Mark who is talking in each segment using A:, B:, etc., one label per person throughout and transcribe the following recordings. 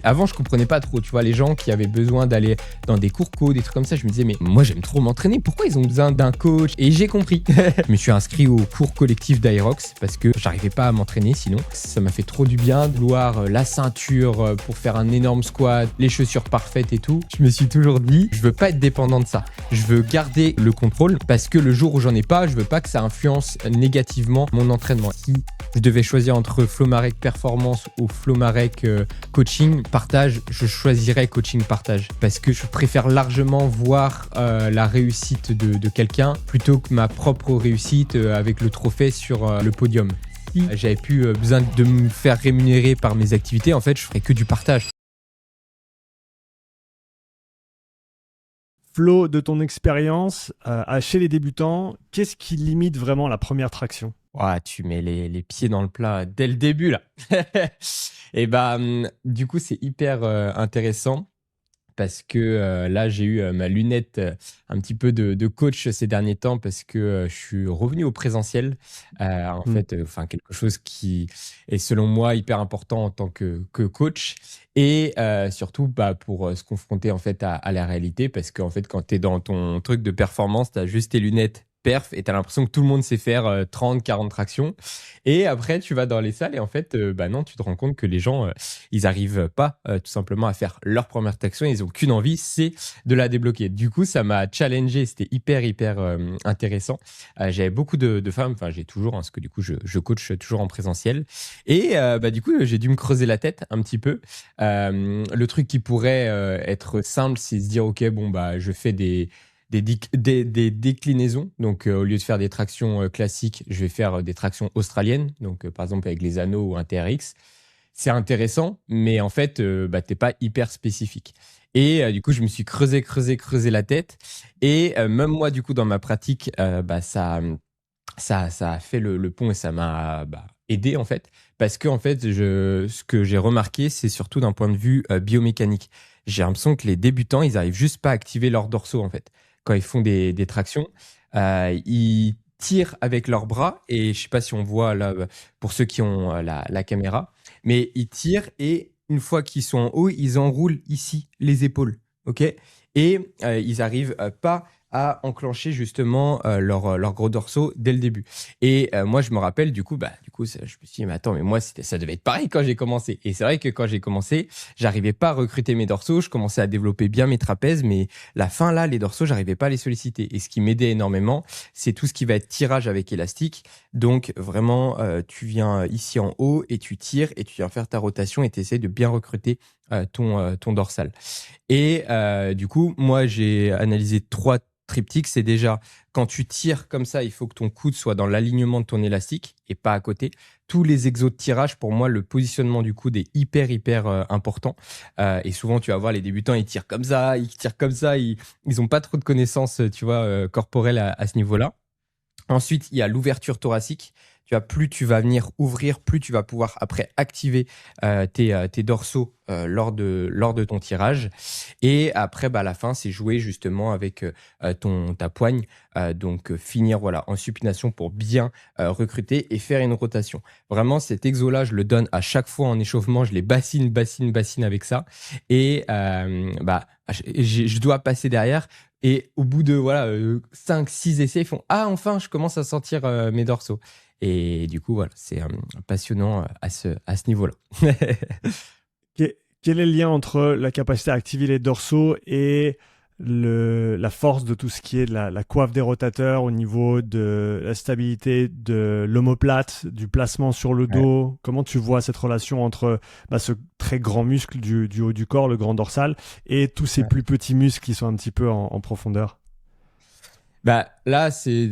A: Avant, je comprenais pas trop, tu vois, les gens qui avaient besoin d'aller dans des cours co, des trucs comme ça, je me disais, mais moi, j'aime trop m'entraîner, pourquoi ils ont besoin d'un coach? Et j'ai compris. Je me suis inscrit au cours collectif d'Aerox parce que j'arrivais pas à m'entraîner sinon. Ça m'a fait trop du bien de vouloir la ceinture pour faire un énorme squat, les chaussures parfaites et tout. Je me suis toujours dit, je veux pas être dépendant de ça. Je veux garder le contrôle parce que le jour où j'en ai pas, je veux pas que ça influence négativement mon entraînement. Si je devais choisir entre Flomarec Performance ou Flomarec Coaching Partage, je choisirais Coaching Partage parce que je préfère largement voir la réussite de quelqu'un plutôt que ma propre réussite avec le trophée sur le podium. Si j'avais plus besoin de me faire rémunérer par mes activités, en fait, je ferais que du partage.
B: Flo, de ton expérience chez les débutants, qu'est-ce qui limite vraiment la première traction?
A: Ouah, tu mets les pieds dans le plat dès le début là. Et bah, du coup, c'est hyper intéressant parce que là, j'ai eu ma lunette un petit peu de coach ces derniers temps parce que je suis revenu au présentiel. En fait, enfin, quelque chose qui est selon moi hyper important en tant que coach et surtout bah, pour se confronter en fait à la réalité parce qu'en fait, quand tu es dans ton truc de performance, tu as juste tes lunettes perf et tu as l'impression que tout le monde sait faire 30, 40 tractions. Et après, tu vas dans les salles et en fait, bah non, tu te rends compte que les gens, ils arrivent pas tout simplement à faire leur première traction. Ils ont qu'une envie, c'est de la débloquer. Du coup, ça m'a challengé. C'était hyper intéressant. J'avais beaucoup de femmes. Enfin, j'ai toujours, hein, parce que du coup, je coach toujours en présentiel. Et bah, du coup, j'ai dû me creuser la tête un petit peu. Le truc qui pourrait être simple, c'est se dire, OK, bon, bah, je fais des déclinaisons. Donc, au lieu de faire des tractions classiques, je vais faire des tractions australiennes. Donc, par exemple, avec les anneaux ou un TRX. C'est intéressant, mais en fait, bah, t'es pas hyper spécifique. Et du coup, je me suis creusé la tête. Et même moi, du coup, dans ma pratique, bah, ça a fait le pont et ça m'a bah, aidé, en fait. Parce que, en fait, ce que j'ai remarqué, c'est surtout d'un point de vue biomécanique. J'ai l'impression que les débutants, ils arrivent juste pas à activer leurs dorsaux, en fait. Quand ils font des tractions, ils tirent avec leurs bras. Et je sais pas si on voit là, pour ceux qui ont la caméra, mais ils tirent et une fois qu'ils sont en haut, ils enroulent ici les épaules. OK? Et ils arrivent pas à enclencher justement leur gros dorsaux dès le début. Et moi, je me rappelle, du coup, je me suis dit, mais attends, mais moi, ça devait être pareil quand j'ai commencé. Et c'est vrai que quand j'ai commencé, j'arrivais pas à recruter mes dorsaux. Je commençais à développer bien mes trapèzes, mais la fin, là, les dorsaux, j'arrivais pas à les solliciter. Et ce qui m'aidait énormément, c'est tout ce qui va être tirage avec élastique. Donc, vraiment, tu viens ici en haut et tu tires et tu viens faire ta rotation et tu essaies de bien recruter ton dorsal. Et du coup, moi, j'ai analysé 3 triptyques. C'est déjà, quand tu tires comme ça, il faut que ton coude soit dans l'alignement de ton élastique et pas à côté. Tous les exos de tirage, pour moi, le positionnement du coude est hyper important. Et souvent, tu vas voir les débutants, ils tirent comme ça, ils ont pas trop de connaissances, tu vois, corporelles à ce niveau-là. Ensuite, il y a l'ouverture thoracique. Tu vois, plus tu vas venir ouvrir, plus tu vas pouvoir après activer tes dorsaux lors de ton tirage. Et après, bah, à la fin, c'est jouer justement avec ta poigne. Donc, finir voilà, en supination pour bien recruter et faire une rotation. Vraiment, cet exo-là, je le donne à chaque fois en échauffement. Je les bassine avec ça. Et bah, je dois passer derrière. Et au bout de voilà, 5-6 essais, ils font ah, enfin, je commence à sentir mes dorsaux. Et du coup, voilà, c'est passionnant à ce niveau-là.
B: Quel est le lien entre la capacité à activer les dorsaux et la force de tout ce qui est de la coiffe des rotateurs au niveau de la stabilité de l'omoplate, du placement sur le
A: Ouais.
B: dos? Comment tu vois cette relation entre ce très grand muscle du haut du corps, le grand dorsal, et tous ces plus petits muscles qui sont un petit peu en profondeur?
A: Bah, là, c'est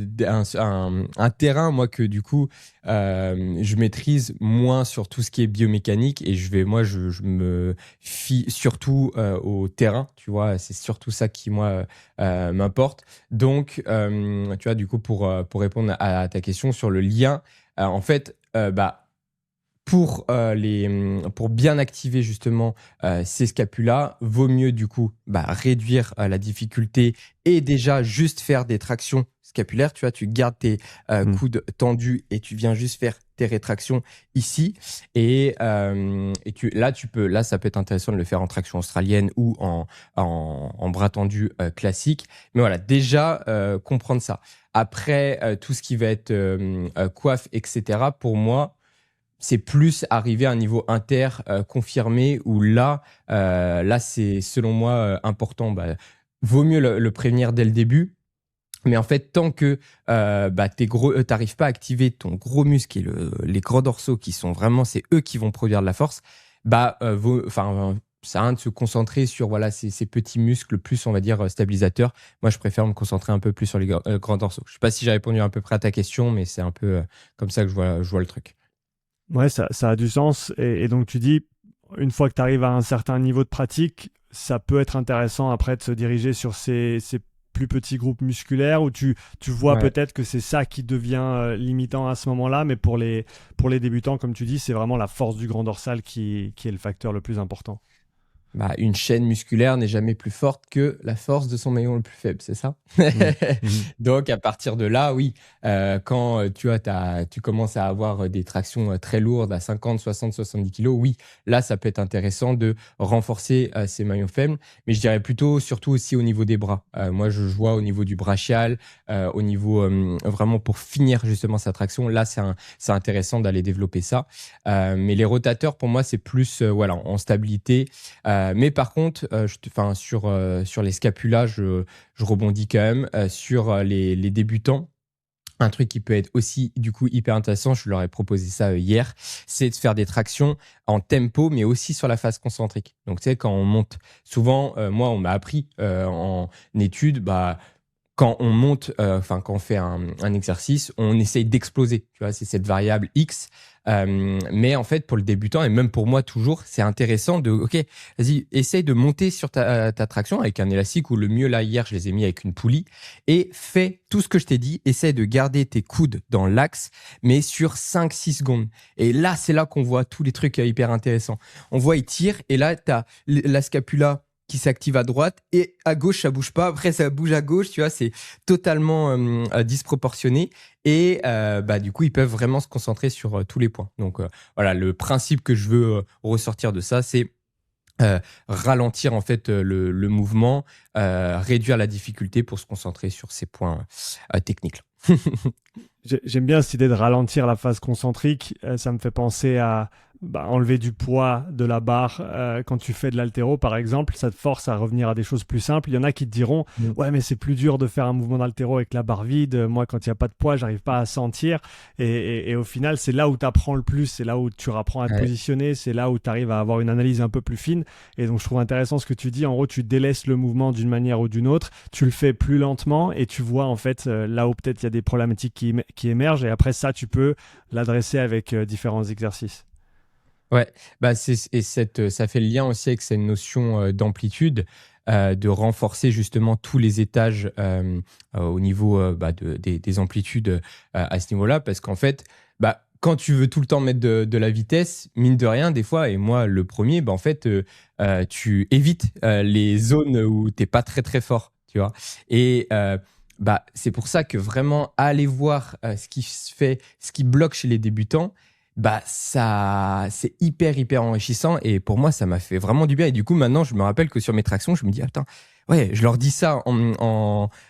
A: un terrain, moi, que du coup, je maîtrise moins sur tout ce qui est biomécanique et je me fie surtout au terrain, tu vois, c'est surtout ça qui, moi, m'importe. Donc, tu vois, du coup, pour répondre à ta question sur le lien, en fait, bah, pour bien activer justement ces scapulas, vaut mieux du coup réduire la difficulté et déjà juste faire des tractions scapulaires. Tu vois, tu gardes tes coudes tendus et tu viens juste faire tes rétractions ici. Et là, ça peut être intéressant de le faire en traction australienne ou en bras tendu classique. Mais voilà, déjà comprendre ça. Après, tout ce qui va être coiffe, etc., pour moi, c'est plus arriver à un niveau inter confirmé où là, c'est selon moi important. Vaut mieux le prévenir dès le début. Mais en fait, tant que t'arrives pas à activer ton gros muscle et les gros dorsaux qui sont vraiment, c'est eux qui vont produire de la force, ça a rien de se concentrer sur ces petits muscles plus, on va dire, stabilisateurs. Moi, je préfère me concentrer un peu plus sur les grands dorsaux. Je sais pas si j'ai répondu à peu près à ta question, mais c'est un peu comme ça que je vois le truc.
B: Ouais, ça a du sens. Et donc, tu dis, une fois que tu arrives à un certain niveau de pratique, ça peut être intéressant après de se diriger sur ces plus petits groupes musculaires où tu vois
A: Ouais.
B: peut-être que c'est ça qui devient limitant à ce moment-là. Mais pour les débutants, comme tu dis, c'est vraiment la force du grand dorsal qui est le facteur le plus important.
A: Une chaîne musculaire n'est jamais plus forte que la force de son maillon le plus faible, c'est ça?
B: Mhm.
A: Donc, à partir de là, oui, quand tu commences à avoir des tractions très lourdes à 50, 60, 70 kilos, oui, là, ça peut être intéressant de renforcer ces maillons faibles. Mais je dirais plutôt, surtout aussi au niveau des bras. Moi, je vois au niveau du brachial, au niveau vraiment pour finir justement sa traction. Là, c'est intéressant d'aller développer ça. Mais les rotateurs, pour moi, c'est plus en stabilité. Mais par contre, sur les scapulas, je rebondis quand même sur les débutants. Un truc qui peut être aussi du coup hyper intéressant, je leur ai proposé ça hier, c'est de faire des tractions en tempo, mais aussi sur la phase concentrique. Donc tu sais, quand on monte, souvent, moi on m'a appris en études, quand on monte, quand on fait un exercice, on essaye d'exploser. Tu vois, c'est cette variable X. Mais en fait, pour le débutant, et même pour moi toujours, c'est intéressant OK, vas-y, essaye de monter sur ta traction avec un élastique ou le mieux, là, hier, je les ai mis avec une poulie et fais tout ce que je t'ai dit. Essaye de garder tes coudes dans l'axe, mais sur 5-6 secondes. Et là, c'est là qu'on voit tous les trucs hyper intéressants. On voit, il tire et là, tu as la scapula qui s'active à droite et à gauche ça bouge pas, après ça bouge à gauche, tu vois, c'est totalement disproportionné et du coup ils peuvent vraiment se concentrer sur tous les points. Donc voilà, le principe que je veux ressortir de ça, c'est ralentir en fait le mouvement, réduire la difficulté pour se concentrer sur ces points techniques.
B: J'aime bien cette idée de ralentir la phase concentrique. Ça me fait penser à enlever du poids de la barre quand tu fais de l'haltéro, par exemple. Ça te force à revenir à des choses plus simples. Il y en a qui te diront ouais, mais c'est plus dur de faire un mouvement d'haltéro avec la barre vide. Moi, quand il n'y a pas de poids, j'arrive pas à sentir. Et au final, c'est là où tu apprends le plus. C'est là où tu apprends à te positionner. C'est là où tu arrives à avoir une analyse un peu plus fine. Et donc, je trouve intéressant ce que tu dis. En gros, tu délaisses le mouvement d'une manière ou d'une autre. Tu le fais plus lentement et tu vois en fait là où peut-être il y a des problématiques qui émergent. Et après ça, tu peux l'adresser avec différents exercices.
A: Ouais, ça fait le lien aussi avec cette notion d'amplitude, de renforcer justement tous les étages au niveau des amplitudes à ce niveau-là, parce qu'en fait, quand tu veux tout le temps mettre de la vitesse, mine de rien, des fois, et moi le premier, en fait, tu évites les zones où t'es pas très très fort, tu vois. Et c'est pour ça que vraiment aller voir ce qui se fait, ce qui bloque chez les débutants. Ça, c'est hyper enrichissant et pour moi, ça m'a fait vraiment du bien. Et du coup, maintenant, je me rappelle que sur mes tractions, je me dis, attends, ouais, je leur dis ça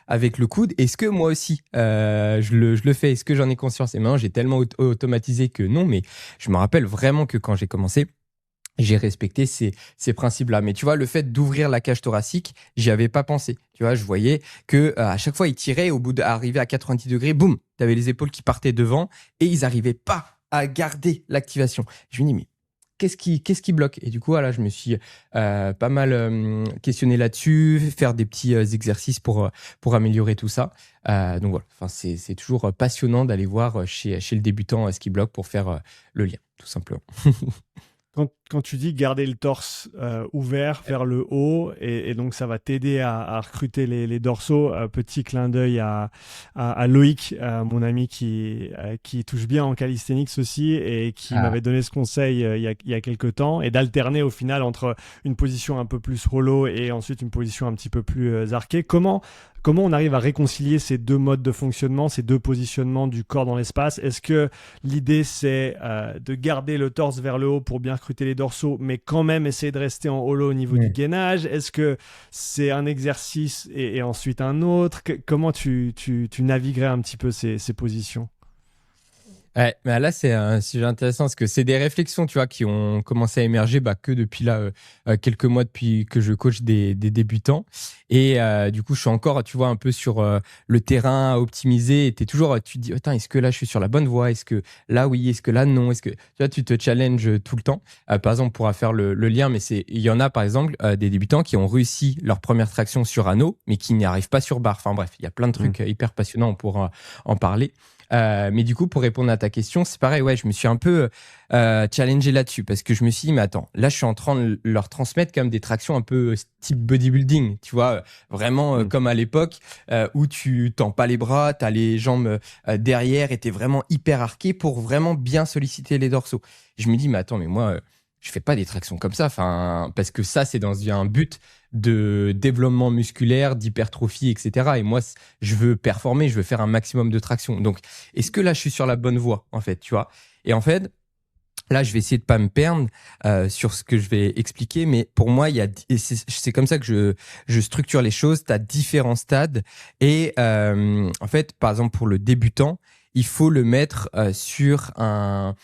A: avec le coude. Est-ce que moi aussi, je le fais? Est-ce que j'en ai conscience? Et maintenant, j'ai tellement automatisé que non, mais je me rappelle vraiment que quand j'ai commencé, j'ai respecté ces principes-là. Mais tu vois, le fait d'ouvrir la cage thoracique, j'y avais pas pensé. Tu vois, je voyais que à chaque fois, ils tiraient, au bout d'arriver à 90 degrés, boum, t'avais les épaules qui partaient devant et ils arrivaient pas à garder l'activation. Je me dis, mais qu'est-ce qui bloque? Et du coup, voilà, je me suis pas mal questionné là-dessus, faire des petits exercices pour améliorer tout ça. Donc voilà, c'est toujours passionnant d'aller voir chez le débutant ce qui bloque pour faire le lien, tout simplement.
B: quand tu dis garder le torse ouvert vers le haut, et donc ça va t'aider à recruter les dorsaux, petit clin d'œil à Loïc, mon ami qui touche bien en calisthenics aussi et qui
A: Ah,
B: m'avait donné ce conseil il y a quelques temps, et d'alterner au final entre une position un peu plus hollow et ensuite une position un petit peu plus arquée. Comment on arrive à réconcilier ces deux modes de fonctionnement, ces deux positionnements du corps dans l'espace? Est-ce que l'idée, c'est de garder le torse vers le haut pour bien recruter les dorsaux, mais quand même essayer de rester en hollow au niveau du
A: hmm.
B: gainage? Est-ce que c'est un exercice et ensuite un autre? Comment tu naviguerais un petit peu ces positions?
A: Ouais, mais là, c'est un sujet intéressant parce que c'est des réflexions, tu vois, qui ont commencé à émerger que depuis là, quelques mois depuis que je coach des débutants. Et du coup, je suis encore, tu vois, un peu sur le terrain à optimiser. Et t'es toujours, tu te dis, attends, est-ce que là, je suis sur la bonne voie? Est-ce que là, oui? Est-ce que là, non? Est-ce que, tu vois, tu te challenges tout le temps. Par exemple, on pourra faire le lien, mais il y en a, par exemple, des débutants qui ont réussi leur première traction sur anneau, mais qui n'y arrivent pas sur barre. Enfin bref, il y a plein de trucs hyper passionnants, on pourra en parler. Mais du coup, pour répondre à ta question, c'est pareil, ouais, je me suis un peu challengé là-dessus parce que je me suis dit, mais attends, là, je suis en train de leur transmettre quand même des tractions un peu type bodybuilding, tu vois, vraiment comme à l'époque où tu tends pas les bras, t'as les jambes derrière et t'es vraiment hyper arqué pour vraiment bien solliciter les dorsaux. Je me dis, mais attends, mais moi, je fais pas des tractions comme ça, enfin, parce que ça, c'est dans un but de développement musculaire, d'hypertrophie, etc. Et moi, je veux performer, je veux faire un maximum de traction. Donc, est-ce que là, je suis sur la bonne voie, en fait, tu vois? Et en fait, là, je vais essayer de pas me perdre sur ce que je vais expliquer, mais pour moi, et c'est comme ça que je structure les choses. Tu as différents stades et en fait, par exemple, pour le débutant, il faut le mettre sur un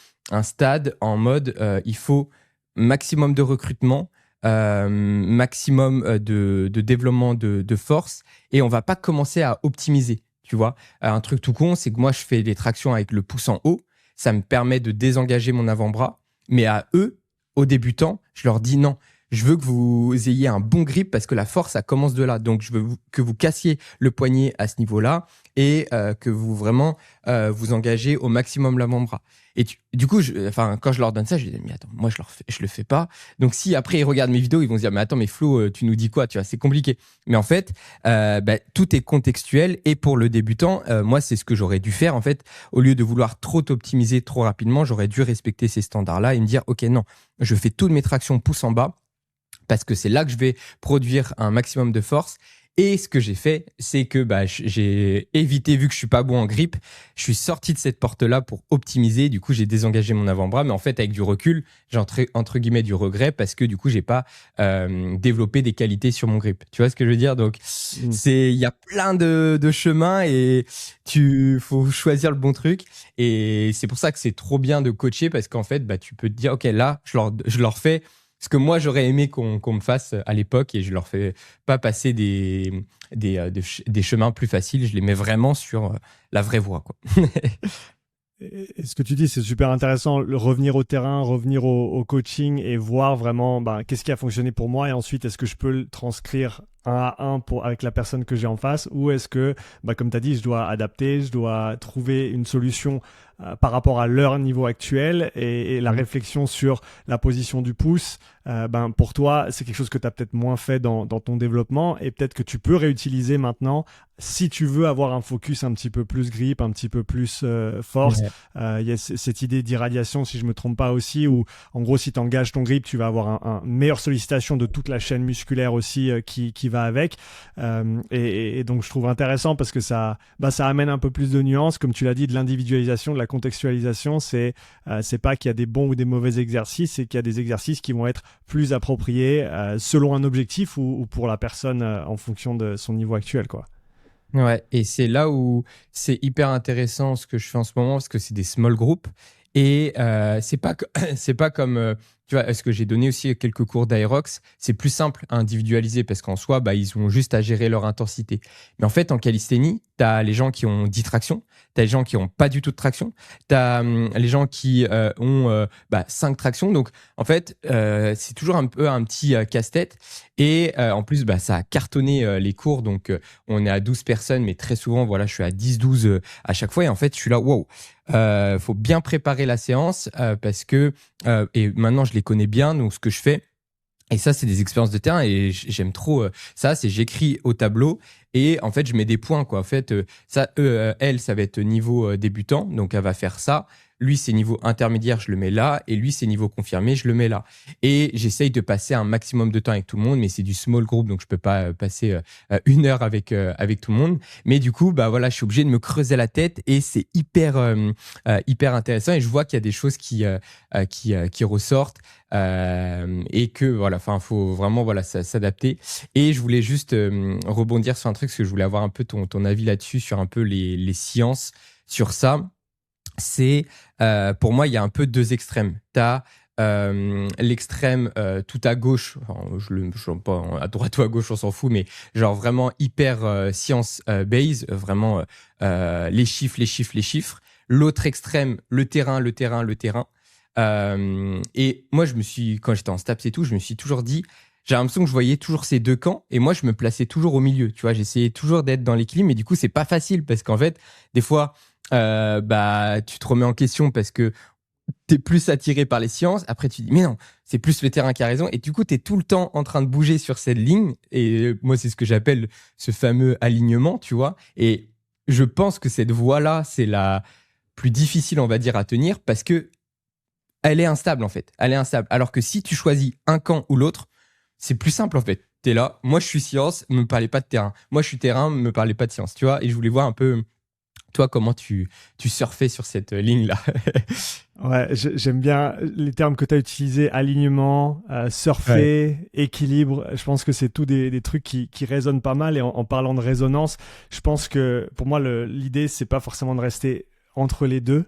A: stade en mode il faut maximum de recrutement, maximum de développement de force et on va pas commencer à optimiser. Tu vois, un truc tout con, c'est que moi, je fais des tractions avec le pouce en haut. Ça me permet de désengager mon avant-bras. Mais à eux, aux débutants, je leur dis non. Je veux que vous ayez un bon grip parce que la force, ça commence de là. Donc, je veux que vous cassiez le poignet à ce niveau-là et que vous vraiment vous engagez au maximum l'avant-bras. Et du coup, quand je leur donne ça, je dis, mais attends, moi, je le fais pas. Donc, si après, ils regardent mes vidéos, ils vont se dire, mais attends, mais Flo, tu nous dis quoi? Tu vois, c'est compliqué. Mais en fait, tout est contextuel. Et pour le débutant, moi, c'est ce que j'aurais dû faire. En fait, au lieu de vouloir trop t'optimiser trop rapidement, j'aurais dû respecter ces standards-là et me dire, OK, non, je fais toutes mes tractions pouce en bas parce que c'est là que je vais produire un maximum de force. Et ce que j'ai fait, c'est que j'ai évité, vu que je suis pas bon en grip, je suis sorti de cette porte-là pour optimiser. Du coup, j'ai désengagé mon avant-bras, mais en fait, avec du recul, j'ai entre guillemets du regret parce que du coup, j'ai pas développé des qualités sur mon grip. Tu vois ce que je veux dire? Donc, il y a plein de chemins et faut choisir le bon truc. Et c'est pour ça que c'est trop bien de coacher parce qu'en fait, tu peux te dire, ok, là, je leur fais ce que moi j'aurais aimé qu'on me fasse à l'époque et je leur fais pas passer des chemins plus faciles, je les mets vraiment sur la vraie voie, quoi.
B: Et ce que tu dis, c'est super intéressant, revenir au terrain, revenir au coaching et voir vraiment qu'est-ce qui a fonctionné pour moi et ensuite est-ce que je peux le transcrire un à un avec la personne que j'ai en face ou est-ce que, comme tu as dit, je dois adapter, je dois trouver une solution par rapport à leur niveau actuel et la réflexion sur la position du pouce, pour toi, c'est quelque chose que tu as peut-être moins fait dans ton développement et peut-être que tu peux réutiliser maintenant si tu veux avoir un focus un petit peu plus grip, un petit peu plus force. Il y a cette idée d'irradiation, si je me trompe pas aussi, où en gros, si tu engages ton grip, tu vas avoir une meilleure sollicitation de toute la chaîne musculaire aussi qui va avec. Et donc, je trouve intéressant parce que ça amène un peu plus de nuances. Comme tu l'as dit, de l'individualisation, de la contextualisation, c'est pas qu'il y a des bons ou des mauvais exercices, c'est qu'il y a des exercices qui vont être plus appropriés selon un objectif ou pour la personne en fonction de son niveau actuel, quoi.
A: Ouais, et c'est là où c'est hyper intéressant ce que je fais en ce moment parce que c'est des small groups et c'est pas comme tu vois, est-ce que j'ai donné aussi quelques cours d'Aerox, c'est plus simple à individualiser parce qu'en soi, ils ont juste à gérer leur intensité. Mais en fait, en calisthénie, tu as les gens qui ont 10 tractions, tu as les gens qui ont pas du tout de traction, tu as les gens qui ont 5 tractions. Donc, en fait, c'est toujours un peu un petit casse-tête. Et en plus, ça a cartonné les cours. Donc, on est à 12 personnes, mais très souvent, voilà, je suis à 10-12 à chaque fois. Et en fait, je suis là, wow, faut bien préparer la séance parce que, et maintenant, je je les connais bien, donc ce que je fais. Et ça, c'est des expériences de terrain et j'aime trop ça. C'est j'écris au tableau et en fait, je mets des points, quoi. En fait, ça, elle, ça va être niveau débutant, donc elle va faire ça. Lui, c'est niveau intermédiaire, je le mets là. Et lui, c'est niveau confirmé, je le mets là. Et j'essaye de passer un maximum de temps avec tout le monde, mais c'est du small group, donc je peux pas passer 1 heure avec tout le monde. Mais du coup, bah voilà, je suis obligé de me creuser la tête et c'est hyper intéressant. Et je vois qu'il y a des choses qui ressortent et que voilà, enfin, faut vraiment voilà s'adapter. Et je voulais juste rebondir sur un truc parce que je voulais avoir un peu ton avis là-dessus sur un peu les sciences sur ça. C'est pour moi il y a un peu deux extrêmes. T'as l'extrême tout à gauche, enfin, je pas à droite ou à gauche on s'en fout, mais genre vraiment hyper science base, vraiment les chiffres. L'autre extrême, le terrain. Et moi quand j'étais en STAPS et tout, je me suis toujours dit, j'ai l'impression que je voyais toujours ces deux camps et moi je me plaçais toujours au milieu, tu vois, j'essayais toujours d'être dans l'équilibre, mais du coup c'est pas facile parce qu'en fait des fois bah tu te remets en question parce que t'es plus attiré par les sciences, après tu dis mais non, c'est plus le terrain qui a raison et du coup t'es tout le temps en train de bouger sur cette ligne et moi c'est ce que j'appelle ce fameux alignement, tu vois, et je pense que cette voie-là c'est la plus difficile on va dire à tenir parce que elle est instable en fait, alors que si tu choisis un camp ou l'autre, c'est plus simple en fait. T'es là, moi je suis science, me parlez pas de terrain, moi je suis terrain, me parlez pas de science, tu vois, et je voulais voir un peu toi, comment tu surfais sur cette ligne-là?
B: Ouais, j'aime bien les termes que tu as utilisés, alignement, surfer, équilibre. Je pense que c'est tout des trucs qui résonnent pas mal. Et en parlant de résonance, je pense que pour moi, l'idée, c'est pas forcément de rester entre les deux,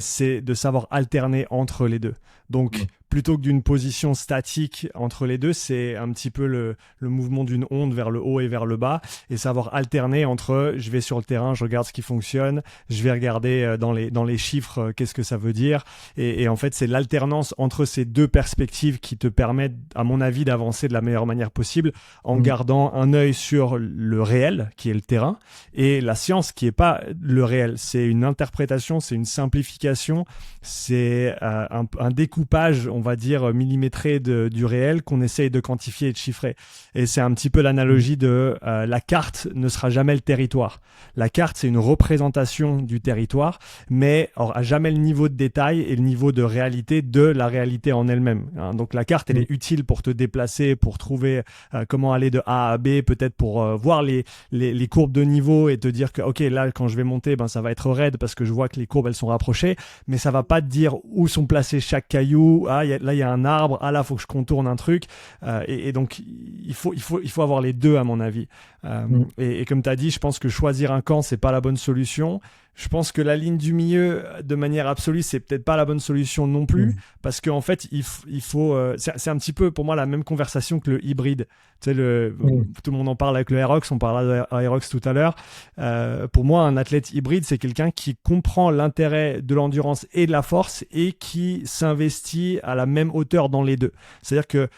B: c'est de savoir alterner entre les deux. Donc, plutôt que d'une position statique entre les deux, c'est un petit peu le mouvement d'une onde vers le haut et vers le bas, et savoir alterner entre je vais sur le terrain, je regarde ce qui fonctionne, je vais regarder dans les chiffres qu'est-ce que ça veut dire, et en fait c'est l'alternance entre ces deux perspectives qui te permettent, à mon avis, d'avancer de la meilleure manière possible en gardant un œil sur le réel qui est le terrain et la science qui est pas le réel, c'est une interprétation, c'est une simplification, c'est un découpage, on va dire, millimétré du réel qu'on essaye de quantifier et de chiffrer. Et c'est un petit peu l'analogie de la carte ne sera jamais le territoire. La carte, c'est une représentation du territoire, mais à jamais le niveau de détail et le niveau de réalité de la réalité en elle-même. Hein. Donc la carte, elle est utile pour te déplacer, pour trouver comment aller de A à B, peut-être pour voir les courbes de niveau et te dire que, ok, là, quand je vais monter, ça va être raide parce que je vois que les courbes, elles sont rapprochées, mais ça va pas te dire où sont placés chaque caillou. Ah, là, il y a un arbre. Ah, là, il faut que je contourne un truc. Et donc, il faut avoir les deux, à mon avis. Et comme tu as dit, je pense que choisir un camp, c'est pas la bonne solution. Je pense que la ligne du milieu, de manière absolue, c'est peut-être pas la bonne solution non plus, parce qu'en fait, il faut. C'est un petit peu pour moi la même conversation que le hybride. Tu sais, tout le monde en parle avec le Aerox, on parlait d'Aerox tout à l'heure. Pour moi, un athlète hybride, c'est quelqu'un qui comprend l'intérêt de l'endurance et de la force et qui s'investit à la même hauteur dans les deux. C'est-à-dire que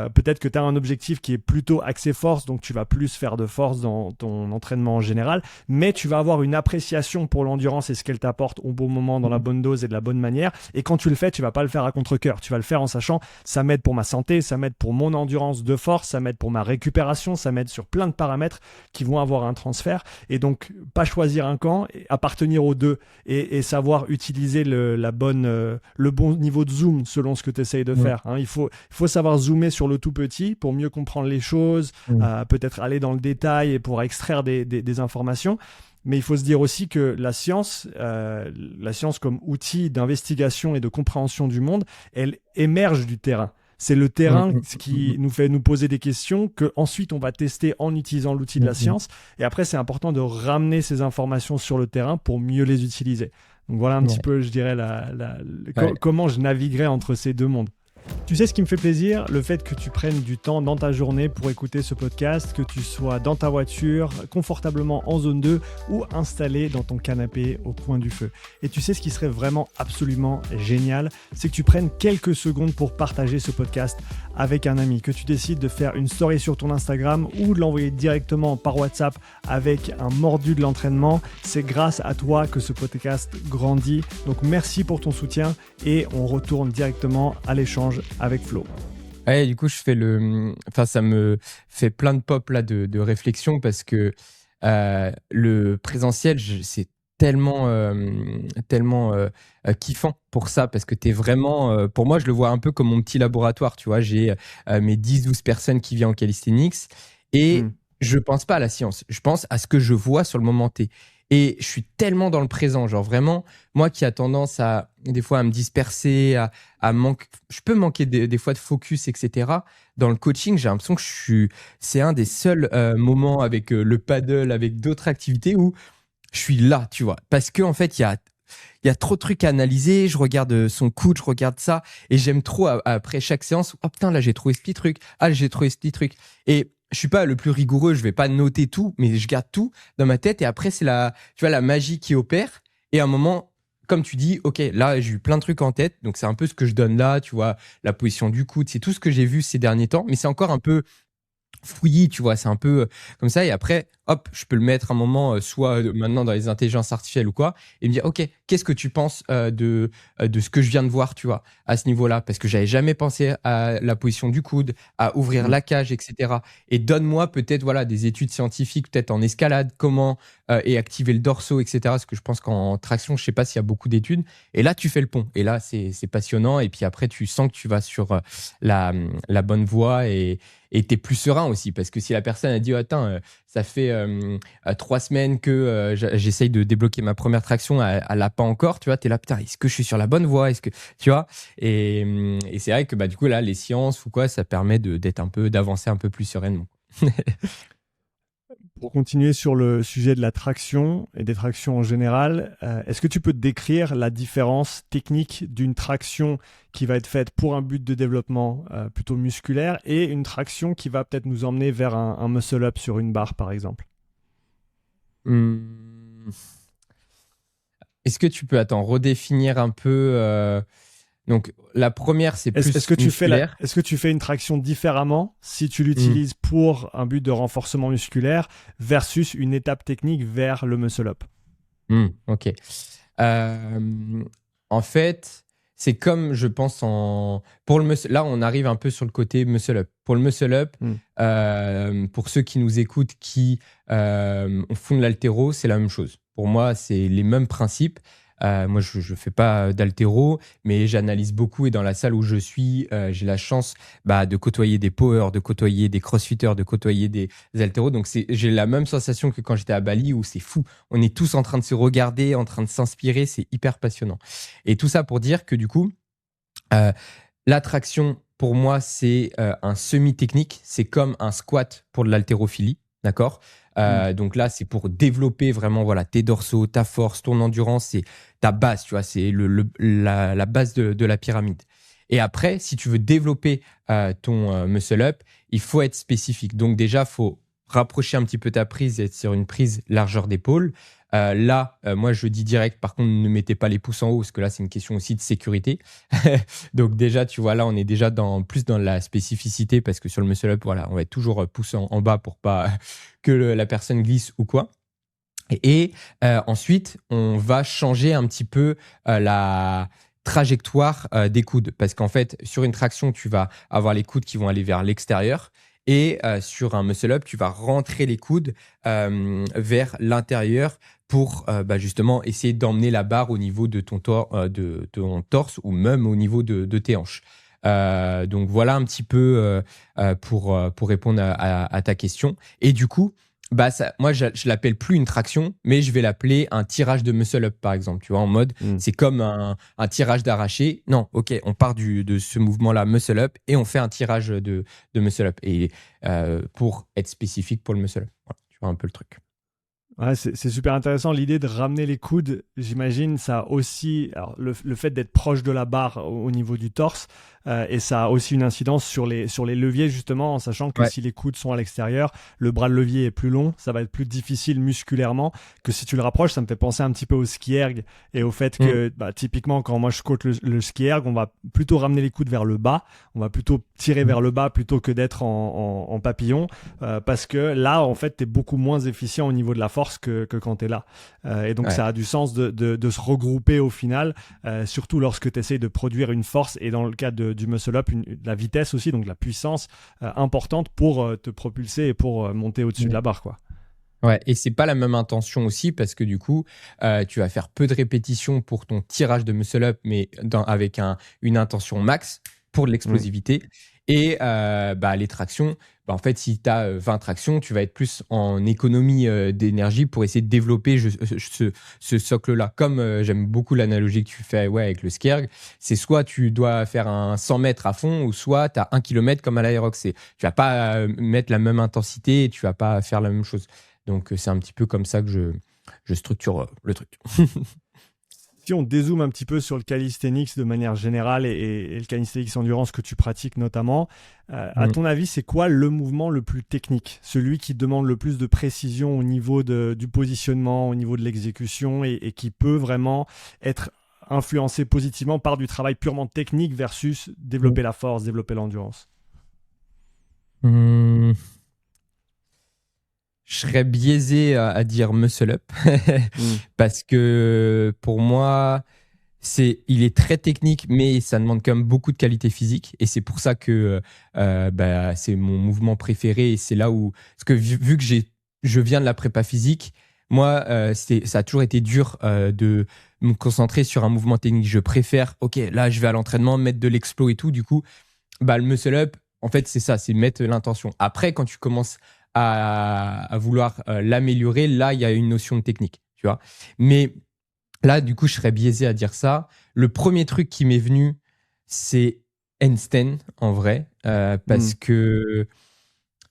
B: peut-être que tu as un objectif qui est plutôt axé force, donc tu vas plus faire de force dans ton entraînement en général, mais tu vas avoir une appréciation pour l'endurance et ce qu'elle t'apporte au bon moment, dans la bonne dose et de la bonne manière. Et quand tu le fais, tu vas pas le faire à contre-cœur. Tu vas le faire en sachant, ça m'aide pour ma santé, ça m'aide pour mon endurance de force, ça m'aide pour ma récupération, ça m'aide sur plein de paramètres qui vont avoir un transfert. Et donc, pas choisir un camp, appartenir aux deux et savoir utiliser le bon niveau de zoom selon ce que tu essayes de faire. Hein. Il faut savoir zoomer sur le tout petit pour mieux comprendre les choses, peut-être aller dans le détail et pour extraire des informations. Mais il faut se dire aussi que la science comme outil d'investigation et de compréhension du monde, elle émerge du terrain. C'est le terrain qui nous fait nous poser des questions qu'ensuite on va tester en utilisant l'outil de la science. Et après, c'est important de ramener ces informations sur le terrain pour mieux les utiliser. Donc voilà un petit peu, je dirais, comment je naviguerais entre ces deux mondes. Tu sais ce qui me fait plaisir? Le fait que tu prennes du temps dans ta journée pour écouter ce podcast, que tu sois dans ta voiture, confortablement en zone 2 ou installé dans ton canapé au coin du feu. Et tu sais ce qui serait vraiment absolument génial, c'est que tu prennes quelques secondes pour partager ce podcast avec un ami, que tu décides de faire une story sur ton Instagram ou de l'envoyer directement par WhatsApp avec un mordu de l'entraînement. C'est grâce à toi que ce podcast grandit. Donc merci pour ton soutien et on retourne directement à l'échange échange avec Flo.
A: Ouais, du coup, enfin, ça me fait plein de pop là de réflexion parce que le présentiel, c'est tellement kiffant pour ça parce que t'es vraiment, pour moi, je le vois un peu comme mon petit laboratoire, tu vois. J'ai mes 10-12 personnes qui viennent en calisthenics et je pense pas à la science, je pense à ce que je vois sur le moment T. Et je suis tellement dans le présent, genre vraiment, moi qui a tendance à, des fois, à me disperser, je peux manquer des fois de focus, etc. Dans le coaching, j'ai l'impression que c'est un des seuls moments avec le paddle, avec d'autres activités où je suis là, tu vois. Parce qu'en fait, il y a trop de trucs à analyser. Je regarde son coude, je regarde ça. Et j'aime trop, après chaque séance, oh putain, là, j'ai trouvé ce petit truc. Ah, j'ai trouvé ce petit truc. Et je suis pas le plus rigoureux, je vais pas noter tout, mais je garde tout dans ma tête. Et après, c'est tu vois, la magie qui opère. Et à un moment, comme tu dis, ok, là, j'ai eu plein de trucs en tête. Donc, c'est un peu ce que je donne là, tu vois, la position du coude. C'est tout ce que j'ai vu ces derniers temps. Mais c'est encore un peu fouillis, tu vois, c'est un peu comme ça. Et après, hop, je peux le mettre un moment, soit maintenant dans les intelligences artificielles ou quoi, et me dire, ok, qu'est-ce que tu penses de ce que je viens de voir, tu vois, à ce niveau-là, parce que j'avais jamais pensé à la position du coude, à ouvrir la cage, etc. Et donne-moi peut-être, voilà, des études scientifiques, peut-être en escalade, comment et activer le dorso, etc. Parce que je pense qu'en traction, je sais pas s'il y a beaucoup d'études. Et là, tu fais le pont. Et là, c'est passionnant. Et puis après, tu sens que tu vas sur la bonne voie et t'es plus serein aussi, parce que si la personne a dit oh, attends, ça fait 3 semaines que j'essaye de débloquer ma première traction, elle l'a pas encore, tu vois, t'es là, putain, est-ce que je suis sur la bonne voie, est-ce que tu vois, et c'est vrai que bah du coup là les sciences ou quoi, ça permet d'avancer un peu plus sereinement.
B: Pour continuer sur le sujet de la traction et des tractions en général, est-ce que tu peux décrire la différence technique d'une traction qui va être faite pour un but de développement plutôt musculaire et une traction qui va peut-être nous emmener vers un muscle-up sur une barre, par exemple?
A: Est-ce que tu peux redéfinir un peu donc la première, c'est plus musculaire.
B: Est-ce que tu fais une traction différemment si tu l'utilises pour un but de renforcement musculaire versus une étape technique vers le muscle-up?
A: Ok. En fait, c'est comme, je pense, pour le là, on arrive un peu sur le côté muscle-up. Pour le muscle-up, pour ceux qui nous écoutent, qui font de l'haltéro, c'est la même chose. Pour moi, c'est les mêmes principes. Moi, je ne fais pas d'haltéro, mais j'analyse beaucoup et dans la salle où je suis, j'ai la chance de côtoyer des powers, de côtoyer des crossfitters, de côtoyer des haltéros. Donc, j'ai la même sensation que quand j'étais à Bali où c'est fou. On est tous en train de se regarder, en train de s'inspirer. C'est hyper passionnant. Et tout ça pour dire que du coup, la traction, pour moi, c'est un semi-technique. C'est comme un squat pour de l'haltérophilie. D'accord? Donc là, c'est pour développer vraiment voilà, tes dorsaux, ta force, ton endurance, c'est ta base, tu vois, c'est la base de la pyramide. Et après, si tu veux développer ton muscle-up, il faut être spécifique. Donc déjà, il faut rapprocher un petit peu ta prise et être sur une prise largeur d'épaule. Moi, je dis direct, par contre, ne mettez pas les pouces en haut, parce que là, c'est une question aussi de sécurité. Donc déjà, tu vois, là, on est déjà plus dans la spécificité, parce que sur le muscle-up, voilà, on va être toujours pouce en bas pour pas que la personne glisse ou quoi. Et ensuite, on va changer un petit peu la trajectoire des coudes, parce qu'en fait, sur une traction, tu vas avoir les coudes qui vont aller vers l'extérieur. Et sur un muscle-up, tu vas rentrer les coudes vers l'intérieur pour justement essayer d'emmener la barre au niveau de ton torse ou même au niveau de tes hanches. Donc voilà un petit peu pour répondre à ta question. Et du coup, moi, je l'appelle plus une traction, mais je vais l'appeler un tirage de muscle-up, par exemple. Tu vois, en mode, c'est comme un tirage d'arraché. Non, ok, on part de ce mouvement-là, muscle-up, et on fait un tirage de muscle-up. Et pour être spécifique pour le muscle-up. Voilà, tu vois un peu le truc.
B: Ouais, c'est super intéressant. L'idée de ramener les coudes, j'imagine, ça a aussi alors, le fait d'être proche de la barre au niveau du torse, et ça a aussi une incidence sur les leviers, justement, en sachant que si les coudes sont à l'extérieur, le bras de levier est plus long, ça va être plus difficile musculairement que si tu le rapproches. Ça me fait penser un petit peu au ski erg et au fait que typiquement, quand moi je coach le ski erg, on va plutôt ramener les coudes vers le bas, on va plutôt tirer vers le bas plutôt que d'être en papillon, parce que là, en fait, tu es beaucoup moins efficient au niveau de la force force que quand tu es là. Et donc,
A: Ouais.
B: ça a du sens de se regrouper au final, surtout lorsque tu essayes de produire une force et dans le cas du muscle-up, la vitesse aussi, donc la puissance importante pour te propulser et pour monter au-dessus de la barre, quoi.
A: Ouais, et c'est pas la même intention aussi parce que du coup, tu vas faire peu de répétitions pour ton tirage de muscle up, mais avec une intention max pour de
B: Mm.
A: l'explosivité. Et les tractions, en fait, si tu as 20 tractions, tu vas être plus en économie d'énergie pour essayer de développer ce socle-là. Comme j'aime beaucoup l'analogie que tu fais avec le skierg, c'est soit tu dois faire un 100 mètres à fond, ou soit tu as 1 kilomètre comme à l'aérox. Tu vas pas mettre la même intensité et tu vas pas faire la même chose. Donc, c'est un petit peu comme ça que je structure le truc.
B: Si on dézoome un petit peu sur le calisthenics de manière générale et le calisthenics endurance que tu pratiques notamment, à ton avis, c'est quoi le mouvement le plus technique? Celui qui demande le plus de précision au niveau du positionnement, au niveau de l'exécution et qui peut vraiment être influencé positivement par du travail purement technique versus développer la force, développer l'endurance?
A: Mmh. Je serais biaisé à dire muscle up
B: Mm.
A: parce que pour moi, il est très technique, mais ça demande quand même beaucoup de qualité physique. Et c'est pour ça que c'est mon mouvement préféré. Et c'est là où, parce que vu que je viens de la prépa physique, moi, ça a toujours été dur de me concentrer sur un mouvement technique. Je préfère, ok, là, je vais à l'entraînement, mettre de l'explo et tout. Du coup, le muscle up, en fait, c'est ça, c'est mettre l'intention. Après, quand tu commences à vouloir l'améliorer, là, il y a une notion de technique, tu vois. Mais là, du coup, je serais biaisé à dire ça. Le premier truc qui m'est venu, c'est handstand, en vrai, parce que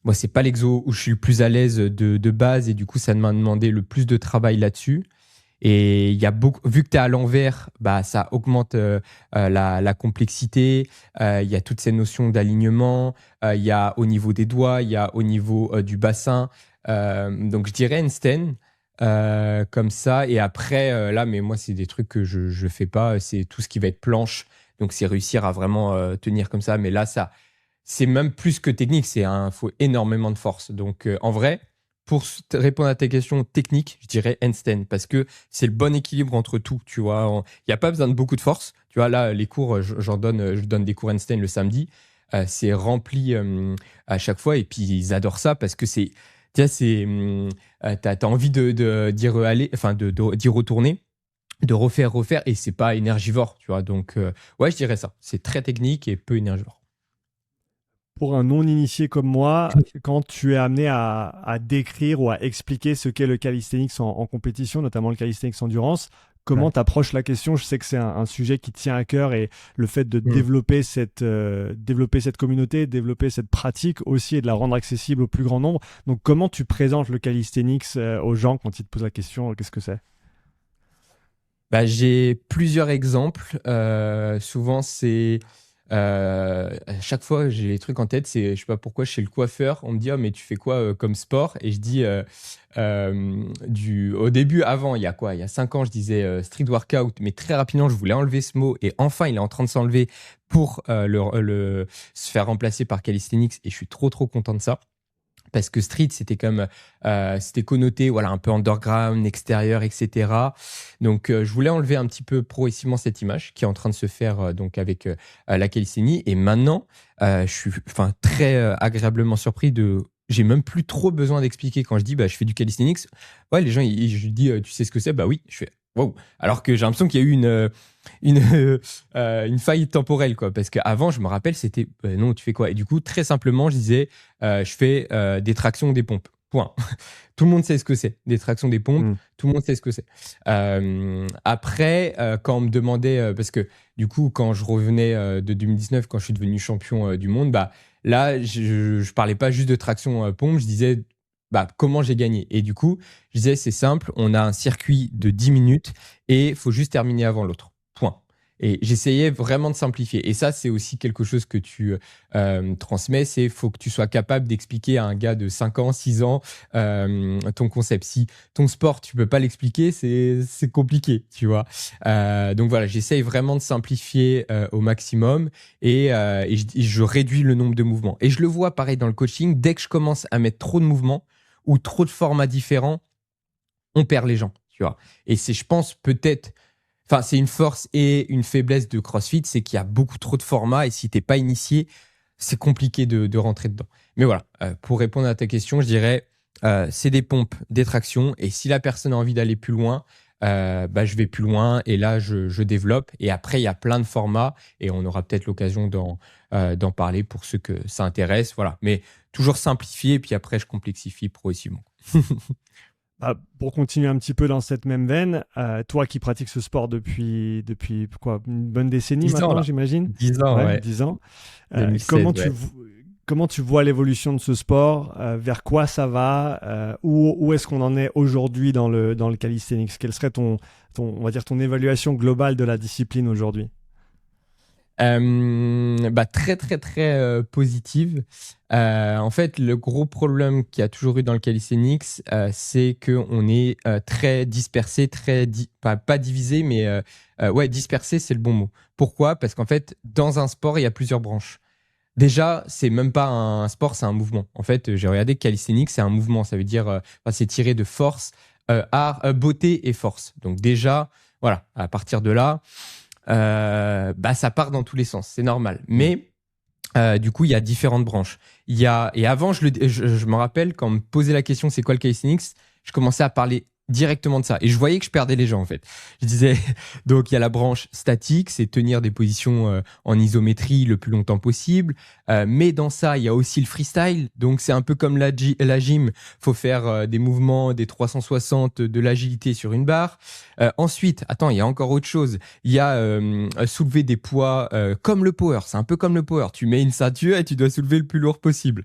A: moi, c'est pas l'exo où je suis le plus à l'aise de base, et du coup, ça m'a demandé le plus de travail là-dessus. Et il y a vu que tu es à l'envers, ça augmente la complexité. Il y a toutes ces notions d'alignement. Il y a au niveau des doigts, il y a au niveau du bassin. Donc, je dirais handstand comme ça. Et après, là, mais moi, c'est des trucs que je ne fais pas. C'est tout ce qui va être planche. Donc, c'est réussir à vraiment tenir comme ça. Mais là, c'est même plus que technique. Faut énormément de force. Donc, en vrai, pour répondre à tes questions techniques, je dirais handstand parce que c'est le bon équilibre entre tout. Tu vois, il n'y a pas besoin de beaucoup de force. Tu vois, là, les cours, je donne des cours handstand le samedi. C'est rempli à chaque fois et puis ils adorent ça parce que c'est, tu vois, t'as envie d'y aller, enfin d'y retourner, de refaire et c'est pas énergivore. Tu vois, donc ouais, je dirais ça. C'est très technique et peu énergivore.
B: Pour un non-initié comme moi, quand tu es amené à décrire ou à expliquer ce qu'est le calisthenics en compétition, notamment le calisthenics endurance, comment
A: Ouais.
B: tu approches la question? Je sais que c'est un sujet qui te tient à cœur et le fait de
A: Mm.
B: développer cette communauté, développer cette pratique aussi et de la rendre accessible au plus grand nombre. Donc, comment tu présentes le calisthenics aux gens quand ils te posent la question? Qu'est-ce que c'est?
A: J'ai plusieurs exemples. Souvent, c'est à chaque fois j'ai les trucs en tête. Je sais pas pourquoi, chez le coiffeur, on me dit: oh, mais tu fais quoi comme sport? Et je dis au début, avant, il y a quoi? Il y a 5 ans, je disais street workout, mais très rapidement, je voulais enlever ce mot. Et enfin, il est en train de s'enlever pour se faire remplacer par calisthenics. Et je suis trop, trop content de ça. Parce que street, c'était comme c'était connoté, voilà, un peu underground, extérieur, etc. Donc, je voulais enlever un petit peu progressivement cette image qui est en train de se faire donc avec la calisthénie. Et maintenant, je suis, enfin, très agréablement surpris de. J'ai même plus trop besoin d'expliquer quand je dis, je fais du calisthenics. Ouais, les gens, je dis, tu sais ce que c'est? Bah oui, je fais. Wow. Alors que j'ai l'impression qu'il y a eu une faille temporelle, quoi. Parce qu'avant, je me rappelle, c'était non, tu fais quoi? Et du coup, très simplement, je disais, je fais des tractions, des pompes. Point. Tout le monde sait ce que c'est. Des tractions, des pompes, tout le monde sait ce que c'est. Après, quand on me demandait, parce que du coup, quand je revenais de 2019, quand je suis devenu champion du monde, là, je parlais pas juste de traction pompe, je disais comment j'ai gagné. Et du coup, je disais, c'est simple, on a un circuit de 10 minutes et il faut juste terminer avant l'autre. Point. Et j'essayais vraiment de simplifier. Et ça, c'est aussi quelque chose que tu transmets. C'est faut que tu sois capable d'expliquer à un gars de 5 ans, 6 ans ton concept. Si ton sport, tu peux pas l'expliquer, c'est compliqué, tu vois. Donc voilà, j'essaye vraiment de simplifier au maximum et je réduis le nombre de mouvements. Et je le vois pareil dans le coaching. Dès que je commence à mettre trop de mouvements ou trop de formats différents, on perd les gens, tu vois. Et c'est, je pense, peut-être, enfin, c'est une force et une faiblesse de CrossFit, c'est qu'il y a beaucoup trop de formats et si t'es pas initié, c'est compliqué de rentrer dedans. Mais voilà, pour répondre à ta question, je dirais, c'est des pompes, des tractions, et si la personne a envie d'aller plus loin, je vais plus loin et là, je développe. Et après, il y a plein de formats et on aura peut-être l'occasion d'en parler pour ceux que ça intéresse. Voilà, mais toujours simplifier et puis après, je complexifie progressivement.
B: Pour continuer un petit peu dans cette même veine, toi qui pratiques ce sport depuis quoi, une bonne décennie
A: 10 ans,
B: maintenant,
A: là.
B: j'imagine.
A: 10 ans, ouais.
B: 10 ans.
A: 2016,
B: Comment tu vois l'évolution de ce sport, vers quoi ça va, où est-ce qu'on en est aujourd'hui dans le calisthenics? Quelle serait on va dire ton évaluation globale de la discipline aujourd'hui?
A: Très très très positive. En fait, le gros problème qu'il y a toujours eu dans le calisthenics, c'est qu'on est très dispersé, pas divisé, mais dispersé, c'est le bon mot. Pourquoi? Parce qu'en fait, dans un sport, il y a plusieurs branches. Déjà, c'est même pas un sport, c'est un mouvement. En fait, j'ai regardé calisthenics, c'est un mouvement. Ça veut dire, c'est tiré de force, art, beauté et force. Donc déjà, voilà, à partir de là, ça part dans tous les sens, c'est normal. Mais du coup, il y a différentes branches. Et avant, je me rappelle quand on me posait la question, c'est quoi le calisthenics, je commençais à parler directement de ça. Et je voyais que je perdais les gens, en fait. Je disais, donc il y a la branche statique, c'est tenir des positions en isométrie le plus longtemps possible. Mais dans ça, il y a aussi le freestyle. Donc c'est un peu comme la gym. Faut faire des mouvements, des 360, de l'agilité sur une barre. Ensuite, attends, il y a encore autre chose. Il y a soulever des poids comme le power. C'est un peu comme le power. Tu mets une ceinture et tu dois soulever le plus lourd possible.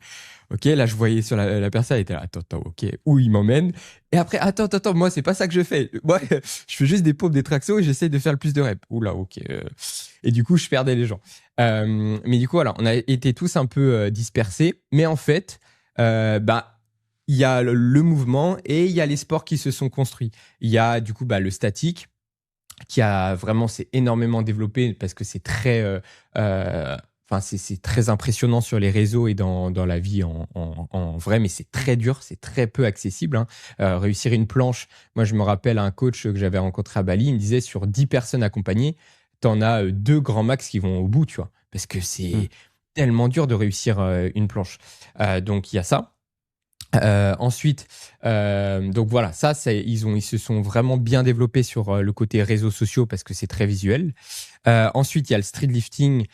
A: Ok, là je voyais sur la personne, elle était là, attends, ok, où il m'emmène? Et après, attends, moi c'est pas ça que je fais. Moi, je fais juste des pompes, des tractions et j'essaie de faire le plus de reps. Oula, ok. Et du coup, je perdais les gens. Mais du coup, voilà, on a été tous un peu dispersés. Mais en fait, il y a le mouvement et il y a les sports qui se sont construits. Il y a du coup le statique qui a vraiment s'est énormément développé parce que c'est très c'est très impressionnant sur les réseaux et dans la vie en vrai, mais c'est très dur, c'est très peu accessible. Hein. Réussir une planche, moi je me rappelle un coach que j'avais rencontré à Bali, il me disait sur 10 personnes accompagnées, t'en as 2 grands max qui vont au bout, tu vois, parce que c'est tellement dur de réussir une planche. Donc il y a ça. Ensuite, donc voilà, ça, ils se sont vraiment bien développés sur le côté réseaux sociaux parce que c'est très visuel. Ensuite, il y a le street lifting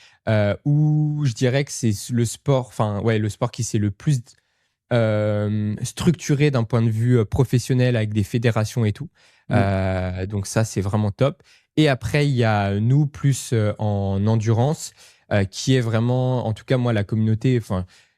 A: où je dirais que c'est le sport qui s'est le plus structuré d'un point de vue professionnel avec des fédérations et tout. Donc ça, c'est vraiment top. Et après, il y a nous plus en endurance qui est vraiment, en tout cas moi, la communauté,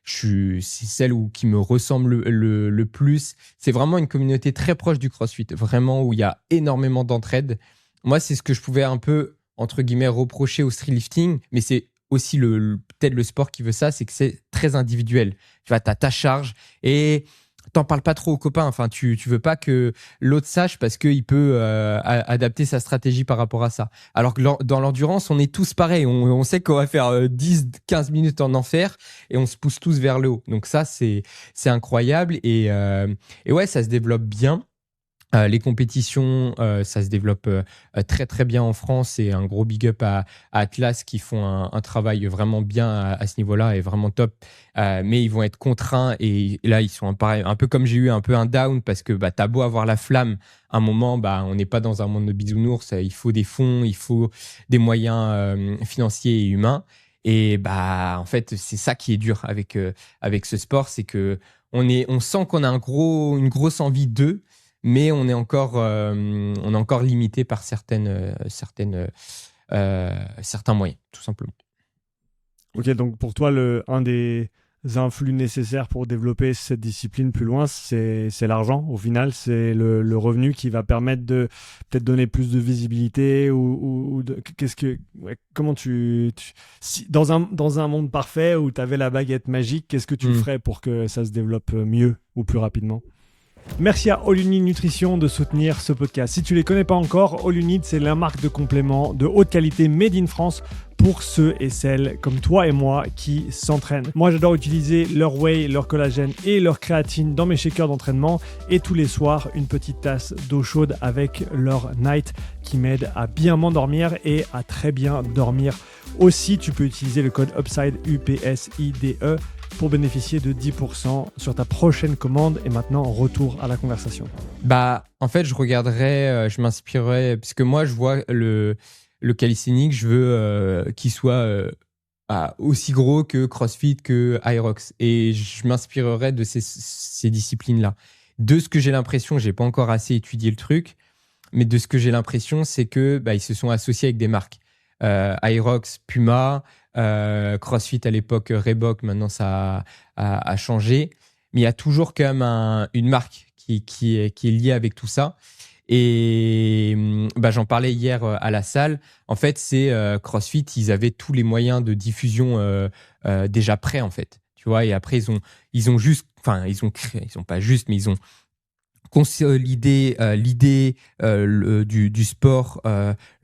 A: c'est celle qui me ressemble le plus. C'est vraiment une communauté très proche du CrossFit, vraiment où il y a énormément d'entraide. Moi, c'est ce que je pouvais un peu, entre guillemets, reprocher au street lifting, mais c'est aussi peut-être le sport qui veut ça, c'est que c'est très individuel. Tu vois, t'as ta charge et t'en parles pas trop aux copains. Enfin, tu veux pas que l'autre sache parce qu'il peut adapter sa stratégie par rapport à ça. Alors que dans l'endurance, on est tous pareils. On sait qu'on va faire 10-15 minutes en enfer et on se pousse tous vers le haut. Donc ça, c'est incroyable. Et ouais, ça se développe bien. Les compétitions, ça se développe très très bien en France et un gros big up à Atlas qui font un travail vraiment bien à ce niveau-là et vraiment top. Mais ils vont être contraints et là ils sont un peu comme j'ai eu un peu un down parce que t'as beau avoir la flamme, à un moment on n'est pas dans un monde de bisounours, il faut des fonds, il faut des moyens financiers et humains. Et en fait c'est ça qui est dur avec ce sport, c'est que on sent qu'on a une grosse envie d'eux. Mais on est encore limité par certains moyens, tout simplement.
B: Ok, donc pour toi, un des influx nécessaires pour développer cette discipline plus loin, c'est l'argent. Au final, c'est le revenu qui va permettre de peut-être donner plus de visibilité comment si, dans un monde parfait où tu avais la baguette magique, qu'est-ce que tu ferais pour que ça se développe mieux ou plus rapidement? Merci à All You Need Nutrition de soutenir ce podcast. Si tu ne les connais pas encore, All You Need, c'est la marque de compléments de haute qualité made in France pour ceux et celles comme toi et moi qui s'entraînent. Moi, j'adore utiliser leur whey, leur collagène et leur créatine dans mes shakers d'entraînement et tous les soirs, une petite tasse d'eau chaude avec leur Night qui m'aide à bien m'endormir et à très bien dormir. Aussi, tu peux utiliser le code UPSIDE, UPSIDE, pour bénéficier de 10% sur ta prochaine commande. Et maintenant, retour à la conversation.
A: Bah, en fait, je regarderais, je m'inspirerais, parce que moi, je vois le calisthenics, je veux qu'il soit aussi gros que CrossFit, que Hyrox. Et je m'inspirerais de ces disciplines-là. De ce que j'ai l'impression, j'ai pas encore assez étudié le truc, mais de ce que j'ai l'impression, c'est que ils se sont associés avec des marques. Hyrox, Puma, CrossFit à l'époque, Reebok, maintenant ça a changé. Mais il y a toujours quand même une marque qui est liée avec tout ça. Et j'en parlais hier à la salle. En fait, c'est CrossFit, ils avaient tous les moyens de diffusion déjà prêts, en fait. Tu vois, et après, ils ont juste, enfin, ils ont pas juste, mais ils ont consolidé l'idée du sport,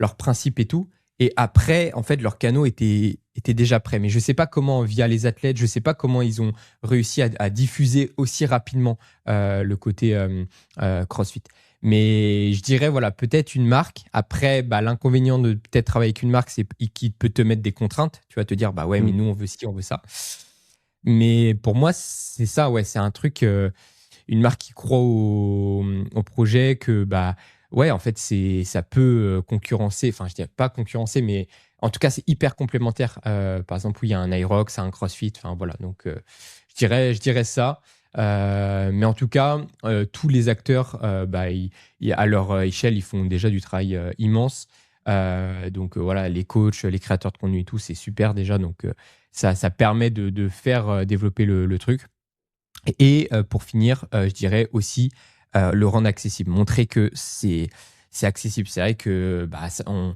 A: leurs principes et tout. Et après, en fait, leurs canaux étaient déjà prêts. Mais je ne sais pas comment, via les athlètes, je ne sais pas comment ils ont réussi à diffuser aussi rapidement le côté CrossFit. Mais je dirais, voilà, peut-être une marque. Après, l'inconvénient de peut-être travailler avec une marque, c'est qu'il peut te mettre des contraintes. Tu vas te dire, ouais, mais nous, on veut ci, on veut ça. Mais pour moi, c'est ça, ouais, c'est un truc, une marque qui croit au projet, que, ouais, en fait, ça peut concurrencer, enfin, je dirais pas concurrencer, mais en tout cas, c'est hyper complémentaire. Par exemple, où il y a un Hyrox, un CrossFit, enfin, voilà. Donc, je dirais ça. Mais en tout cas, tous les acteurs, à leur échelle, ils font déjà du travail immense. Donc voilà, les coachs, les créateurs de contenu et tout, c'est super déjà. Donc ça permet de faire développer le truc. Et pour finir, je dirais aussi le rendre accessible, montrer que c'est accessible. C'est vrai que on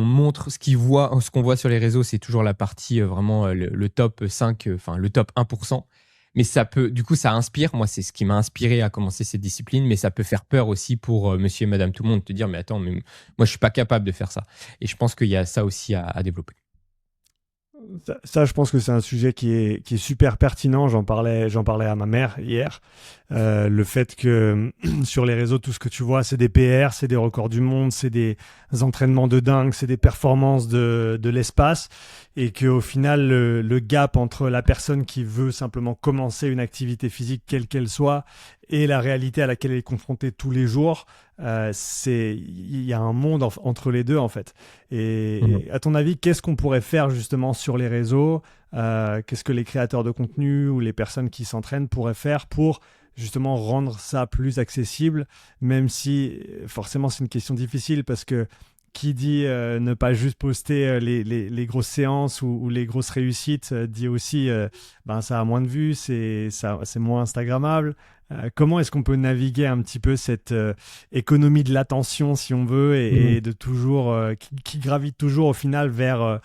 A: montre ce qu'on voit sur les réseaux, c'est toujours la partie vraiment le top 5, enfin le top 1%. Mais ça peut, du coup, ça inspire. Moi, c'est ce qui m'a inspiré à commencer cette discipline, mais ça peut faire peur aussi pour monsieur et madame tout le monde, te dire, mais attends, mais moi, je suis pas capable de faire ça. Et je pense qu'il y a ça aussi à développer.
B: Ça, je pense que c'est un sujet qui est super pertinent. J'en parlais à ma mère hier. Le fait que sur les réseaux, tout ce que tu vois, c'est des PR, c'est des records du monde, c'est des entraînements de dingue, c'est des performances de l'espace. Et qu'au final, le gap entre la personne qui veut simplement commencer une activité physique, quelle qu'elle soit, et la réalité à laquelle elle est confrontée tous les jours, il y a un monde entre les deux, en fait. Et à ton avis, qu'est-ce qu'on pourrait faire justement sur les réseaux? Qu'est-ce que les créateurs de contenu ou les personnes qui s'entraînent pourraient faire pour justement rendre ça plus accessible, même si forcément c'est une question difficile, parce que qui dit ne pas juste poster les grosses séances ou les grosses réussites, dit aussi ça a moins de vues, c'est moins Instagrammable. Comment est-ce qu'on peut naviguer un petit peu cette économie de l'attention, si on veut, et de toujours qui gravite toujours au final vers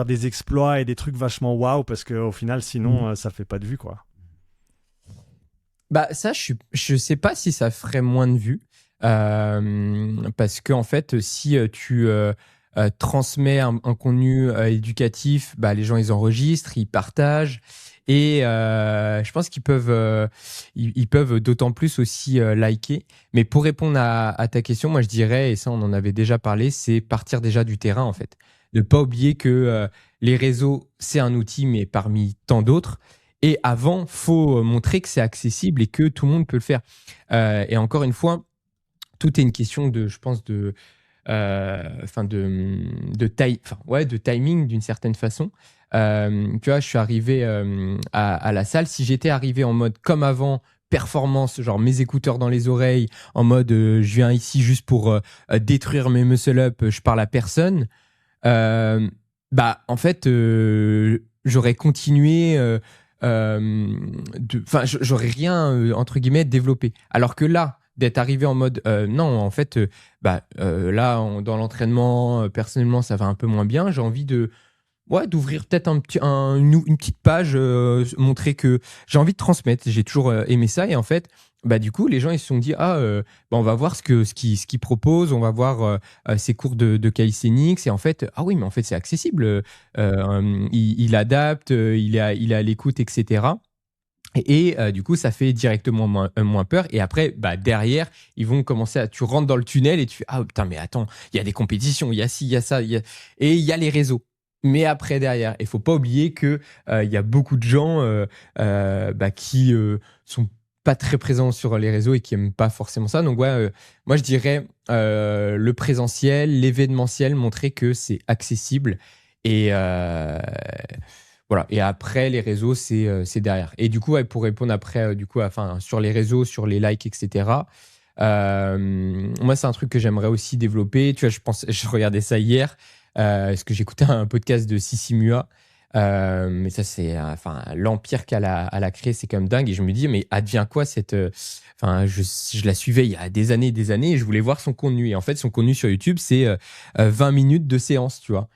B: des exploits et des trucs vachement waouh, parce qu'au final sinon ça fait pas de vues, quoi.
A: Ça, je sais pas si ça ferait moins de vues. Parce que en fait, si tu transmets un contenu éducatif, les gens ils enregistrent, ils partagent, et je pense qu'ils peuvent d'autant plus aussi liker. Mais pour répondre à ta question, moi je dirais, et ça on en avait déjà parlé, c'est partir déjà du terrain, en fait. Ne pas oublier que les réseaux, c'est un outil, mais parmi tant d'autres. Et avant, faut montrer que c'est accessible et que tout le monde peut le faire. Et encore une fois, tout est une question de, je pense, de timing d'une certaine façon. Tu vois, je suis arrivé à la salle. Si j'étais arrivé en mode comme avant, performance, genre mes écouteurs dans les oreilles, en mode je viens ici juste pour détruire mes muscle-up, je parle à personne, en fait, j'aurais continué. J'aurais rien, entre guillemets, développé. Alors que là, d'être arrivé en mode non, en fait, là, dans l'entraînement, personnellement, ça va un peu moins bien. J'ai envie de ouais, d'ouvrir peut-être une petite page, montrer que j'ai envie de transmettre. J'ai toujours aimé ça. Et en fait, bah, du coup, les gens ils se sont dit, ah, bah, on va voir ce qu'il propose, on va voir ses cours de calisthenics. Et en fait, ah oui, mais en fait, c'est accessible. Il adapte, il est à l'écoute, etc. Du coup, ça fait directement moins peur. Et après, bah, derrière, ils vont commencer tu rentres dans le tunnel et tu fais, ah putain, mais attends, il y a des compétitions, il y a ci, il y a ça, et il y a les réseaux. Mais après, derrière, il faut pas oublier que il y a beaucoup de gens bah, qui sont pas très présents sur les réseaux et qui aiment pas forcément ça. Donc ouais, moi je dirais le présentiel, l'événementiel, montrer que c'est accessible et voilà. Et après, les réseaux, c'est derrière. Et du coup, ouais, pour répondre après, enfin, sur les réseaux, sur les likes, etc. Moi, c'est un truc que j'aimerais aussi développer. Tu vois, je regardais ça hier, parce que j'écoutais un podcast de Sissi Mua. Mais ça, c'est, enfin, l'empire qu'elle a créé, c'est quand même dingue. Et je me dis, mais advient quoi enfin, je la suivais il y a des années, et je voulais voir son contenu. Et en fait, son contenu sur YouTube, c'est 20 minutes de séance, tu vois.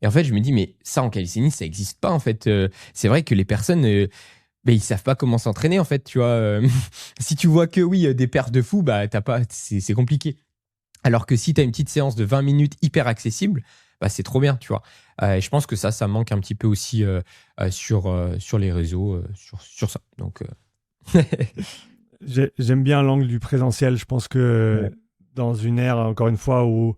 A: Et en fait, je me dis, mais ça, en calisthénie, ça n'existe pas, en fait. C'est vrai que les personnes, ben, ils savent pas comment s'entraîner, en fait, tu vois. Si tu vois que, oui, des perfs de fou, bah, c'est compliqué. Alors que si tu as une petite séance de 20 minutes hyper accessible, bah, c'est trop bien, tu vois. Et je pense que ça manque un petit peu aussi sur les réseaux, sur ça. Donc,
B: J'aime bien l'angle du présentiel. Je pense que
A: ouais.
B: dans une ère, encore une fois, où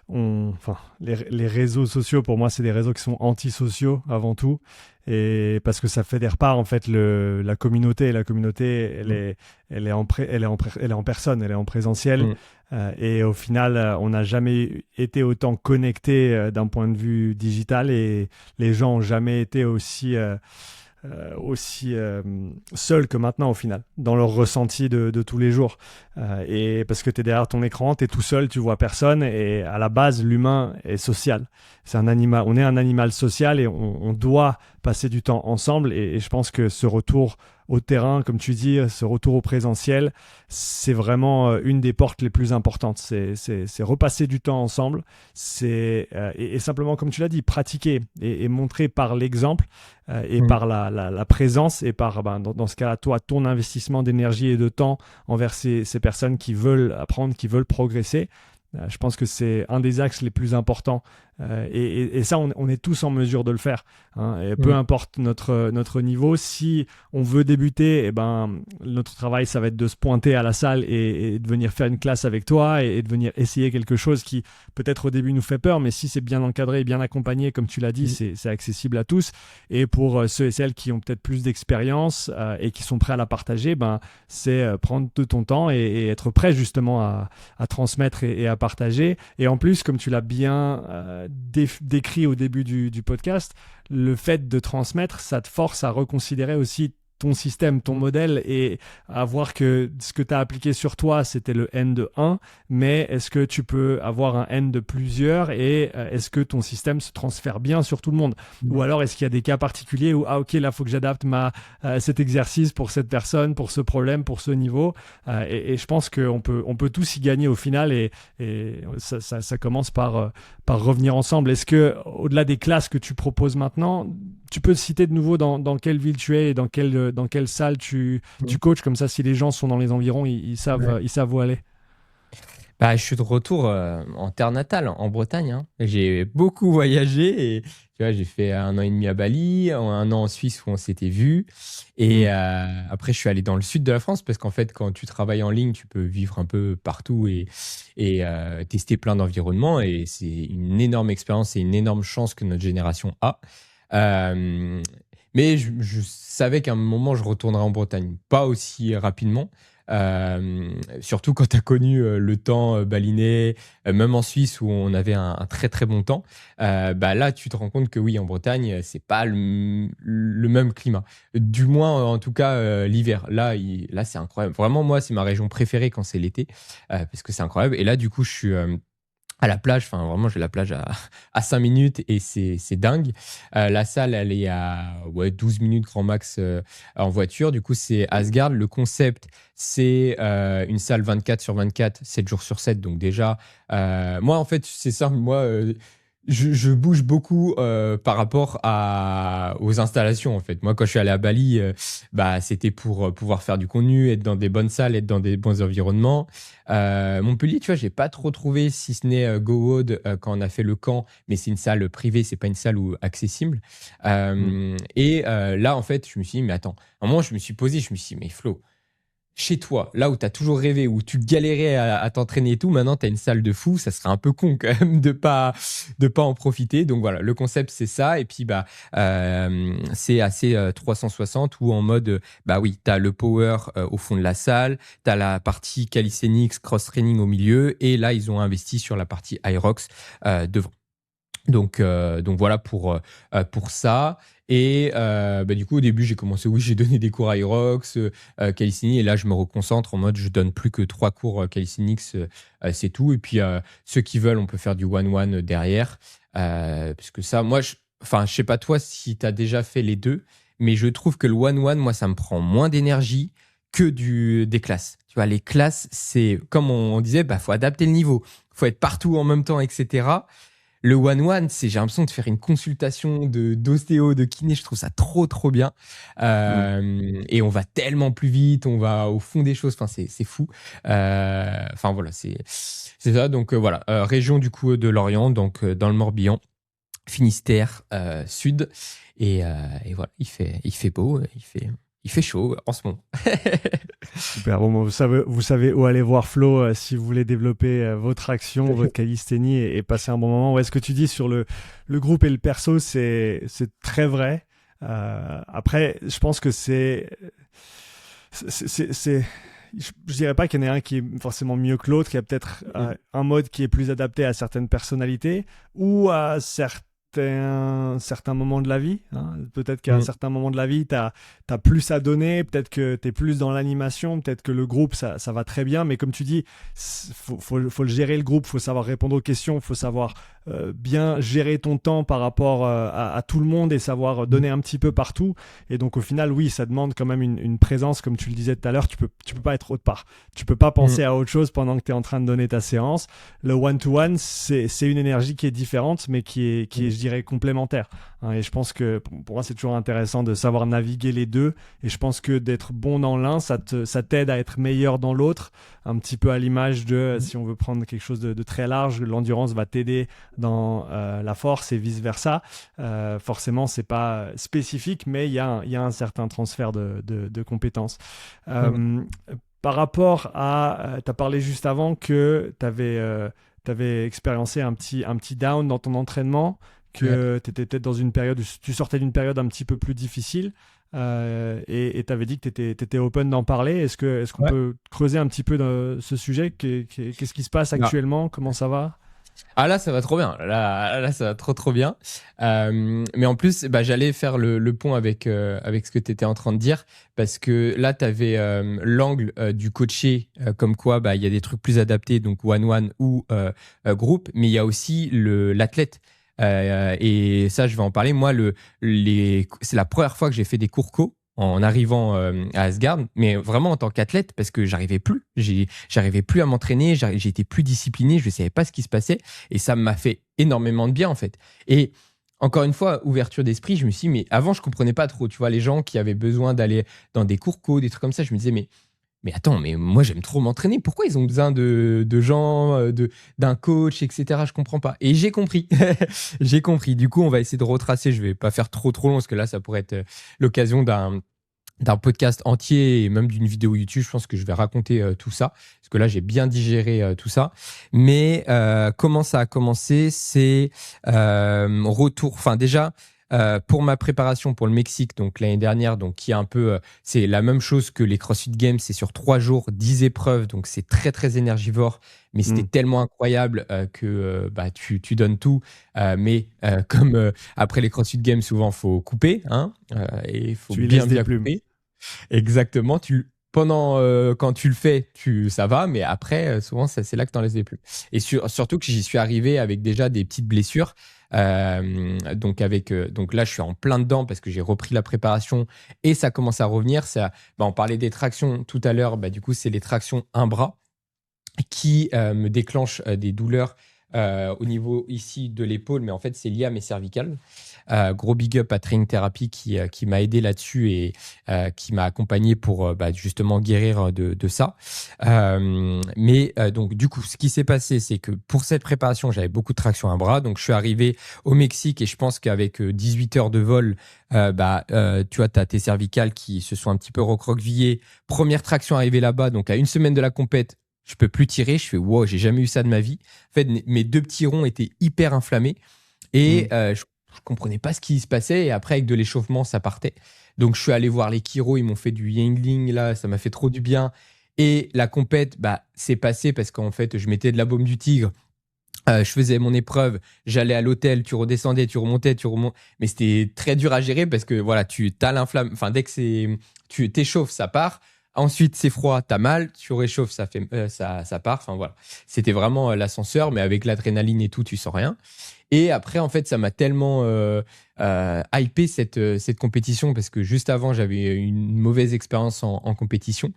B: enfin, les réseaux sociaux, pour moi, c'est des réseaux qui sont antisociaux avant tout. Et parce que ça fédère pas, en fait, la communauté. La communauté, elle est elle est en personne, elle est en présentiel.
A: Mm.
B: Et au final, on n'a jamais été autant connecté d'un point de vue digital et les gens n'ont jamais été aussi seuls que maintenant au final, dans leur ressenti de tous les jours. Et parce que tu es derrière ton écran, tu es tout seul, tu vois personne, et à la base, l'humain est social. C'est un animal, on est un animal social et on doit passer du temps ensemble. Et je pense que ce retour au terrain, comme tu dis, ce retour au présentiel, c'est vraiment une des portes les plus importantes. C'est repasser du temps ensemble, et simplement, comme tu l'as dit, pratiquer et montrer par l'exemple et
A: Mm.
B: par la présence et par, dans ce cas-là, toi, ton investissement d'énergie et de temps envers ces personnes qui veulent apprendre, qui veulent progresser. Je pense que c'est un des axes les plus importants. Et ça, on est tous en mesure de le faire, hein. Et peu
A: Mm.
B: importe notre niveau, si on veut débuter, notre travail, ça va être de se pointer à la salle et de venir faire une classe avec toi et de venir essayer quelque chose qui, peut-être au début, nous fait peur, mais si c'est bien encadré et bien accompagné, comme tu l'as dit,
A: Mm.
B: c'est accessible à tous. Et pour ceux et celles qui ont peut-être plus d'expérience et qui sont prêts à la partager, c'est prendre de ton temps et être prêt justement à transmettre et à partager. Et en plus, comme tu l'as bien décrit au début du podcast, le fait de transmettre, ça te force à reconsidérer aussi ton système, ton modèle, et à voir que ce que tu as appliqué sur toi, c'était le N de 1, mais est-ce que tu peux avoir un N de plusieurs et est-ce que ton système se transfère bien sur tout le monde? Ou alors est-ce qu'il y a des cas particuliers où, ah ok, là, il faut que j'adapte cet exercice pour cette personne, pour ce problème, pour ce niveau, et je pense qu'on peut tous y gagner au final, et ça commence par revenir ensemble. Est-ce que, au-delà des classes que tu proposes maintenant, tu peux citer de nouveau dans quelle ville tu es et dans quelle salle tu
A: Mm.
B: coaches, comme ça, si les gens sont dans les environs,
A: Ouais.
B: ils savent où aller.
A: Bah, je suis de retour en terre natale, en Bretagne, hein. J'ai beaucoup voyagé et tu vois, j'ai fait 1 an et demi à Bali, 1 an en Suisse où on s'était vu. Et
B: Mm.
A: après, je suis allé dans le sud de la France parce qu'en fait, quand tu travailles en ligne, tu peux vivre un peu partout et tester plein d'environnements. Et c'est une énorme expérience et une énorme chance que notre génération a. Euh, mais je savais qu'à un moment, je retournerais en Bretagne. Pas aussi rapidement. Surtout quand tu as connu le temps balinais, même en Suisse où on avait un très très bon temps, bah là tu te rends compte que oui, en Bretagne, c'est pas le même climat. Du moins, en tout cas, l'hiver. Là, c'est incroyable. Vraiment, moi, c'est ma région préférée quand c'est l'été, parce que c'est incroyable. Et là, du coup, je suis à la plage, enfin vraiment j'ai la plage à 5 minutes et c'est dingue. La salle elle est à 12 minutes grand max en voiture. Du coup c'est Asgard. Le concept c'est une salle 24/24, 7 jours sur 7. Donc déjà, moi en fait c'est simple, moi je bouge beaucoup par rapport aux installations en fait. Moi, quand je suis allé à Bali, bah, c'était pour pouvoir faire du contenu, être dans des bonnes salles, être dans des bons environnements. Montpellier, tu vois, j'ai pas trop trouvé, si ce n'est Go Wood quand on a fait le camp, mais c'est une salle privée, c'est pas une salle accessible.
B: Mm.
A: Là, en fait, je me suis dit, mais attends, à un moment, je me suis posé, je me suis dit, mais Flo, chez toi, là où tu as toujours rêvé, où tu galérais à t'entraîner et tout, maintenant tu as une salle de fou, ça serait un peu con quand même de pas en profiter. Donc voilà, le concept c'est ça. Et puis bah c'est assez 360 où en mode bah oui, tu as le power au fond de la salle, tu as la partie calisthenics, cross-training au milieu, et là ils ont investi sur la partie Hyrox devant. Donc voilà pour ça. Et bah, du coup, au début, j'ai commencé, oui, j'ai donné des cours à Irox, Calisthenics, et là, je me reconcentre en mode, je donne plus que 3 cours Calisthenics, c'est tout. Et puis, ceux qui veulent, on peut faire du one-one derrière. Parce que ça, moi, enfin, je sais pas toi si tu as déjà fait les deux, mais je trouve que le one-one, moi, ça me prend moins d'énergie que des classes. Tu vois, les classes, c'est, comme on disait, bah, faut adapter le niveau, faut être partout en même temps, etc. Le one-one, j'ai l'impression de faire une consultation d'ostéo, de kiné. Je trouve ça trop, trop bien.
B: Mm.
A: Et on va tellement plus vite, on va au fond des choses. Enfin, c'est fou. Enfin, voilà, c'est ça. Donc, voilà. Région du coup de Lorient, donc dans le Morbihan, Finistère, Sud. Et voilà, il fait beau, il fait chaud en ce moment.
B: Super. Bon, bah, vous savez où aller voir Flo si vous voulez développer votre action, votre calisthénie et passer un bon moment. Ouais, ce que tu dis sur le groupe et le perso, c'est très vrai. Après, je pense que je dirais pas qu'il y en a un qui est forcément mieux que l'autre, qu'il y a peut-être un mode qui est plus adapté à certaines personnalités ou à certains moments de la vie, hein. Peut-être qu'à un
A: Mm.
B: certain moment de la vie, tu as plus à donner, peut-être que tu es plus dans l'animation, peut-être que le groupe, ça va très bien, mais comme tu dis, faut le gérer le groupe, faut savoir répondre aux questions, faut savoir bien gérer ton temps par rapport à tout le monde et savoir donner un petit peu partout. Et donc au final, oui, ça demande quand même une présence, comme tu le disais tout à l'heure, tu peux pas être autre part. Tu peux pas
A: Mm.
B: penser à autre chose pendant que tu es en train de donner ta séance. Le one-to-one, c'est une énergie qui est différente, mais qui est, je dirais, complémentaire, hein. Et je pense que pour moi, c'est toujours intéressant de savoir naviguer les deux. Et je pense que d'être bon dans l'un, ça t'aide à être meilleur dans l'autre. Un petit peu à l'image de, si on veut prendre quelque chose de très large, l'endurance va t'aider dans la force et vice-versa. Forcément, c'est pas spécifique, mais il y a un certain transfert de compétences.
A: Mm.
B: Euh, Par rapport à, tu as parlé juste avant que tu avais expériencé un petit down dans ton entraînement,
A: Ouais.
B: que tu étais peut-être dans une période, tu sortais d'une période un petit peu plus difficile, et tu avais dit que tu étais open d'en parler. Est-ce qu'on
A: Ouais.
B: peut creuser un petit peu dans ce sujet? Qu'est-ce qui se passe
A: Ah.
B: actuellement? Comment ça va?
A: Ah là, ça va trop bien. Là, ça va trop trop bien. Mais en plus, bah, j'allais faire le pont avec ce que tu étais en train de dire, parce que là, tu avais l'angle du coaché, comme quoi bah, il y a des trucs plus adaptés, donc one-one ou groupe, mais il y a aussi l'athlète. Et ça, je vais en parler. Moi, c'est la première fois que j'ai fait des cours co en arrivant à Asgard, mais vraiment en tant qu'athlète, parce que j'arrivais plus. J'arrivais plus à m'entraîner, j'étais plus discipliné, je ne savais pas ce qui se passait, et ça m'a fait énormément de bien en fait. Et encore une fois, ouverture d'esprit, je me suis dit, mais avant, je comprenais pas trop, tu vois, les gens qui avaient besoin d'aller dans des cours co, des trucs comme ça, je me disais, mais attends, mais moi j'aime trop m'entraîner. Pourquoi ils ont besoin de gens, d'un coach, etc. Je comprends pas. Et j'ai compris. J'ai compris. Du coup, on va essayer de retracer. Je vais pas faire trop trop long parce que là, ça pourrait être l'occasion d'un podcast entier et même d'une vidéo YouTube. Je pense que je vais raconter tout ça parce que là, j'ai bien digéré tout ça. Mais comment ça a commencé? C'est retour. Enfin, déjà. Pour ma préparation pour le Mexique, donc l'année dernière, donc qui est un peu, c'est la même chose que les CrossFit Games, c'est sur 3 jours, 10 épreuves, donc c'est très très énergivore, mais c'était
B: Hmm.
A: tellement incroyable que bah, tu donnes tout, mais comme après les CrossFit Games, souvent faut couper, hein, et il faut
B: Tu y laisses
A: bien
B: des
A: bien
B: plumes.
A: couper. Exactement. Pendant quand tu le fais, ça va, mais après, souvent, c'est là que tu en laisses des plus. Et surtout que j'y suis arrivé avec déjà des petites blessures. Donc là, je suis en plein dedans parce que j'ai repris la préparation et ça commence à revenir. Bah, on parlait des tractions tout à l'heure. Bah, du coup, c'est les tractions un bras qui me déclenchent des douleurs au niveau ici de l'épaule, mais en fait, c'est lié à mes cervicales. Gros big up à Training Therapy qui m'a aidé là-dessus et qui m'a accompagné pour justement guérir de ça. Donc, du coup, ce qui s'est passé, c'est que pour cette préparation, j'avais beaucoup de traction à bras. Donc, je suis arrivé au Mexique et je pense qu'avec 18 heures de vol, tu vois, tu as tes cervicales qui se sont un petit peu recroquevillées. Première traction arrivée là-bas, donc à une semaine de la compète, je peux plus tirer. Je fais wow, j'ai jamais eu ça de ma vie. En fait, mes deux petits ronds étaient hyper inflammés et je comprenais pas ce qui se passait. Et après, avec de l'échauffement, ça partait. Donc, je suis allé voir les chiro. Ils m'ont fait du Yingling là, ça m'a fait trop du bien. Et la compète, c'est passé parce qu'en fait, je mettais de la baume du tigre. Je faisais mon épreuve, j'allais à l'hôtel, tu redescendais, tu remontais, mais c'était très dur à gérer parce que voilà, tu as l'inflammation, enfin dès que tu t'échauffes, ça part. Ensuite, c'est froid, t'as mal, tu réchauffes, ça part. Enfin voilà, c'était vraiment l'ascenseur, mais avec l'adrénaline et tout, tu sens rien. Et après, en fait, ça m'a tellement hypé cette compétition parce que juste avant, j'avais une mauvaise expérience en compétition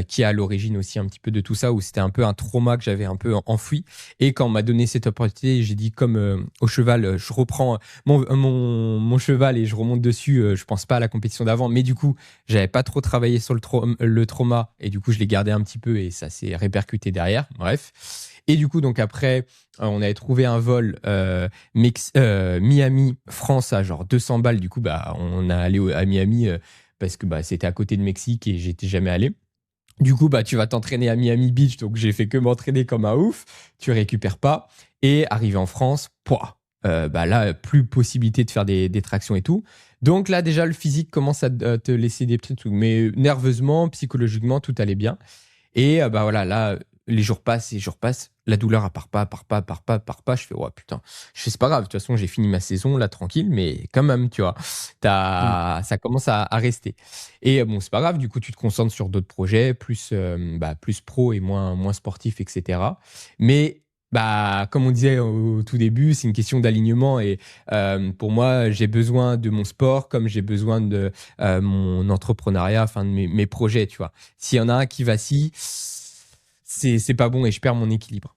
A: qui est à l'origine aussi un petit peu de tout ça, où c'était un peu un trauma que j'avais un peu enfoui. Et quand on m'a donné cette opportunité, j'ai dit comme au cheval, je reprends mon cheval et je remonte dessus. Je pense pas à la compétition d'avant, mais du coup, j'avais pas trop travaillé sur le trauma et du coup, je l'ai gardé un petit peu et ça s'est répercuté derrière. Bref. Et du coup, donc après, on avait trouvé un vol Miami, France à genre 200 balles. Du coup, on a allé à Miami parce que c'était à côté de Mexique et j'étais jamais allé. Du coup, tu vas t'entraîner à Miami Beach. Donc, j'ai fait que m'entraîner comme un ouf. Tu récupères pas. Et arrivé en France, là, plus possibilité de faire des tractions et tout. Donc là, déjà, le physique commence à te laisser des petits trucs. Mais nerveusement, psychologiquement, tout allait bien. Et voilà, là, les jours passent. La douleur, elle part pas. Je fais, ouais, putain, c'est pas grave. De toute façon, j'ai fini ma saison, là, tranquille, mais quand même, tu vois, ça commence à rester. Et bon, c'est pas grave. Du coup, tu te concentres sur d'autres projets, plus pro et moins sportif, etc. Mais, comme on disait au tout début, c'est une question d'alignement. Et pour moi, j'ai besoin de mon sport comme j'ai besoin de mon entrepreneuriat, enfin, de mes projets, tu vois. S'il y en a un qui vacille, c'est pas bon et je perds mon équilibre.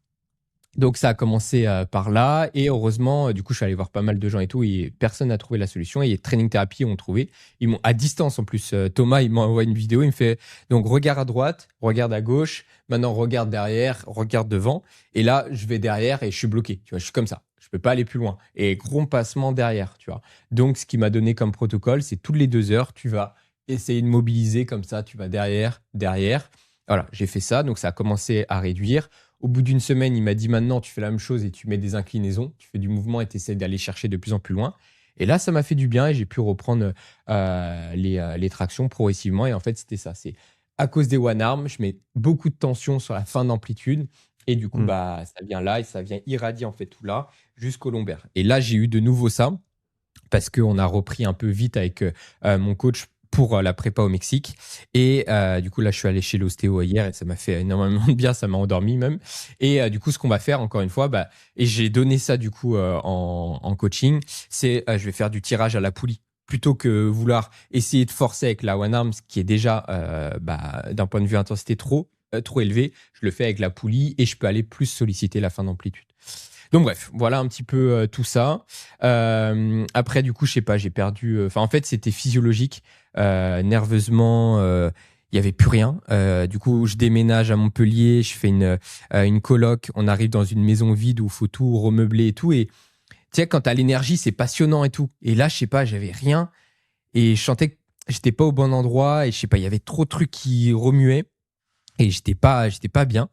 A: Donc ça a commencé par là et heureusement, du coup, je suis allé voir pas mal de gens et tout et personne n'a trouvé la solution et Training Therapy ont trouvé. Ils m'ont à distance en plus. Thomas, il m'envoie une vidéo, il me fait donc regarde à droite, regarde à gauche, maintenant regarde derrière, regarde devant et là, je vais derrière et je suis bloqué. Tu vois, je suis comme ça. Je peux pas aller plus loin et gros passement derrière, tu vois. Donc ce qui m'a donné comme protocole, c'est toutes les 2 heures, tu vas essayer de mobiliser comme ça, tu vas derrière. Voilà, j'ai fait ça, donc ça a commencé à réduire. Au bout d'une semaine, il m'a dit maintenant, tu fais la même chose et tu mets des inclinaisons, tu fais du mouvement et tu essaies d'aller chercher de plus en plus loin. Et là, ça m'a fait du bien et j'ai pu reprendre les tractions progressivement. Et en fait, c'était ça. C'est à cause des one arm, je mets beaucoup de tension sur la fin d'amplitude. Et du coup, ça vient là et ça vient irradier en fait tout là jusqu'au lombaire. Et là, j'ai eu de nouveau ça parce qu'on a repris un peu vite avec mon coach pour la prépa au Mexique. Et du coup, là, je suis allé chez l'ostéo hier et ça m'a fait énormément de bien, ça m'a endormi même. Et du coup, ce qu'on va faire, encore une fois, et j'ai donné ça du coup en coaching, c'est je vais faire du tirage à la poulie. Plutôt que vouloir essayer de forcer avec la one arm, ce qui est déjà, d'un point de vue intensité trop élevé, je le fais avec la poulie et je peux aller plus solliciter la fin d'amplitude. Donc bref, voilà un petit peu tout ça. Après, du coup, je sais pas, j'ai perdu. En fait, c'était physiologique. Nerveusement, il y avait plus rien. Du coup, je déménage à Montpellier, je fais une coloc. On arrive dans une maison vide où il faut tout remeubler et tout. Et tu sais, quand t'as l'énergie, c'est passionnant et tout. Et là, je sais pas, j'avais rien. Et je sentais que j'étais pas au bon endroit. Et je sais pas, il y avait trop de trucs qui remuaient. Et j'étais pas bien.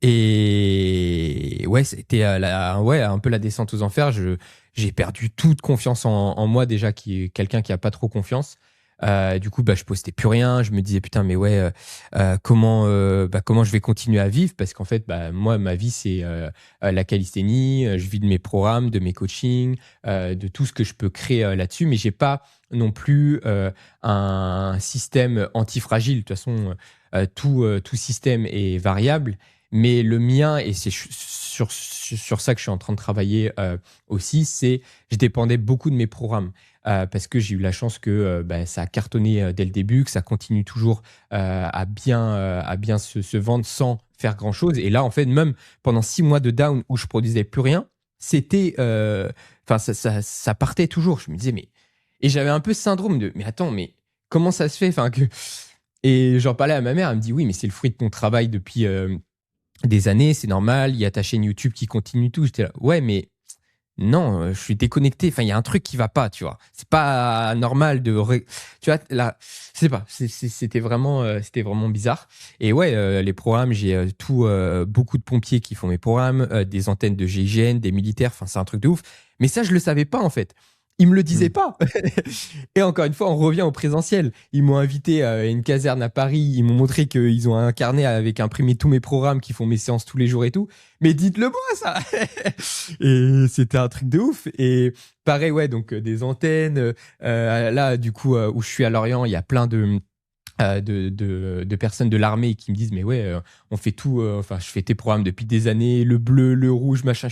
A: Et ouais, c'était un peu la descente aux enfers. J'ai perdu toute confiance en moi déjà, qui est quelqu'un qui a pas trop confiance. Du coup, je postais plus rien. Je me disais putain, mais ouais, comment je vais continuer à vivre parce qu'en fait, moi, ma vie c'est la calisthénie. Je vis de mes programmes, de mes coachings, de tout ce que je peux créer là-dessus. Mais j'ai pas non plus un système antifragile. De toute façon, tout système est variable. Mais le mien, et c'est sur ça que je suis en train de travailler aussi, c'est je dépendais beaucoup de mes programmes. parce que j'ai eu la chance que ça a cartonné dès le début, que ça continue toujours à bien se vendre sans faire grand-chose. Et là, en fait, même pendant 6 mois de down où je produisais plus rien, c'était, ça partait toujours. Je me disais, mais et j'avais un peu ce syndrome de, mais attends, mais comment ça se fait, enfin que et j'en parlais à ma mère, elle me dit oui, mais c'est le fruit de ton travail depuis des années, c'est normal. Il y a ta chaîne YouTube qui continue tout. J'étais là, ouais, mais non, je suis déconnecté. Enfin, il y a un truc qui va pas, tu vois. C'est pas normal tu vois, là, je sais pas. C'était vraiment bizarre. Et ouais, les programmes, j'ai beaucoup de pompiers qui font mes programmes, des antennes de GIGN, des militaires. Enfin, c'est un truc de ouf. Mais ça, je le savais pas, en fait. Ils me le disaient pas. Et encore une fois, on revient au présentiel. Ils m'ont invité à une caserne à Paris. Ils m'ont montré qu'ils ont un carnet avec imprimé tous mes programmes, qui font mes séances tous les jours et tout. Mais dites-le moi, ça. Et c'était un truc de ouf. Et pareil, ouais, donc des antennes. Là, du coup, où je suis à Lorient, il y a plein de personnes de l'armée qui me disent, mais ouais, on fait tout. Enfin, je fais tes programmes depuis des années, le bleu, le rouge, machin.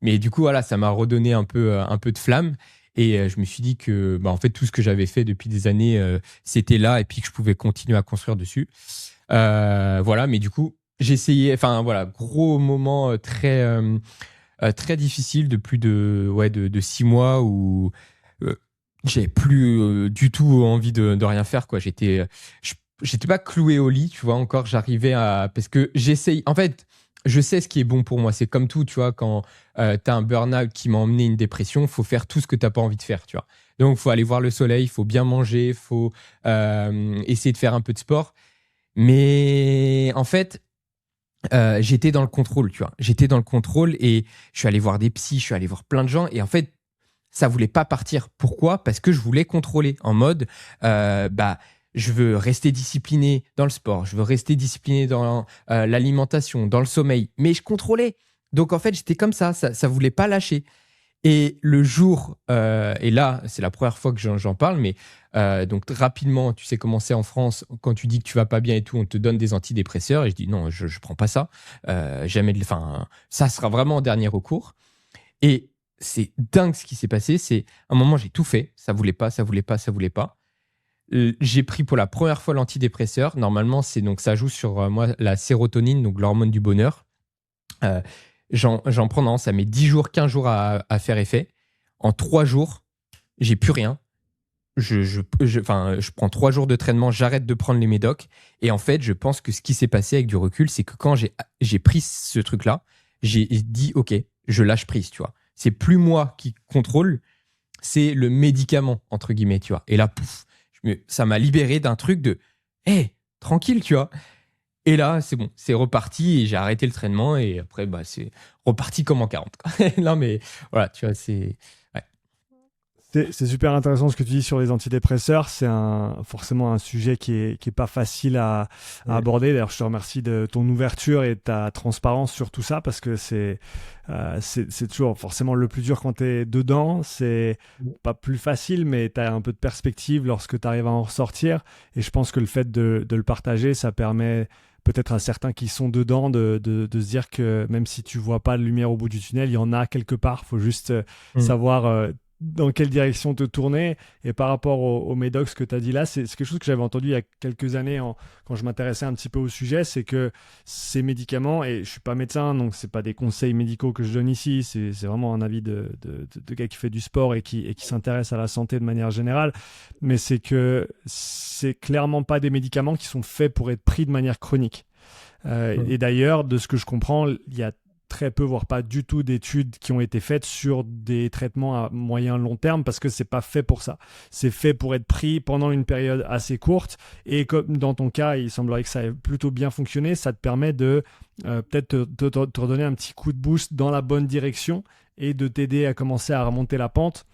A: Mais du coup, voilà, ça m'a redonné un peu de flamme. Et je me suis dit que, en fait, tout ce que j'avais fait depuis des années, c'était là et puis que je pouvais continuer à construire dessus. Voilà, mais du coup, j'ai essayé. Enfin, voilà, gros moment très difficile de plus de 6 mois où euh, j'avais plus du tout envie de rien faire, quoi. J'étais pas cloué au lit, tu vois, encore. J'arrivais à. Parce que j'essaye. En fait, je sais ce qui est bon pour moi. C'est comme tout, tu vois, quand t'as un burn-out qui m'a emmené une dépression, faut faire tout ce que t'as pas envie de faire, tu vois. Donc, faut aller voir le soleil, faut bien manger, faut essayer de faire un peu de sport. Mais en fait, j'étais dans le contrôle, tu vois. J'étais dans le contrôle et je suis allé voir des psys, je suis allé voir plein de gens et en fait, ça voulait pas partir. Pourquoi? Parce que je voulais contrôler en mode, je veux rester discipliné dans le sport, je veux rester discipliné dans l'alimentation, dans le sommeil, mais je contrôlais. Donc en fait, j'étais comme ça voulait pas lâcher. Et le jour, et là, c'est la première fois que j'en parle, mais donc rapidement, tu sais comment c'est en France, quand tu dis que tu vas pas bien et tout, on te donne des antidépresseurs. Et je dis non, je prends pas ça. Jamais, enfin, ça sera vraiment en dernier recours. Et c'est dingue ce qui s'est passé. C'est à un moment, j'ai tout fait. Ça voulait pas, ça voulait pas, ça voulait pas. J'ai pris pour la première fois l'antidépresseur. Normalement, c'est donc ça joue sur moi la sérotonine, donc l'hormone du bonheur. Euh, j'en prends, non, ça met 10 jours, 15 jours à faire effet. En 3 jours, j'ai plus rien. Je prends 3 jours de traitement, j'arrête de prendre les médocs. Et en fait, je pense que ce qui s'est passé avec du recul, c'est que quand j'ai pris ce truc-là, j'ai dit, OK, je lâche prise, tu vois. C'est plus moi qui contrôle, c'est le médicament, entre guillemets, tu vois. Et là, pouf, ça m'a libéré d'un truc de, hé, tranquille, tu vois. Et là, c'est bon, c'est reparti et j'ai arrêté le traitement et après, c'est reparti comme en 40. Non, mais voilà, tu vois, c'est. Ouais.
B: C'est super intéressant ce que tu dis sur les antidépresseurs. C'est forcément un sujet qui est pas facile à aborder. D'ailleurs, je te remercie de ton ouverture et de ta transparence sur tout ça parce que c'est toujours forcément le plus dur quand tu es dedans. C'est pas plus facile, mais tu as un peu de perspective lorsque tu arrives à en ressortir. Et je pense que le fait de le partager, ça permet peut-être à certains qui sont dedans de se dire que même si tu vois pas de lumière au bout du tunnel, il y en a quelque part. Il faut juste savoir dans quelle direction te tourner. Et par rapport au Médoc, ce que tu as dit là, c'est quelque chose que j'avais entendu il y a quelques années quand je m'intéressais un petit peu au sujet, c'est que ces médicaments, et je suis pas médecin, donc c'est pas des conseils médicaux que je donne ici, c'est vraiment un avis de gars qui fait du sport et qui s'intéresse à la santé de manière générale, mais c'est que c'est clairement pas des médicaments qui sont faits pour être pris de manière chronique. Et d'ailleurs, de ce que je comprends, il y a très peu, voire pas du tout d'études qui ont été faites sur des traitements à moyen long terme parce que c'est pas fait pour ça. C'est fait pour être pris pendant une période assez courte et comme dans ton cas, il semblerait que ça ait plutôt bien fonctionné, ça te permet de peut-être te redonner un petit coup de boost dans la bonne direction et de t'aider à commencer à remonter la pente.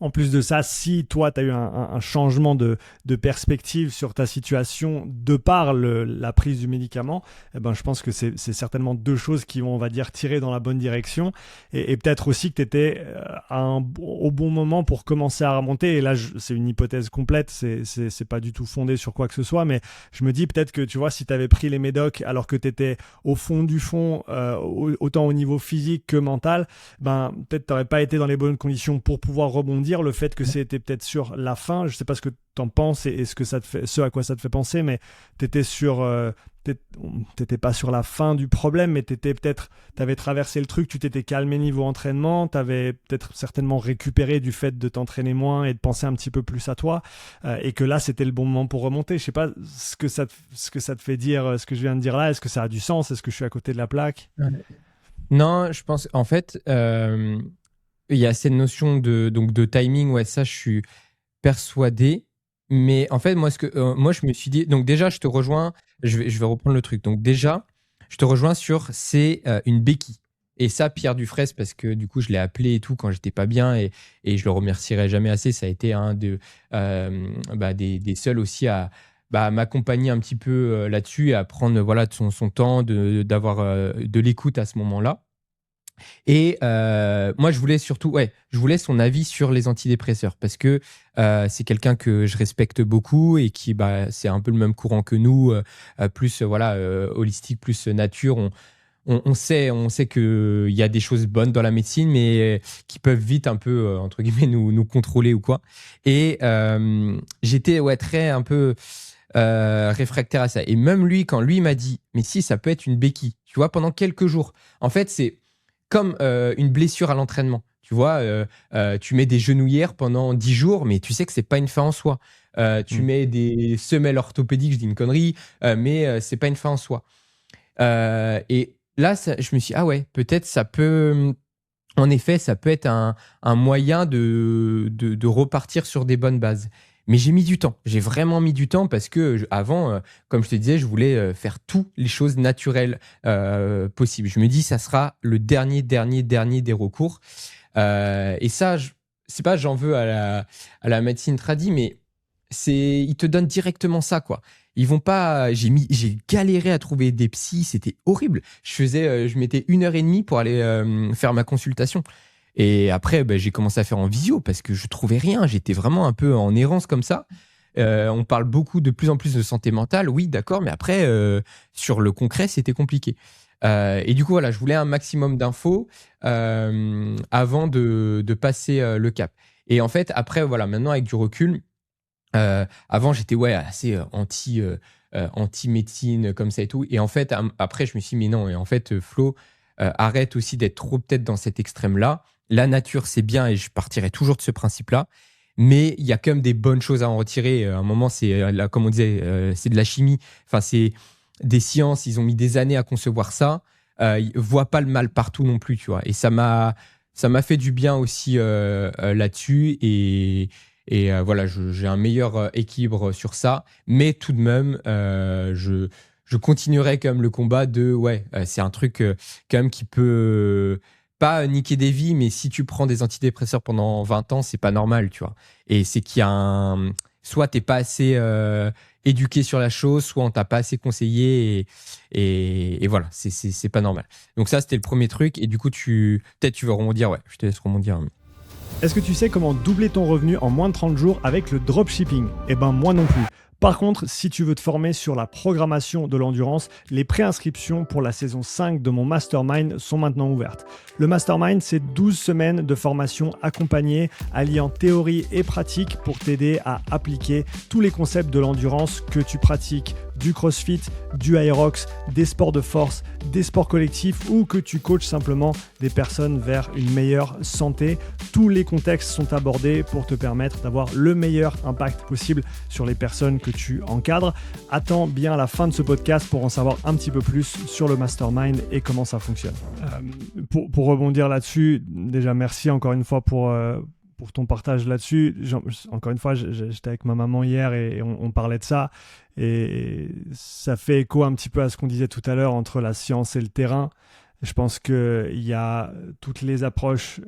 B: En plus de ça, si toi, tu as eu un changement de perspective sur ta situation de par la prise du médicament, eh ben, je pense que c'est certainement deux choses qui vont, on va dire, tirer dans la bonne direction. Et peut-être aussi que tu étais au bon moment pour commencer à remonter. Et là, c'est une hypothèse complète, c'est pas du tout fondé sur quoi que ce soit, mais je me dis peut-être que, tu vois, si tu avais pris les médocs alors que tu étais au fond du fond, autant au niveau physique que mental, ben, peut-être tu n'aurais pas été dans les bonnes conditions pour pouvoir rebondir rebondir, le fait que c'était peut-être sur la fin, je sais pas ce que tu en penses et ce que ça te fait, ce à quoi ça te fait penser, mais t'étais pas sur la fin du problème, mais t'avais traversé le truc, tu t'étais calmé niveau entraînement, t'avais peut-être certainement récupéré du fait de t'entraîner moins et de penser un petit peu plus à toi, et que là c'était le bon moment pour remonter. Je sais pas ce que ça te fait dire, ce que je viens de dire là. Est-ce que ça a du sens? Est-ce que je suis à côté de la plaque?
A: Ouais. Non, je pense, en fait, il y a cette notion de timing, ouais, ça, je suis persuadé. Mais en fait, moi, je me suis dit, donc déjà, je te rejoins, je vais reprendre le truc. Donc déjà, je te rejoins sur c'est une béquille. Et ça, Pierre Dufraisse, parce que du coup, je l'ai appelé et tout quand j'étais pas bien et je le remercierai jamais assez. Ça a été un des seuls aussi à m'accompagner un petit peu là-dessus et à prendre voilà, de son temps, d'avoir de l'écoute à ce moment-là. Et moi, je voulais surtout, ouais, je voulais son avis sur les antidépresseurs parce que c'est quelqu'un que je respecte beaucoup et qui, c'est un peu le même courant que nous, plus voilà, holistique, plus nature. On sait qu'il y a des choses bonnes dans la médecine, mais qui peuvent vite un peu, entre guillemets, nous contrôler ou quoi. Et j'étais ouais, très un peu réfractaire à ça. Et même lui, quand lui m'a dit, mais si, ça peut être une béquille, tu vois, pendant quelques jours. En fait, c'est comme une blessure à l'entraînement. Tu vois, tu mets des genouillères pendant 10 jours, mais tu sais que c'est pas une fin en soi. Tu mets des semelles orthopédiques, je dis une connerie, mais c'est pas une fin en soi. Et là, je me suis dit, ah ouais, peut-être ça peut, en effet, ça peut être un moyen de repartir sur des bonnes bases. Mais j'ai mis du temps. J'ai vraiment mis du temps parce que avant, comme je te disais, je voulais faire toutes les choses naturelles possibles. Je me dis, ça sera le dernier des recours. Et ça, c'est pas j'en veux à la médecine tradie, mais ils te donnent directement ça, quoi. Ils vont pas. J'ai galéré à trouver des psys, c'était horrible. Je mettais 1 heure et demie pour aller faire ma consultation. Et après, j'ai commencé à faire en visio parce que je trouvais rien. J'étais vraiment un peu en errance comme ça. On parle de plus en plus de santé mentale, oui, d'accord, mais après, sur le concret, c'était compliqué. Et du coup, voilà, je voulais un maximum d'infos avant de passer le cap. Et en fait, après, voilà, maintenant avec du recul, avant j'étais ouais assez anti-médecine comme ça et tout. Et en fait, après, je me suis dit, mais non, et en fait, Flo, arrête aussi d'être trop peut-être dans cet extrême-là. La nature, c'est bien et je partirai toujours de ce principe-là. Mais il y a quand même des bonnes choses à en retirer. À un moment, c'est, comme on disait, c'est de la chimie. Enfin, c'est des sciences. Ils ont mis des années à concevoir ça. Ils ne voient pas le mal partout non plus, tu vois. Et ça m'a fait du bien aussi là-dessus. Et voilà, j'ai un meilleur équilibre sur ça. Mais tout de même, je continuerai quand même le combat ouais, c'est un truc quand même qui peut pas niquer des vies, mais si tu prends des antidépresseurs pendant 20 ans, c'est pas normal, tu vois. Et c'est qu'il y a soit t'es pas assez éduqué sur la chose, soit on t'a pas assez conseillé et voilà, c'est pas normal. Donc ça, c'était le premier truc. Et du coup, peut-être tu veux rebondir, ouais, je te laisse rebondir.
B: Est-ce que tu sais comment doubler ton revenu en moins de 30 jours avec le dropshipping? Eh ben moi non plus. Par contre, si tu veux te former sur la programmation de l'endurance, les préinscriptions pour la saison 5 de mon Mastermind sont maintenant ouvertes. Le Mastermind, c'est 12 semaines de formation accompagnée, alliant théorie et pratique pour t'aider à appliquer tous les concepts de l'endurance que tu pratiques, du crossfit, du aerox, des sports de force, des sports collectifs ou que tu coaches simplement des personnes vers une meilleure santé. Tous les contextes sont abordés pour te permettre d'avoir le meilleur impact possible sur les personnes que tu encadres. Attends bien la fin de ce podcast pour en savoir un petit peu plus sur le Mastermind et comment ça fonctionne. Pour rebondir là-dessus, déjà merci encore une fois pour ton partage là-dessus. Encore une fois, j'étais avec ma maman hier et on parlait de ça. Et ça fait écho un petit peu à ce qu'on disait tout à l'heure entre la science et le terrain. Je pense qu'il y a toutes les approches,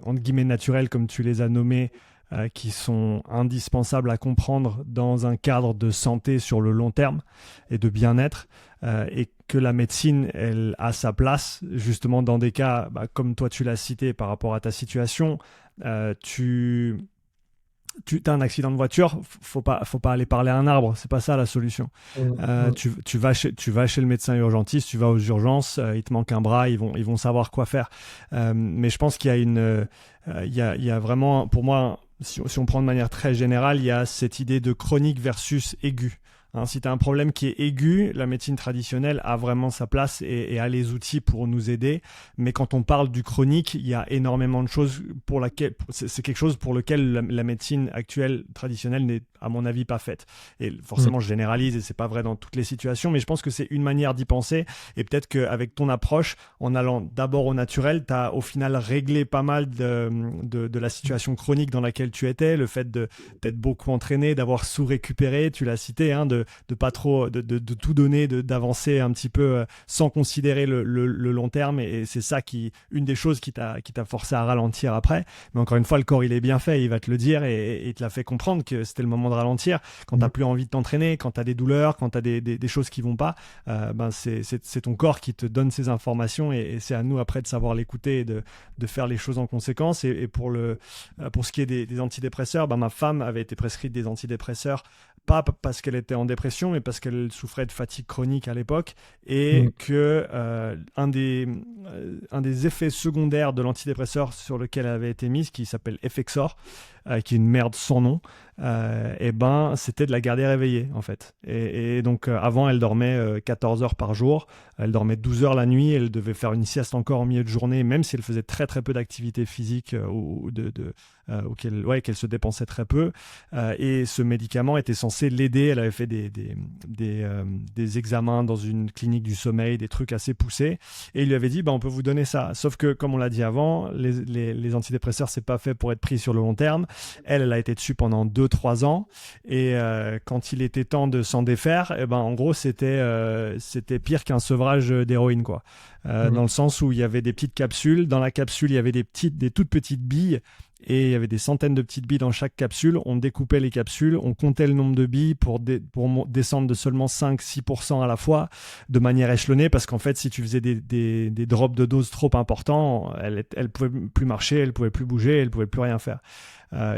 B: entre guillemets, naturelles, comme tu les as nommées, qui sont indispensables à comprendre dans un cadre de santé sur le long terme et de bien-être, et que la médecine, elle a sa place, justement dans des cas, comme toi tu l'as cité par rapport à ta situation, tu tu as un accident de voiture, faut pas aller parler à un arbre, c'est pas ça la solution. Tu vas chez le médecin urgentiste, tu vas aux urgences, il te manque un bras, ils vont savoir quoi faire. Mais je pense qu'il y a il y a vraiment, pour moi, si on prend de manière très générale, il y a cette idée de chronique versus aigu. Hein, si tu as un problème qui est aigu, la médecine traditionnelle a vraiment sa place et a les outils pour nous aider. Mais quand on parle du chronique, il y a énormément de choses c'est quelque chose pour lequel la médecine actuelle traditionnelle n'est, à mon avis, pas faite. Et forcément, je généralise et c'est pas vrai dans toutes les situations, mais je pense que c'est une manière d'y penser. Et peut-être qu'avec ton approche, en allant d'abord au naturel, tu as au final réglé pas mal de la situation chronique dans laquelle tu étais, le fait d'être beaucoup entraîné, d'avoir sous-récupéré, tu l'as cité, hein, de pas trop de tout donner, d'avancer un petit peu sans considérer le long terme, et c'est ça une des choses qui t'a forcé à ralentir après. Mais encore une fois, le corps il est bien fait, il va te le dire et il te l'a fait comprendre que c'était le moment de ralentir. Quand t'as plus envie de t'entraîner, quand t'as des douleurs, quand t'as des choses qui vont pas, c'est ton corps qui te donne ces informations, et c'est à nous après de savoir l'écouter et de faire les choses en conséquence. Et pour ce qui est des antidépresseurs, ma femme avait été prescrite des antidépresseurs, pas parce qu'elle était en dépression, mais parce qu'elle souffrait de fatigue chronique à l'époque, et que un des effets secondaires de l'antidépresseur sur lequel elle avait été mise, qui s'appelle Effexor, qui est une merde sans nom, c'était de la garder réveillée en fait. Et donc avant, elle dormait 14 heures par jour, elle dormait 12 heures la nuit, elle devait faire une sieste encore en milieu de journée, même si elle faisait très très peu d'activité physique ou qu'elle se dépensait très peu. Et ce médicament était censé l'aider. Elle avait fait des examens dans une clinique du sommeil, des trucs assez poussés, et il lui avait dit on peut vous donner ça. Sauf que, comme on l'a dit avant, les antidépresseurs, c'est pas fait pour être pris sur le long terme. Elle a été dessus pendant 2-3 ans, et quand il était temps de s'en défaire, en gros c'était pire qu'un sevrage d'héroïne, quoi. Dans le sens où il y avait des petites capsules. Dans la capsule, il y avait des toutes petites billes, et il y avait des centaines de petites billes dans chaque capsule. On découpait les capsules, on comptait le nombre de billes pour descendre de seulement 5-6% à la fois, de manière échelonnée, parce qu'en fait, si tu faisais des drops de dose trop importants, elle pouvait plus marcher, elle pouvait plus bouger, elle pouvait plus rien faire.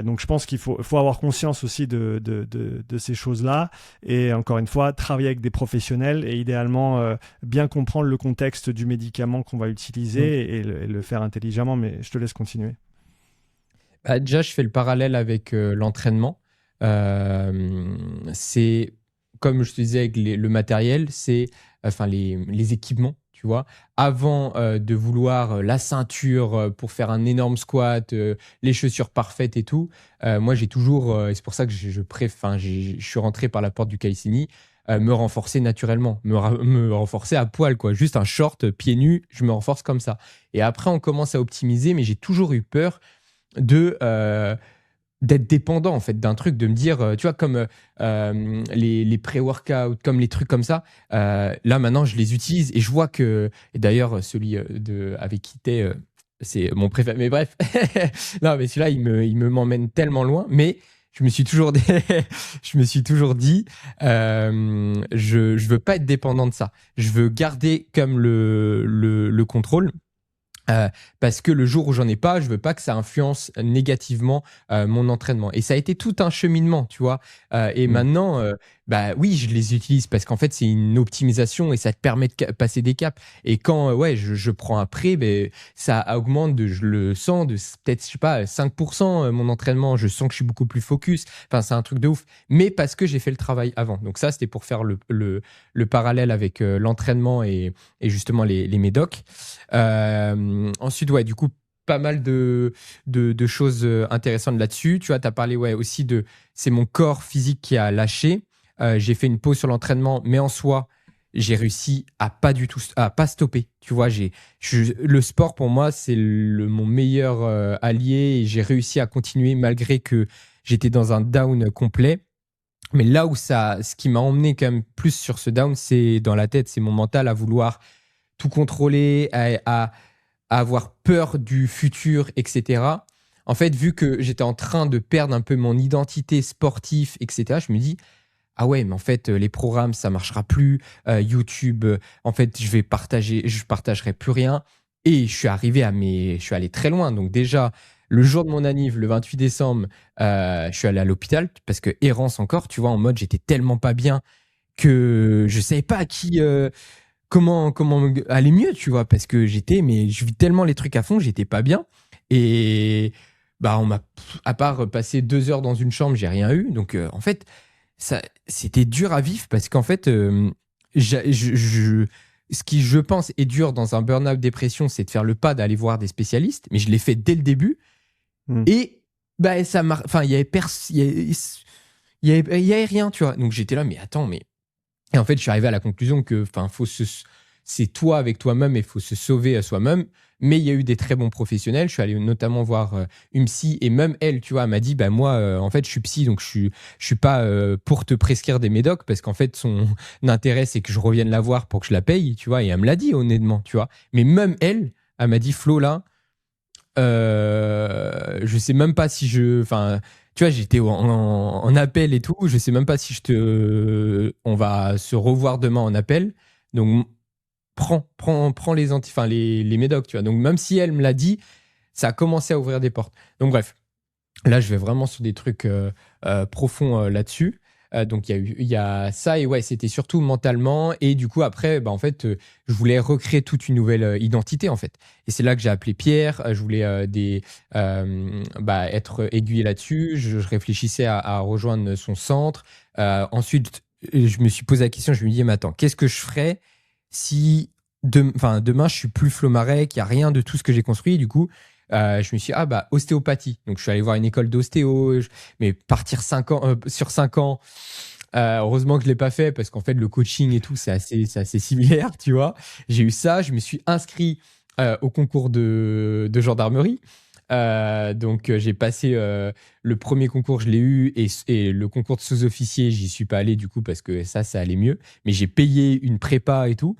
B: Donc je pense qu'il faut avoir conscience aussi de ces choses-là, et encore une fois, travailler avec des professionnels, et idéalement bien comprendre le contexte du médicament qu'on va utiliser, et le faire intelligemment. Mais je te laisse continuer.
A: Déjà, je fais le parallèle avec l'entraînement. C'est, comme je te disais, avec le matériel, c'est les équipements, tu vois. Avant de vouloir la ceinture pour faire un énorme squat, les chaussures parfaites et tout, moi, j'ai toujours, et c'est pour ça que je suis rentré par la porte du Calcini, me renforcer naturellement, me renforcer à poil, quoi. Juste un short, pieds nus, je me renforce comme ça. Et après, on commence à optimiser, mais j'ai toujours eu peur d'être dépendant en fait d'un truc, de me dire, tu vois, comme les pré-workouts, comme les trucs comme ça, là maintenant je les utilise, et je vois que, et d'ailleurs celui avec qui t'es, c'est mon préféré, mais bref, non mais celui-là il m'emmène tellement loin, mais je me suis toujours dit, je veux pas être dépendant de ça, je veux garder comme le contrôle. Parce que le jour où j'en ai pas, je veux pas que ça influence négativement mon entraînement. Et ça a été tout un cheminement, tu vois. Et maintenant, oui, je les utilise parce qu'en fait, c'est une optimisation et ça te permet de passer des caps. Et quand je prends après, ça augmente, je le sens, de peut-être, je sais pas, 5% mon entraînement. Je sens que je suis beaucoup plus focus. Enfin, c'est un truc de ouf. Mais parce que j'ai fait le travail avant. Donc ça, c'était pour faire le parallèle avec l'entraînement et justement les médocs. Ensuite, du coup, pas mal de choses intéressantes là-dessus. Tu vois, tu as parlé aussi c'est mon corps physique qui a lâché. J'ai fait une pause sur l'entraînement, mais en soi, j'ai réussi à pas stopper. Tu vois, le sport pour moi, c'est mon meilleur allié, et j'ai réussi à continuer malgré que j'étais dans un down complet. Mais là où ce qui m'a emmené quand même plus sur ce down, c'est dans la tête, c'est mon mental à vouloir tout contrôler, à avoir peur du futur, etc. En fait, vu que j'étais en train de perdre un peu mon identité sportive, etc., je me dis, ah ouais, mais en fait, les programmes, ça marchera plus. YouTube, en fait, je partagerai plus rien. Et je suis allé très loin. Donc déjà, Le jour de mon anniv, le 28 décembre, je suis allé à l'hôpital parce que errance encore, tu vois, en mode j'étais tellement pas bien que je savais pas à qui comment aller mieux, tu vois, parce que mais je vis tellement les trucs à fond, j'étais pas bien. Et bah, on m'a, à part passer 2 heures dans une chambre, j'ai rien eu. Donc, en fait, c'était dur à vivre parce qu'en fait, ce qui, je pense, est dur dans un burn-out dépression, c'est de faire le pas d'aller voir des spécialistes. Mais je l'ai fait dès le début. Et bah, enfin, il y avait rien, tu vois. Donc, j'étais là, mais attends, mais. Et en fait, je suis arrivé à la conclusion que, enfin, c'est toi avec toi-même et il faut se sauver à soi-même. Mais il y a eu des très bons professionnels. Je suis allé notamment voir une psy et même elle, tu vois, elle m'a dit, bah moi, en fait, je suis psy, donc je suis pas pour te prescrire des médocs parce qu'en fait, son intérêt, c'est que je revienne la voir pour que je la paye, tu vois. Et elle me l'a dit honnêtement, tu vois. Mais même elle m'a dit, Flo, là, je sais même pas si enfin, tu vois, j'étais en appel et tout. Je sais même pas si on va se revoir demain en appel. Donc, prends enfin, les médocs, tu vois. Donc, même si elle me l'a dit, ça a commencé à ouvrir des portes. Donc, bref, là, je vais vraiment sur des trucs profonds là-dessus. Donc, il y a ça, et ouais, c'était surtout mentalement. Et du coup, après, bah, en fait, je voulais recréer toute une nouvelle identité, en fait. Et c'est là que j'ai appelé Pierre. Je voulais être aiguillé là-dessus. Je réfléchissais à rejoindre son centre. Ensuite, je me suis posé la question, je me dis, mais attends, qu'est-ce que je ferais si demain, je suis plus Flo Marais, qu'il n'y a rien de tout ce que j'ai construit. Du coup, je me suis dit, ostéopathie. Donc, je suis allé voir une école d'ostéo, mais partir 5 ans, sur 5 ans, heureusement que je ne l'ai pas fait parce qu'en fait, le coaching et tout, c'est assez similaire, tu vois. J'ai eu ça, je me suis inscrit au concours de gendarmerie. Donc, j'ai passé le premier concours, je l'ai eu, et le concours de sous-officier, j'y suis pas allé du coup parce que ça allait mieux. Mais j'ai payé une prépa et tout.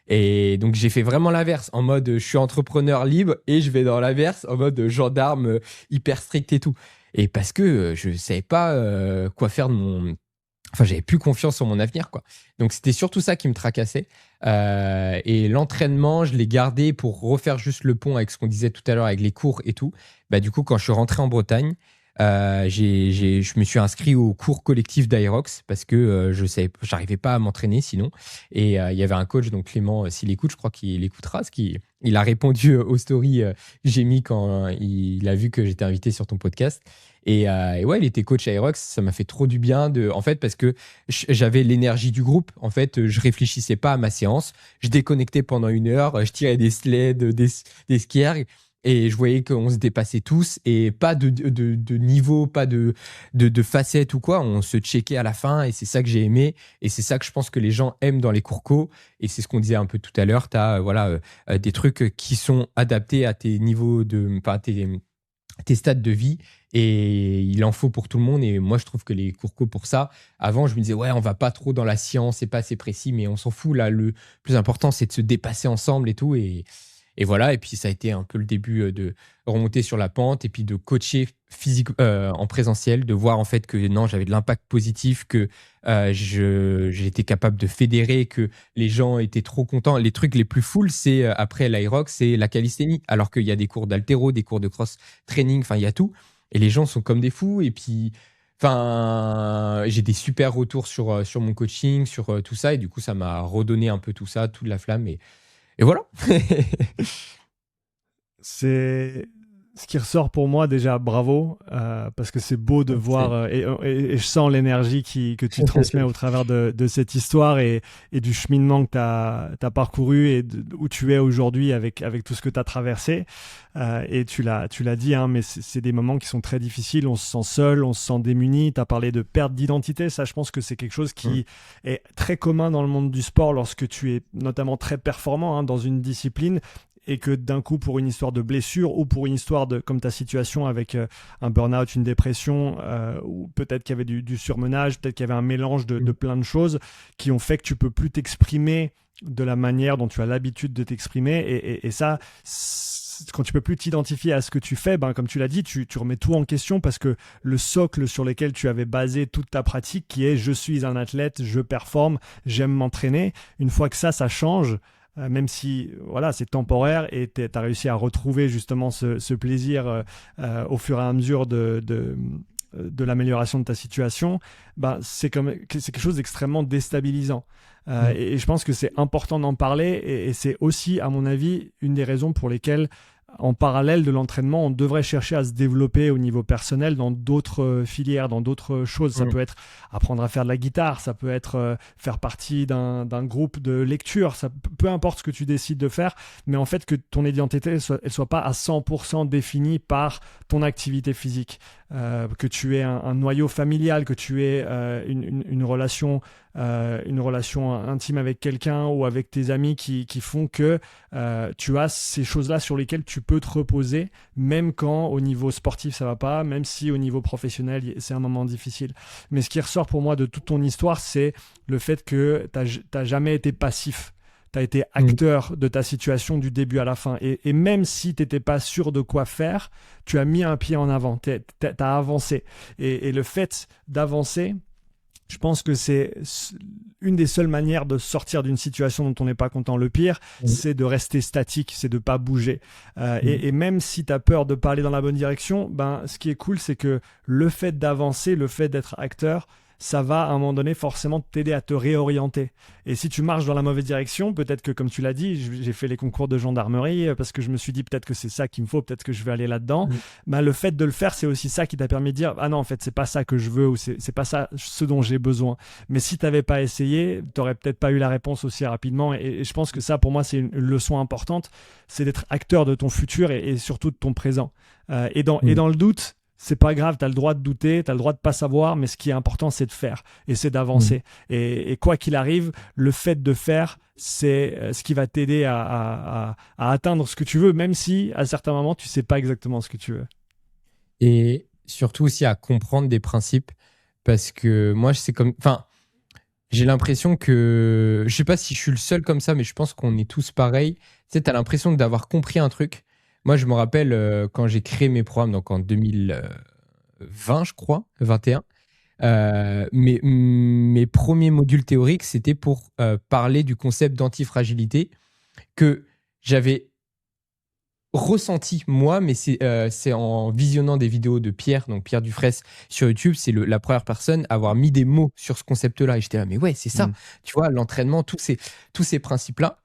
A: Et donc, j'ai fait vraiment l'inverse, en mode je suis entrepreneur libre et je vais dans l'inverse, en mode gendarme hyper strict et tout. Et parce que je savais pas quoi faire de mon. Enfin, j'avais plus confiance en mon avenir, quoi. Donc, c'était surtout ça qui me tracassait. Et l'entraînement, je l'ai gardé pour refaire juste le pont avec ce qu'on disait tout à l'heure avec les cours et tout. Bah, du coup, quand je suis rentré en Bretagne, je me suis inscrit au cours collectif d'Aerox parce que j'arrivais pas à m'entraîner sinon. Et il y avait un coach, donc Clément, s'il écoute, je crois qu'il écoutera, il a répondu aux stories que j'ai mis quand il a vu que j'étais invité sur ton podcast. Et ouais, il était coach Aerox, ça m'a fait trop du bien en fait, parce que j'avais l'énergie du groupe. En fait, je réfléchissais pas à ma séance, je déconnectais pendant 1 heure, je tirais des sleds, des skiers. Et je voyais qu'on se dépassait tous et pas de niveau, pas de facettes ou quoi. On se checkait à la fin et c'est ça que j'ai aimé. Et c'est ça que je pense que les gens aiment dans les cours co. Et c'est ce qu'on disait un peu tout à l'heure. Tu as des trucs qui sont adaptés à tes niveaux enfin, tes stades de vie. Et il en faut pour tout le monde. Et moi, je trouve que les cours co pour ça, avant, je me disais, ouais, on va pas trop dans la science, c'est pas assez précis, mais on s'en fout. Là, le plus important, c'est de se dépasser ensemble et tout. Et voilà, et puis ça a été un peu le début de remonter sur la pente et puis de coacher physique en présentiel, de voir en fait que non, j'avais de l'impact positif, que j'étais capable de fédérer, que les gens étaient trop contents. Les trucs les plus full, c'est après l'Aerox, c'est la calisthénie, alors qu'il y a des cours d'haltéro, des cours de cross training, enfin il y a tout. Et les gens sont comme des fous. Et puis, enfin, j'ai des super retours sur mon coaching, sur tout ça. Et du coup, ça m'a redonné un peu tout ça, toute la flamme. Et voilà.
B: C'est ce qui ressort pour moi déjà, bravo, parce que c'est beau de voir et je sens l'énergie que tu transmets au travers de cette histoire et du cheminement que tu as parcouru et où tu es aujourd'hui avec tout ce que tu as traversé. Et tu l'as dit, hein, mais c'est des moments qui sont très difficiles, on se sent seul, on se sent démuni. Tu as parlé de perte d'identité, ça je pense que c'est quelque chose qui est très commun dans le monde du sport lorsque tu es notamment très performant dans une discipline. Et que d'un coup, pour une histoire de blessure ou pour une histoire comme ta situation avec un burn-out, une dépression, ou peut-être qu'il y avait du surmenage, peut-être qu'il y avait un mélange de plein de choses qui ont fait que tu peux plus t'exprimer de la manière dont tu as l'habitude de t'exprimer. Et ça, quand tu peux plus t'identifier à ce que tu fais, comme tu l'as dit, tu remets tout en question parce que le socle sur lequel tu avais basé toute ta pratique, qui est « je suis un athlète, je performe, j'aime m'entraîner », une fois que ça change, même si voilà, c'est temporaire et tu as réussi à retrouver justement ce plaisir au fur et à mesure de l'amélioration de ta situation, bah, c'est quelque chose d'extrêmement déstabilisant. Et je pense que c'est important d'en parler et c'est aussi, à mon avis, une des raisons pour lesquelles, en parallèle de l'entraînement, on devrait chercher à se développer au niveau personnel dans d'autres filières, dans d'autres choses. Ça peut être apprendre à faire de la guitare, ça peut être faire partie d'un groupe de lecture, peu importe ce que tu décides de faire, mais en fait que ton identité elle soit pas à 100% définie par ton activité physique, que tu aies un noyau familial, que tu aies une relation intime avec quelqu'un ou avec tes amis qui font que tu as ces choses-là sur lesquelles tu peux te reposer, même quand au niveau sportif ça va pas, même si au niveau professionnel c'est un moment difficile. Mais ce qui ressort pour moi de toute ton histoire, c'est le fait que t'as jamais été passif. Tu as été acteur de ta situation du début à la fin. Et même si tu n'étais pas sûr de quoi faire, tu as mis un pied en avant, tu as avancé. Et le fait d'avancer, je pense que c'est une des seules manières de sortir d'une situation dont on n'est pas content. Le pire, c'est de rester statique, c'est de ne pas bouger. Et même si tu as peur de ne pas aller dans la bonne direction, ben, ce qui est cool, c'est que le fait d'avancer, le fait d'être acteur, ça va à un moment donné forcément t'aider à te réorienter. Et si tu marches dans la mauvaise direction, peut-être que comme tu l'as dit, j'ai fait les concours de gendarmerie parce que je me suis dit peut-être que c'est ça qu'il me faut, peut-être que je vais aller là-dedans. Ben, le fait de le faire, c'est aussi ça qui t'a permis de dire ah non, en fait, c'est pas ça que je veux ou c'est pas ça ce dont j'ai besoin. Mais si t'avais pas essayé, t'aurais peut-être pas eu la réponse aussi rapidement. Et je pense que ça, pour moi, c'est une leçon importante, c'est d'être acteur de ton futur et surtout de ton présent. Et dans le doute, c'est pas grave, tu as le droit de douter, tu as le droit de pas savoir, mais ce qui est important, c'est de faire et c'est d'avancer. Et quoi qu'il arrive, le fait de faire, c'est ce qui va t'aider à atteindre ce que tu veux, même si à certains moments, tu sais pas exactement ce que tu veux.
A: Et surtout aussi à comprendre des principes, parce que moi, c'est comme... Enfin, j'ai l'impression que... Je sais pas si je suis le seul comme ça, mais je pense qu'on est tous pareils. Tu sais, tu as l'impression d'avoir compris un truc. Moi, je me rappelle quand j'ai créé mes programmes, donc en 2020, je crois, 21, mes premiers modules théoriques, c'était pour parler du concept d'antifragilité que j'avais ressenti moi, mais c'est en visionnant des vidéos de Pierre, donc Pierre Dufraisse sur YouTube, c'est la première personne à avoir mis des mots sur ce concept-là. Et j'étais là, mais ouais, c'est ça, tu vois, l'entraînement, tous ces principes-là.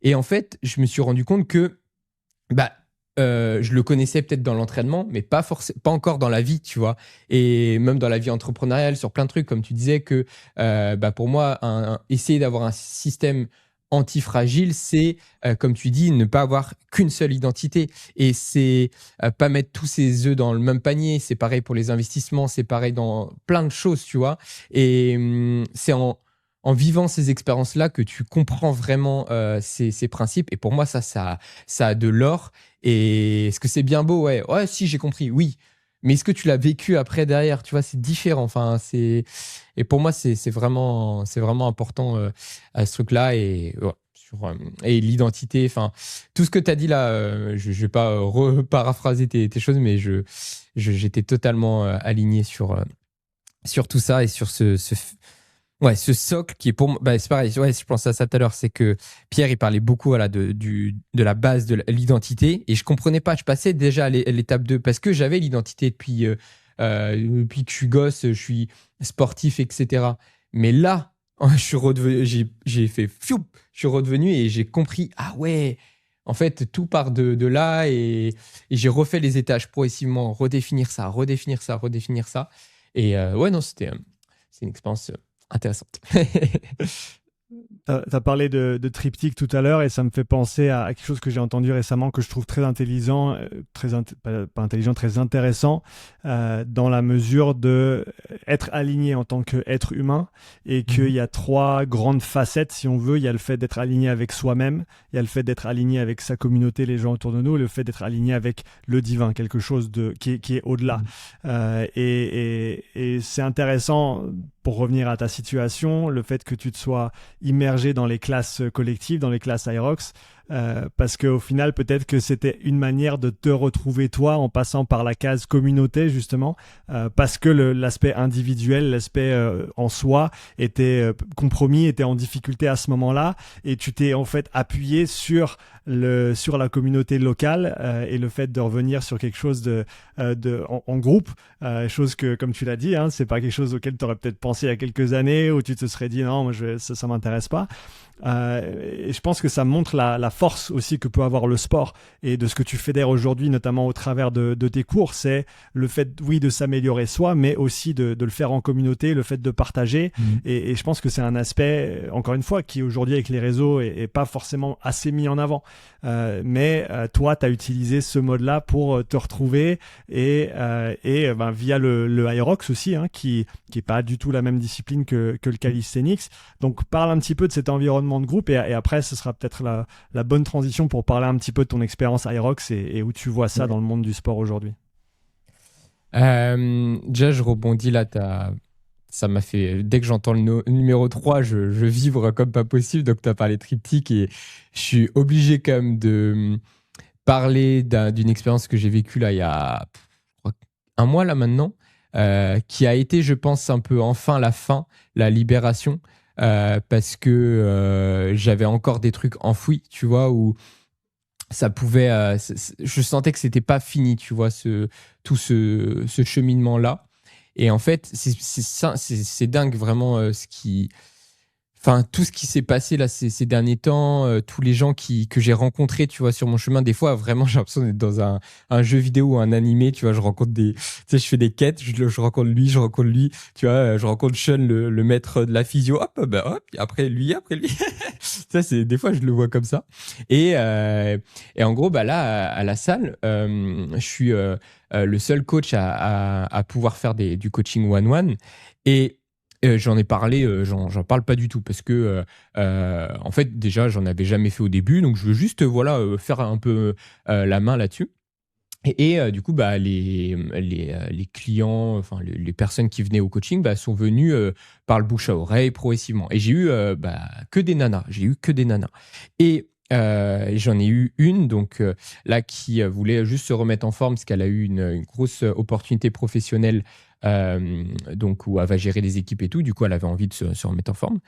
A: Et en fait, je me suis rendu compte que bah, je le connaissais peut-être dans l'entraînement, mais pas encore dans la vie, tu vois. Et même dans la vie entrepreneuriale, sur plein de trucs, comme tu disais, que bah pour moi, essayer d'avoir un système antifragile, c'est, comme tu dis, ne pas avoir qu'une seule identité. Et c'est pas mettre tous ses œufs dans le même panier. C'est pareil pour les investissements, c'est pareil dans plein de choses, tu vois. Et c'est en vivant ces expériences-là que tu comprends vraiment ces principes. Et pour moi, ça a de l'or. Et est-ce que c'est bien beau? Ouais, si, j'ai compris, oui. Mais est-ce que tu l'as vécu après, derrière? Tu vois, c'est différent. Enfin, et pour moi, c'est vraiment important à ce truc-là. Et, ouais, et l'identité, enfin, tout ce que tu as dit là, je ne vais pas reparaphraser tes choses, mais j'étais totalement aligné sur tout ça et sur ce socle qui est pour moi, bah, c'est pareil, ouais, je pense à ça tout à l'heure, c'est que Pierre, il parlait beaucoup voilà, de la base de l'identité et je comprenais pas, je passais déjà à l'étape 2 parce que j'avais l'identité depuis que je suis gosse, je suis sportif, etc. Mais là, je suis redevenu, j'ai fait fiou, je suis redevenu et j'ai compris, ah ouais, en fait, tout part de là et j'ai refait les étages progressivement, redéfinir ça. Et ouais, non, c'est une expérience intéressante.
B: Tu as parlé de triptyque tout à l'heure et ça me fait penser à quelque chose que j'ai entendu récemment que je trouve très intelligent, pas intelligent, très intéressant dans la mesure de être aligné en tant qu'être humain et qu'il y a 3 grandes facettes si on veut. Il y a le fait d'être aligné avec soi-même, il y a le fait d'être aligné avec sa communauté, les gens autour de nous, et le fait d'être aligné avec le divin, quelque chose qui est au-delà. Et c'est intéressant pour revenir à ta situation, le fait que tu te sois immergé dans les classes collectives, dans les classes Aerox, parce qu'au final, peut-être que c'était une manière de te retrouver toi en passant par la case communauté, justement, parce que l'aspect individuel, l'aspect en soi était compromis, était en difficulté à ce moment-là, et tu t'es en fait appuyé sur la communauté locale et le fait de revenir sur quelque chose en groupe, chose que, comme tu l'as dit, hein, c'est pas quelque chose auquel tu aurais peut-être pensé il y a quelques années, où tu te serais dit non, moi ça m'intéresse pas. Et je pense que ça montre la force aussi que peut avoir le sport et de ce que tu fédères aujourd'hui, notamment au travers de tes cours. C'est le fait, oui, de s'améliorer soi, mais aussi de le faire en communauté, le fait de partager. Et je pense que c'est un aspect, encore une fois, qui aujourd'hui avec les réseaux est pas forcément assez mis en avant. Mais toi, tu as utilisé ce mode-là pour te retrouver et via le Hyrox aussi, hein, qui est pas du tout la même discipline que le calisthenics. Donc parle un petit peu de cet environnement de groupe et après ce sera peut-être la bonne transition pour parler un petit peu de ton expérience Hyrox et où tu vois ça dans le monde du sport aujourd'hui.
A: Déjà, je rebondis là, ça m'a fait, dès que j'entends le numéro 3, je vibre comme pas possible. Donc, tu as parlé triptyque et je suis obligé quand même de parler d'une expérience que j'ai vécue là il y a je crois, un mois là maintenant, qui a été, je pense, un peu enfin la libération, parce que j'avais encore des trucs enfouis, tu vois, où ça pouvait, je sentais que c'était pas fini, tu vois, tout ce cheminement-là. Et en fait, c'est dingue vraiment tout ce qui s'est passé là ces derniers temps, tous les gens que j'ai rencontrés, tu vois, sur mon chemin. Des fois, vraiment, j'ai l'impression d'être dans un jeu vidéo ou un animé, tu vois. Je rencontre tu sais, je fais des quêtes, je rencontre lui, tu vois. Je rencontre Sean, le maître de la physio. Hop, après lui. Ça, des fois, je le vois comme ça. Et en gros, bah là, à la salle, je suis le seul coach à pouvoir faire du coaching one-one. Et j'en ai parlé, j'en parle pas du tout parce que en fait déjà j'en avais jamais fait au début, donc je veux juste faire un peu la main là-dessus. Et du coup bah les clients, enfin les personnes qui venaient au coaching bah, sont venues par le bouche à oreille progressivement. Et j'ai eu que des nanas, Et j'en ai eu une donc là qui voulait juste se remettre en forme parce qu'elle a eu une grosse opportunité professionnelle, donc où elle va gérer des équipes et tout. Du coup, elle avait envie de se remettre en forme.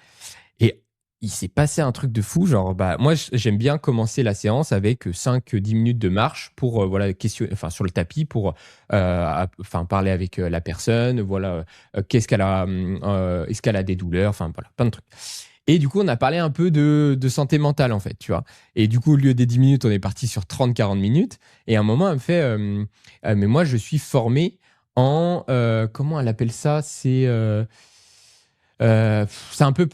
A: Et il s'est passé un truc de fou. Genre, bah, moi, j'aime bien commencer la séance avec 5-10 minutes de marche pour sur le tapis pour parler avec la personne. Voilà, qu'est-ce qu'elle a, est-ce qu'elle a des douleurs, enfin voilà, plein de trucs. Et du coup, on a parlé un peu de santé mentale, en fait, tu vois. Et du coup, au lieu des 10 minutes, on est parti sur 30-40 minutes. Et à un moment, elle me fait mais moi, je suis formé en comment elle appelle ça, c'est un peu,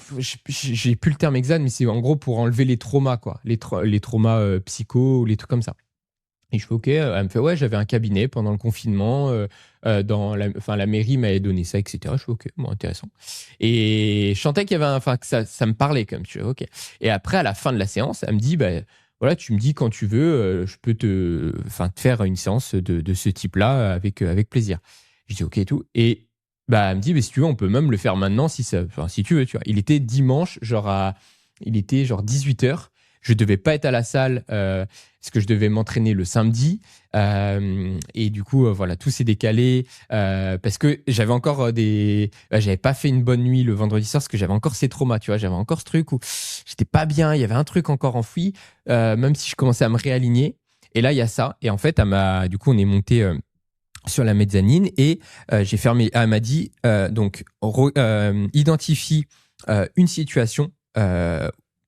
A: j'ai plus le terme exact, mais c'est en gros pour enlever les traumas, quoi, les traumas psycho ou les trucs comme ça. Et je fais OK. Elle me fait ouais, j'avais un cabinet pendant le confinement, la mairie m'avait donné ça, etc. Je fais OK, bon, intéressant. Et je sentais qu'il y avait que ça me parlait quand même. Tu vois, OK. Et après, à la fin de la séance, elle me dit bah voilà, tu me dis quand tu veux, je peux te faire une séance de ce type-là avec plaisir. Je dis OK et tout. Et bah, elle me dit, mais si tu veux, on peut même le faire maintenant si tu veux, tu vois. Il était dimanche, il était genre 18h. Je devais pas être à la salle parce que je devais m'entraîner le samedi. Et du coup, voilà, tout s'est décalé parce que j'avais encore j'avais pas fait une bonne nuit le vendredi soir parce que j'avais encore ces traumas, tu vois. J'avais encore ce truc où j'étais pas bien. Il y avait un truc encore enfoui, même si je commençais à me réaligner. Et là, il y a ça. Et en fait, du coup, on est monté sur la mezzanine et j'ai fermé. Elle m'a dit identifie une situation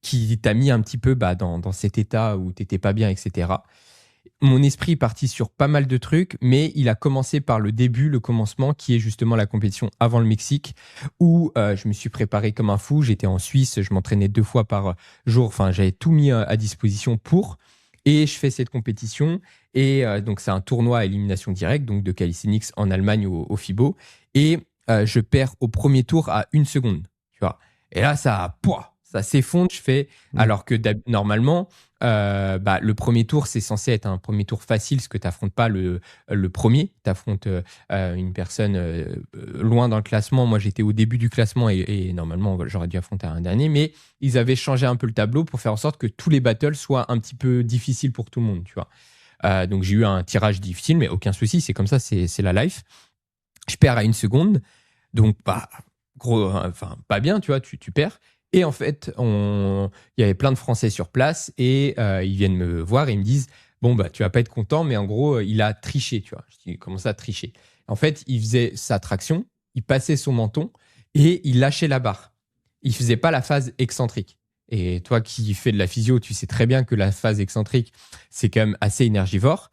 A: qui t'a mis un petit peu dans cet état où t'étais pas bien, etc. Mon esprit est parti sur pas mal de trucs, mais il a commencé par le commencement, qui est justement la compétition avant le Mexique, où je me suis préparé comme un fou. J'étais en Suisse, je m'entraînais 2 fois par jour. Enfin, j'avais tout mis à disposition pour. Et je fais cette compétition. Et donc, c'est un tournoi à élimination directe, donc de calisthenics en Allemagne au FIBO. Et je perds au premier tour à 1 seconde. Tu vois. Et là, ça ça s'effondre. Je fais, alors que normalement, le premier tour, c'est censé être un premier tour facile, parce que tu n'affrontes pas le premier, tu affrontes une personne loin dans le classement. Moi, j'étais au début du classement et normalement, j'aurais dû affronter un dernier, mais ils avaient changé un peu le tableau pour faire en sorte que tous les battles soient un petit peu difficiles pour tout le monde, tu vois. Donc, j'ai eu un tirage difficile, mais aucun souci, c'est comme ça, c'est la life. Je perds à 1 seconde, donc pas bien, tu vois, tu perds. Et en fait, il y avait plein de Français sur place et ils viennent me voir et ils me disent bon, tu vas pas être content, mais en gros, il a triché, tu vois. Je dis comment ça, tricher? En fait, il faisait sa traction, il passait son menton et il lâchait la barre. Il faisait pas la phase excentrique. Et toi qui fais de la physio, tu sais très bien que la phase excentrique, c'est quand même assez énergivore.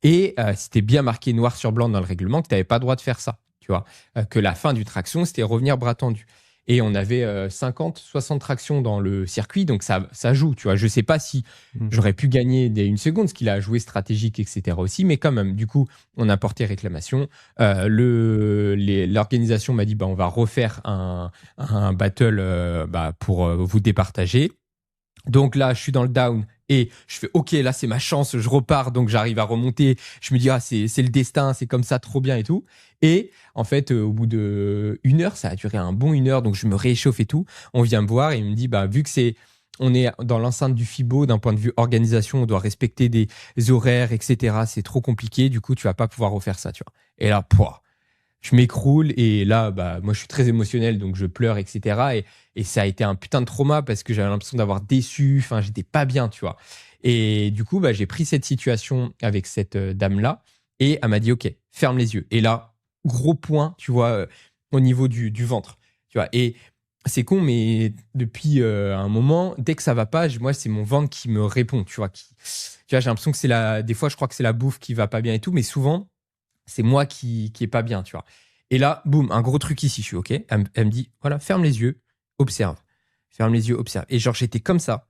A: Et c'était bien marqué noir sur blanc dans le règlement que tu n'avais pas le droit de faire ça, tu vois. Que la fin du traction, c'était revenir bras tendu. Et on avait 50, 60 tractions dans le circuit, donc ça joue, tu vois. Je ne sais pas si j'aurais pu gagner des 1 seconde, ce qu'il a joué stratégique, etc. aussi, mais quand même, du coup, on a porté réclamation. L'organisation m'a dit, on va refaire un battle pour vous départager. Donc là, je suis dans le down et je fais OK, là c'est ma chance, je repars, donc j'arrive à remonter. Je me dis c'est le destin, c'est comme ça, trop bien et tout. Et en fait, au bout de 1 heure, ça a duré un bon 1 heure, donc je me réchauffe et tout. On vient me voir et il me dit vu que on est dans l'enceinte du FIBO, d'un point de vue organisation, on doit respecter des horaires, etc. C'est trop compliqué, du coup tu vas pas pouvoir refaire ça, tu vois. Et là, je m'écroule et là, moi, je suis très émotionnel, donc je pleure, etc. Et ça a été un putain de trauma parce que j'avais l'impression d'avoir déçu. Enfin, j'étais pas bien, tu vois. Et du coup, j'ai pris cette situation avec cette dame-là et elle m'a dit, OK, ferme les yeux. Et là, gros point, tu vois, au niveau du ventre, tu vois. Et c'est con, mais depuis un moment, dès que ça va pas, moi, c'est mon ventre qui me répond, tu vois. Tu vois, j'ai l'impression que des fois, je crois que c'est la bouffe qui va pas bien et tout, mais souvent, c'est moi qui est pas bien, tu vois. Et là, boum, un gros truc ici, je suis OK. Elle me dit, voilà, ferme les yeux, observe. Ferme les yeux, observe. Et genre, j'étais comme ça.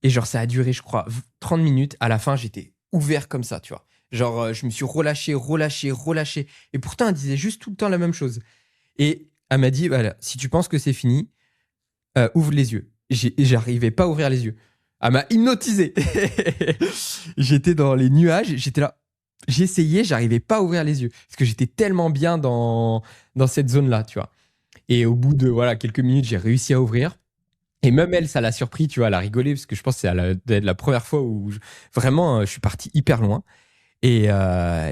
A: Et genre, ça a duré, je crois, 30 minutes. À la fin, j'étais ouvert comme ça, tu vois. Genre, je me suis relâché. Et pourtant, elle disait juste tout le temps la même chose. Et elle m'a dit, voilà, si tu penses que c'est fini, ouvre les yeux. J'arrivais pas à ouvrir les yeux. Elle m'a hypnotisé. J'étais dans les nuages, j'étais là. J'essayais, j'arrivais pas à ouvrir les yeux parce que j'étais tellement bien dans cette zone-là, tu vois. Et au bout de quelques minutes, j'ai réussi à ouvrir. Et même elle, ça l'a surpris, tu vois, elle a rigolé parce que je pense que c'est la première fois où vraiment je suis parti hyper loin. Et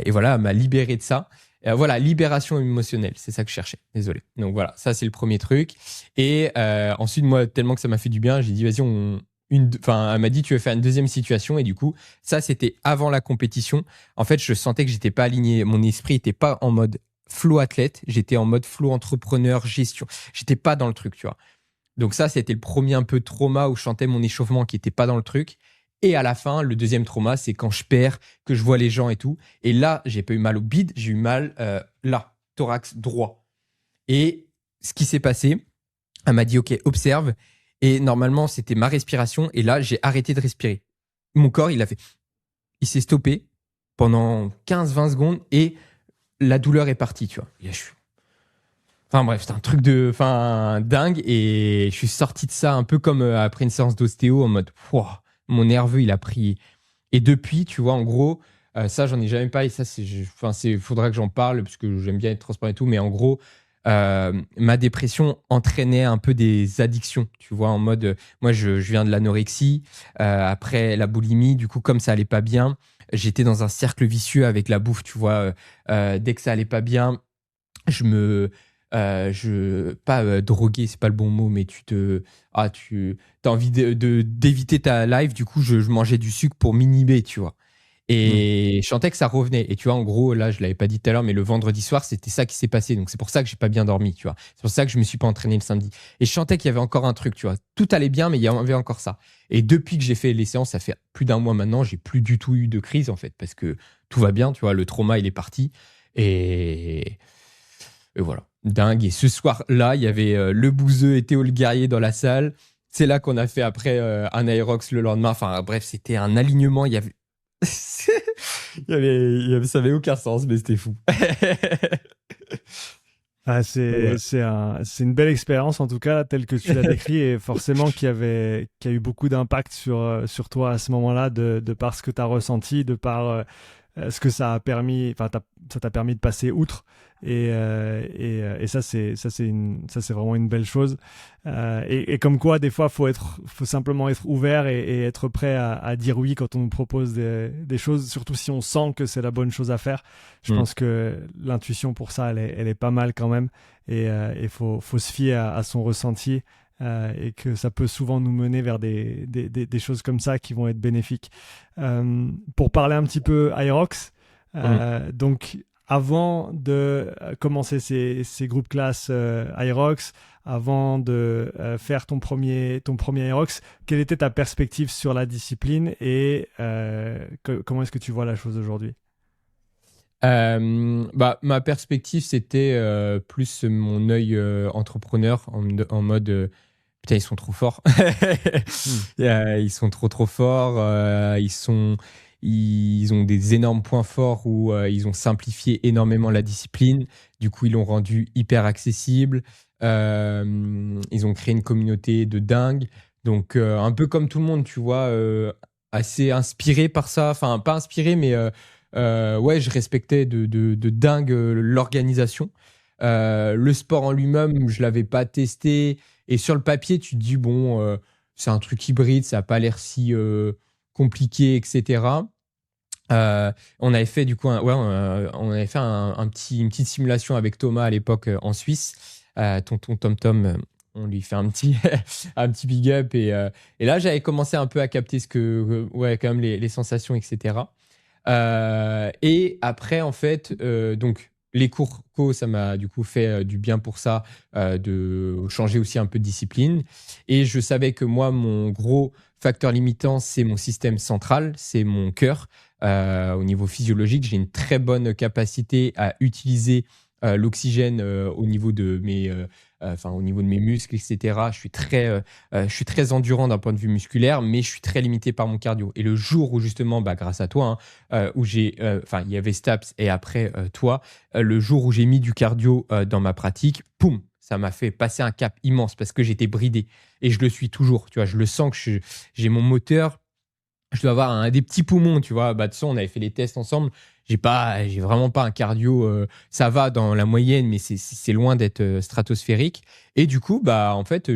A: voilà, elle m'a libéré de ça. Voilà, libération émotionnelle, c'est ça que je cherchais. Désolé. Donc voilà, ça c'est le premier truc. Et ensuite, moi, tellement que ça m'a fait du bien, j'ai dit vas-y, elle m'a dit tu veux faire une deuxième situation et du coup ça c'était avant la compétition. En fait je sentais que j'étais pas aligné, mon esprit était pas en mode flow athlète, j'étais en mode flow entrepreneur, gestion, j'étais pas dans le truc, tu vois. Donc ça c'était le premier un peu trauma où je sentais mon échauffement qui était pas dans le truc. Et à la fin, le deuxième trauma, c'est quand je perds, que je vois les gens et tout. Et là, j'ai pas eu mal au bide, j'ai eu mal là, thorax droit. Et ce qui s'est passé, elle m'a dit ok, observe. Et normalement, c'était ma respiration. Et là, j'ai arrêté de respirer. Mon corps, il s'est stoppé pendant 15-20 secondes et la douleur est partie, tu vois. Enfin bref, c'est un truc dingue. Et je suis sorti de ça un peu comme après une séance d'ostéo en mode, mon nerveux, il a pris. Et depuis, tu vois, en gros, ça, j'en ai jamais parlé. Ça, faudra que j'en parle parce que j'aime bien être transparent et tout. Mais en gros, ma dépression entraînait un peu des addictions, tu vois, en mode, moi je viens de l'anorexie, après la boulimie, du coup comme ça allait pas bien, j'étais dans un cercle vicieux avec la bouffe, tu vois, dès que ça allait pas bien, droguer, c'est pas le bon mot, mais t'as envie d'éviter ta life, du coup je mangeais du sucre pour m'inhiber, tu vois. Et je sentais que ça revenait. Et tu vois, en gros, là, je l'avais pas dit tout à l'heure, mais le vendredi soir, c'était ça qui s'est passé. Donc, c'est pour ça que j'ai pas bien dormi, tu vois. C'est pour ça que je me suis pas entraîné le samedi. Et je sentais qu'il y avait encore un truc, tu vois. Tout allait bien, mais il y avait encore ça. Et depuis que j'ai fait les séances, ça fait plus d'1 mois maintenant, j'ai plus du tout eu de crise, en fait, parce que tout va bien, tu vois. Le trauma, il est parti. Et voilà. Dingue. Et ce soir-là, il y avait le Bouzeux et Théo le Guerrier dans la salle. C'est là qu'on a fait après un Aerox le lendemain. Enfin, bref, c'était un alignement. Il y avait ça avait aucun sens, mais c'était fou.
B: Ah,
A: Donc, voilà.
B: c'est une belle expérience en tout cas, telle que tu l'as décrit, et forcément qui a eu beaucoup d'impact sur toi à ce moment-là, de par ce que tu as ressenti, de par ce que ça a permis, enfin, ça t'a permis de passer outre. Et ça, c'est vraiment une belle chose. Et comme quoi, des fois, faut simplement être ouvert et être prêt à dire oui quand on nous propose des choses, surtout si on sent que c'est la bonne chose à faire. Je
A: Mm.
B: pense que l'intuition pour ça, elle est pas mal quand même. Et il faut se fier à son ressenti. Et que ça peut souvent nous mener vers des choses comme ça qui vont être bénéfiques. Pour parler un petit peu Aerox,
A: Mm.
B: donc avant de commencer ces groupes classes Aerox, avant de faire ton premier Aerox, quelle était ta perspective sur la discipline et comment est-ce que tu vois la chose aujourd'hui?
A: Bah, ma perspective, c'était plus mon œil entrepreneur en mode putain, ils sont trop forts.
B: Hmm.
A: Ils sont trop forts. Ils ont des énormes points forts où ils ont simplifié énormément la discipline. Du coup, ils l'ont rendu hyper accessible. Ils ont créé une communauté de dingue. Donc, un peu comme tout le monde, tu vois, assez inspiré par ça. Enfin, pas inspiré, mais ouais, je respectais de dingue l'organisation. Le sport en lui-même, je l'avais pas testé. Et sur le papier, tu te dis, bon, c'est un truc hybride, ça n'a pas l'air si compliqué, etc. On avait fait du coup, on avait fait une petite simulation avec Thomas à l'époque en Suisse. Tonton Tom Tom, on lui fait un petit, un petit big up. Et là, j'avais commencé un peu à capter ouais, quand même les sensations, etc. Et après, en fait, donc les cours co, ça m'a du coup fait du bien pour ça, de changer aussi un peu de discipline. Et je savais que moi, mon gros facteur limitant, c'est mon système central, c'est mon cœur. Au niveau physiologique, j'ai une très bonne capacité à utiliser l'oxygène au niveau de au niveau de mes muscles, etc. Je suis très endurant d'un point de vue musculaire, mais je suis très limité par mon cardio. Et le jour où justement, bah, grâce à toi, hein, où il y avait Staps et après toi, le jour où j'ai mis du cardio dans ma pratique, poum, ça m'a fait passer un cap immense parce que j'étais bridé et je le suis toujours. Tu vois, je le sens que j'ai mon moteur. Je dois avoir des petits poumons, tu vois. Bah, de toute façon, on avait fait les tests ensemble. J'ai vraiment pas un cardio. Ça va dans la moyenne, mais c'est loin d'être stratosphérique. Et du coup, bah, en fait,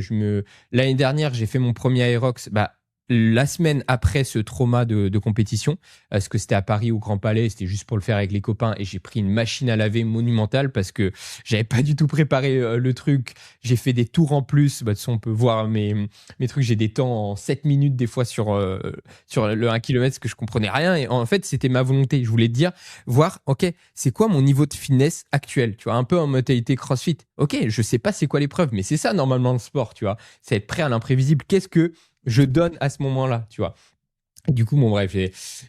A: l'année dernière, j'ai fait mon premier Aerox. Bah, la semaine après ce trauma de compétition, parce que c'était à Paris au Grand Palais, c'était juste pour le faire avec les copains, et j'ai pris une machine à laver monumentale parce que j'avais pas du tout préparé le truc. J'ai fait des tours en plus. Bah, de toute façon, on peut voir mes trucs. J'ai des temps en 7 minutes des fois sur le 1 km, que je comprenais rien. Et en fait, c'était ma volonté. Je voulais te dire, voir, ok, c'est quoi mon niveau de fitness actuel, tu vois, un peu en modalité CrossFit. Ok, je sais pas c'est quoi l'épreuve, mais c'est ça normalement le sport, tu vois. C'est être prêt à l'imprévisible. Qu'est-ce que je donne à ce moment-là, tu vois. Et du coup, bon, bref,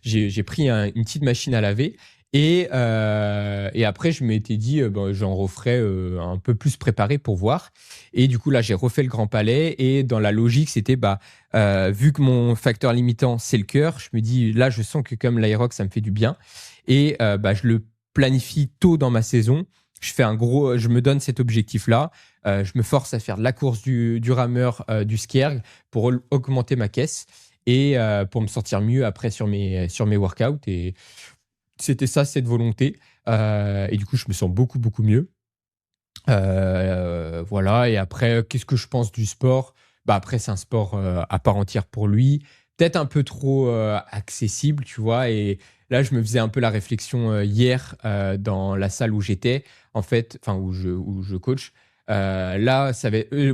A: j'ai pris une petite machine à laver. Et après, je m'étais dit, bon, j'en referai un peu plus préparé pour voir. Et du coup, là, j'ai refait le Grand Palais. Et dans la logique, c'était, bah, vu que mon facteur limitant, c'est le cœur, je me dis, là, je sens que comme l'aérox, ça me fait du bien. Et bah, je le planifie tôt dans ma saison. Je me donne cet objectif-là. Je me force à faire de la course, du rameur, du skierg pour augmenter ma caisse et pour me sentir mieux après sur mes workouts. Et c'était ça, cette volonté. Et du coup, je me sens beaucoup, beaucoup mieux. Voilà. Et après, qu'est-ce que je pense du sport? Bah, après, c'est un sport à part entière pour lui. Peut-être un peu trop accessible, tu vois. Et là, je me faisais un peu la réflexion hier dans la salle où j'étais, en fait, enfin, où je coach. Là,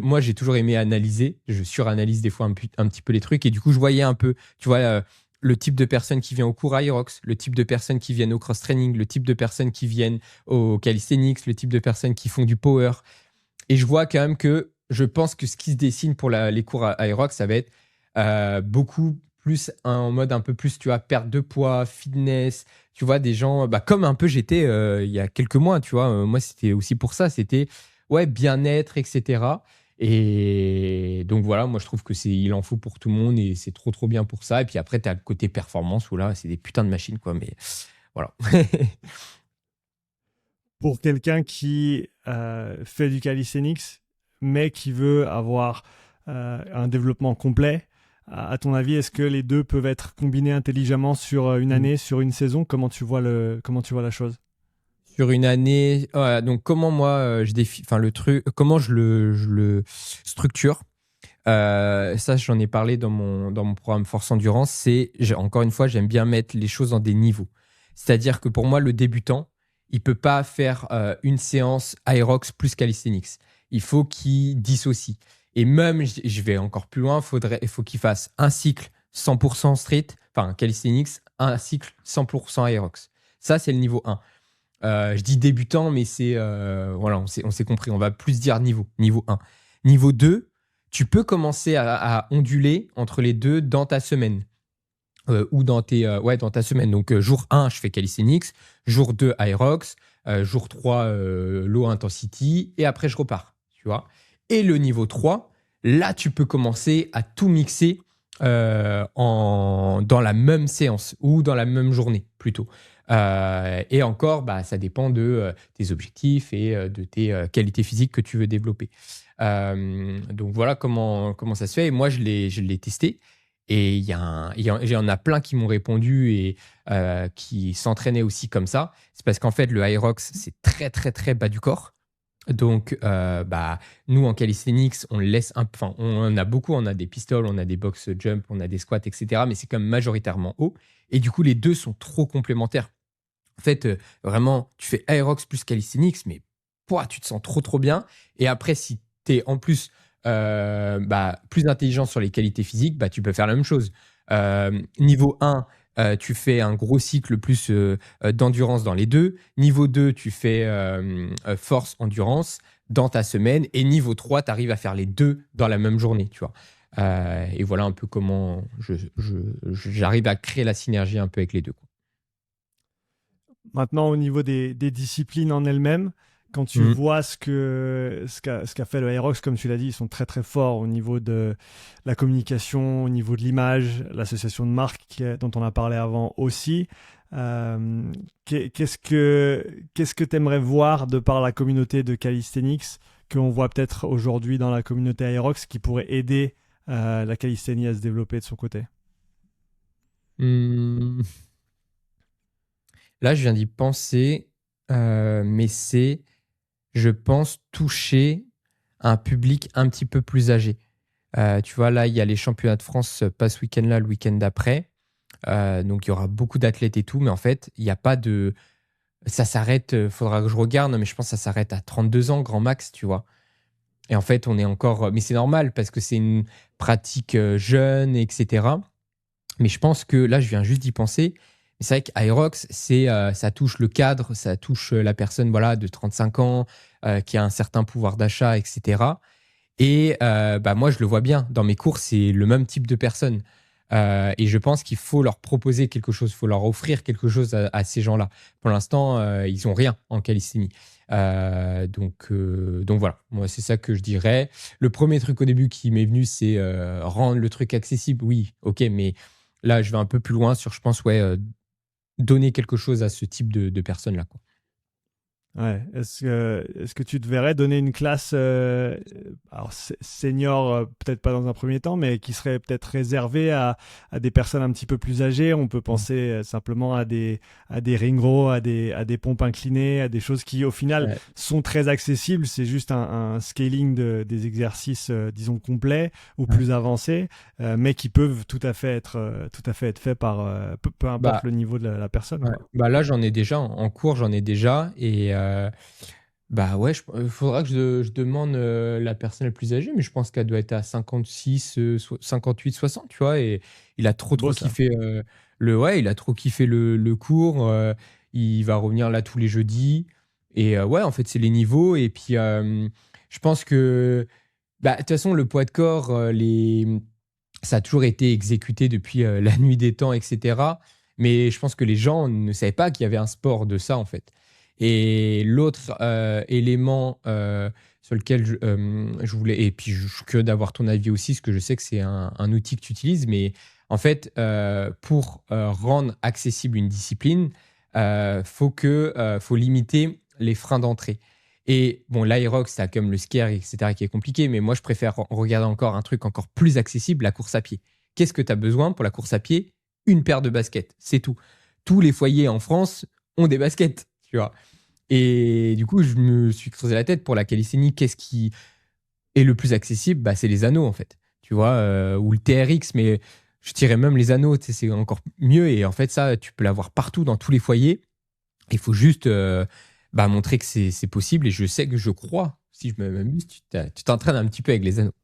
A: moi, j'ai toujours aimé analyser. Je suranalyse des fois un petit peu les trucs. Et du coup, je voyais un peu, tu vois, le type de personnes qui viennent au cours Aerox, le type de personnes qui viennent au cross-training, le type de personnes qui viennent au calisthenics, le type de personnes qui font du power. Et je vois quand même que je pense que ce qui se dessine pour les cours Aerox, ça va être beaucoup plus en mode un peu plus, tu vois, perte de poids, fitness, tu vois, des gens, bah, comme un peu j'étais il y a quelques mois, tu vois. Moi, c'était aussi pour ça, c'était, ouais, bien-être, etc. Et donc voilà, moi je trouve que il en faut pour tout le monde et c'est trop trop bien pour ça. Et puis après, tu as le côté performance où là, c'est des putains de machines, quoi. Mais voilà.
B: pour quelqu'un qui fait du calisthenics, mais qui veut avoir un développement complet, à ton avis, est-ce que les deux peuvent être combinés intelligemment sur une année, sur une saison? Comment tu vois la chose?
A: Sur une année, donc comment moi je défie, enfin le truc, comment je le structure. Ça, j'en ai parlé dans mon programme Force Endurance. Encore une fois, j'aime bien mettre les choses dans des niveaux. C'est-à-dire que pour moi, le débutant, il peut pas faire une séance Aerox plus calisthenics. Il faut qu'il dissocie. Et même, je vais encore plus loin, il faut qu'il fasse un cycle 100% street, enfin calisthenics, un cycle 100% Aerox. Ça, c'est le niveau 1. Je dis débutant, mais voilà, on s'est compris. On va plus dire niveau 1. Niveau 2, tu peux commencer à onduler entre les deux dans ta semaine. Ou dans ta semaine. Donc, jour 1, je fais calisthenics. Jour 2, Aerox. Jour 3, low intensity. Et après, je repars. Tu vois. Et le niveau 3, là, tu peux commencer à tout mixer dans la même séance ou dans la même journée, plutôt. Et encore, ça dépend de tes objectifs et de tes qualités physiques que tu veux développer. Donc voilà comment ça se fait. Et moi, je l'ai testé. Et il y en a plein qui m'ont répondu et qui s'entraînaient aussi comme ça. C'est parce qu'en fait, le Hyrox, c'est très, très, très bas du corps. Donc, nous, en calisthenics, on laisse enfin, on a beaucoup, on a des pistoles, on a des box jump, on a des squats, etc. Mais c'est quand même majoritairement haut. Et du coup, les deux sont trop complémentaires. En fait, vraiment, tu fais Aerox plus calisthenics, mais tu te sens trop, trop bien. Et après, si tu es en plus plus intelligent sur les qualités physiques, tu peux faire la même chose. Niveau 1, tu fais un gros cycle plus d'endurance dans les deux. Niveau 2, tu fais force, endurance dans ta semaine. Et niveau 3, tu arrives à faire les deux dans la même journée, tu vois. Et voilà un peu comment j'arrive à créer la synergie un peu avec les deux, quoi.
B: Maintenant, au niveau des disciplines en elles-mêmes, quand tu vois ce qu'a fait le Aerox, comme tu l'as dit, ils sont très très forts au niveau de la communication, au niveau de l'image, l'association de marques dont on a parlé avant aussi. Qu'est-ce que tu aimerais voir de par la communauté de calisthenics qu'on voit peut-être aujourd'hui dans la communauté Aerox qui pourrait aider la calisthénie à se développer de son côté?
A: Là, je viens d'y penser, mais c'est, je pense, toucher un public un petit peu plus âgé. Tu vois, là, il y a les championnats de France, pas ce week-end-là, le week-end d'après. Donc, il y aura beaucoup d'athlètes et tout, mais en fait, il n'y a pas de... Ça s'arrête, il faudra que je regarde, mais je pense que ça s'arrête à 32 ans, grand max, tu vois. Et en fait, on est encore... Mais c'est normal, parce que c'est une pratique jeune, etc. Mais je pense que, là, je viens juste d'y penser, mais c'est vrai qu'Aerox, ça touche le cadre, ça touche la personne, voilà, de 35 ans, qui a un certain pouvoir d'achat, etc. Et moi, je le vois bien. Dans mes cours, c'est le même type de personnes. Et je pense qu'il faut leur proposer quelque chose, il faut leur offrir quelque chose à ces gens-là. Pour l'instant, ils n'ont rien en calisthénie. Donc voilà, moi, c'est ça que je dirais. Le premier truc au début qui m'est venu, c'est rendre le truc accessible. Oui, ok, mais là, je vais un peu plus loin sur, je pense, donner quelque chose à ce type de personnes-là, quoi.
B: Ouais. Est-ce que tu te verrais donner une classe alors senior, peut-être pas dans un premier temps, mais qui serait peut-être réservée à des personnes un petit peu plus âgées? On peut penser simplement à des ring rows, à des pompes inclinées, à des choses qui au final
A: Ouais.
B: sont très accessibles. C'est juste un scaling des exercices, disons, complets ou
A: Ouais.
B: plus avancés, mais qui peuvent tout à fait être faits par peu importe
A: Bah,
B: le niveau de la personne,
A: ouais.
B: quoi.
A: Là, j'en ai déjà. En cours, j'en ai déjà. Et ouais, il faudra que je demande la personne la plus âgée, mais je pense qu'elle doit être à 56, 58, 60, tu vois. Et il a trop,
B: C'est beau
A: trop
B: ça.
A: kiffé il a trop kiffé le cours. Il va revenir là tous les jeudis. Et ouais, en fait, c'est les niveaux. Et puis, je pense que, de toute façon, le poids de corps, ça a toujours été exécuté depuis la nuit des temps, etc. Mais je pense que les gens ne savaient pas qu'il y avait un sport de ça, en fait. Et l'autre élément sur lequel je voulais, et puis je suis curieux d'avoir ton avis aussi, parce que je sais que c'est un outil que tu utilises, mais en fait, pour rendre accessible une discipline, faut limiter les freins d'entrée. Et bon, l'Aerox, t'as comme le skier, etc., qui est compliqué, mais moi, je préfère regarder encore un truc encore plus accessible, la course à pied. Qu'est-ce que tu as besoin pour la course à pied? Une paire de baskets, c'est tout. Tous les foyers en France ont des baskets, tu vois. Et du coup, je me suis creusé la tête pour la calisthénie. Qu'est-ce qui est le plus accessible? Bah, c'est les anneaux, en fait. Tu vois, ou le TRX, mais je dirais même les anneaux, tu sais, c'est encore mieux. Et en fait, ça, tu peux l'avoir partout dans tous les foyers. Il faut juste montrer que c'est possible. Et je sais que je crois, si je m'amuse, tu t'entraînes un petit peu avec les anneaux.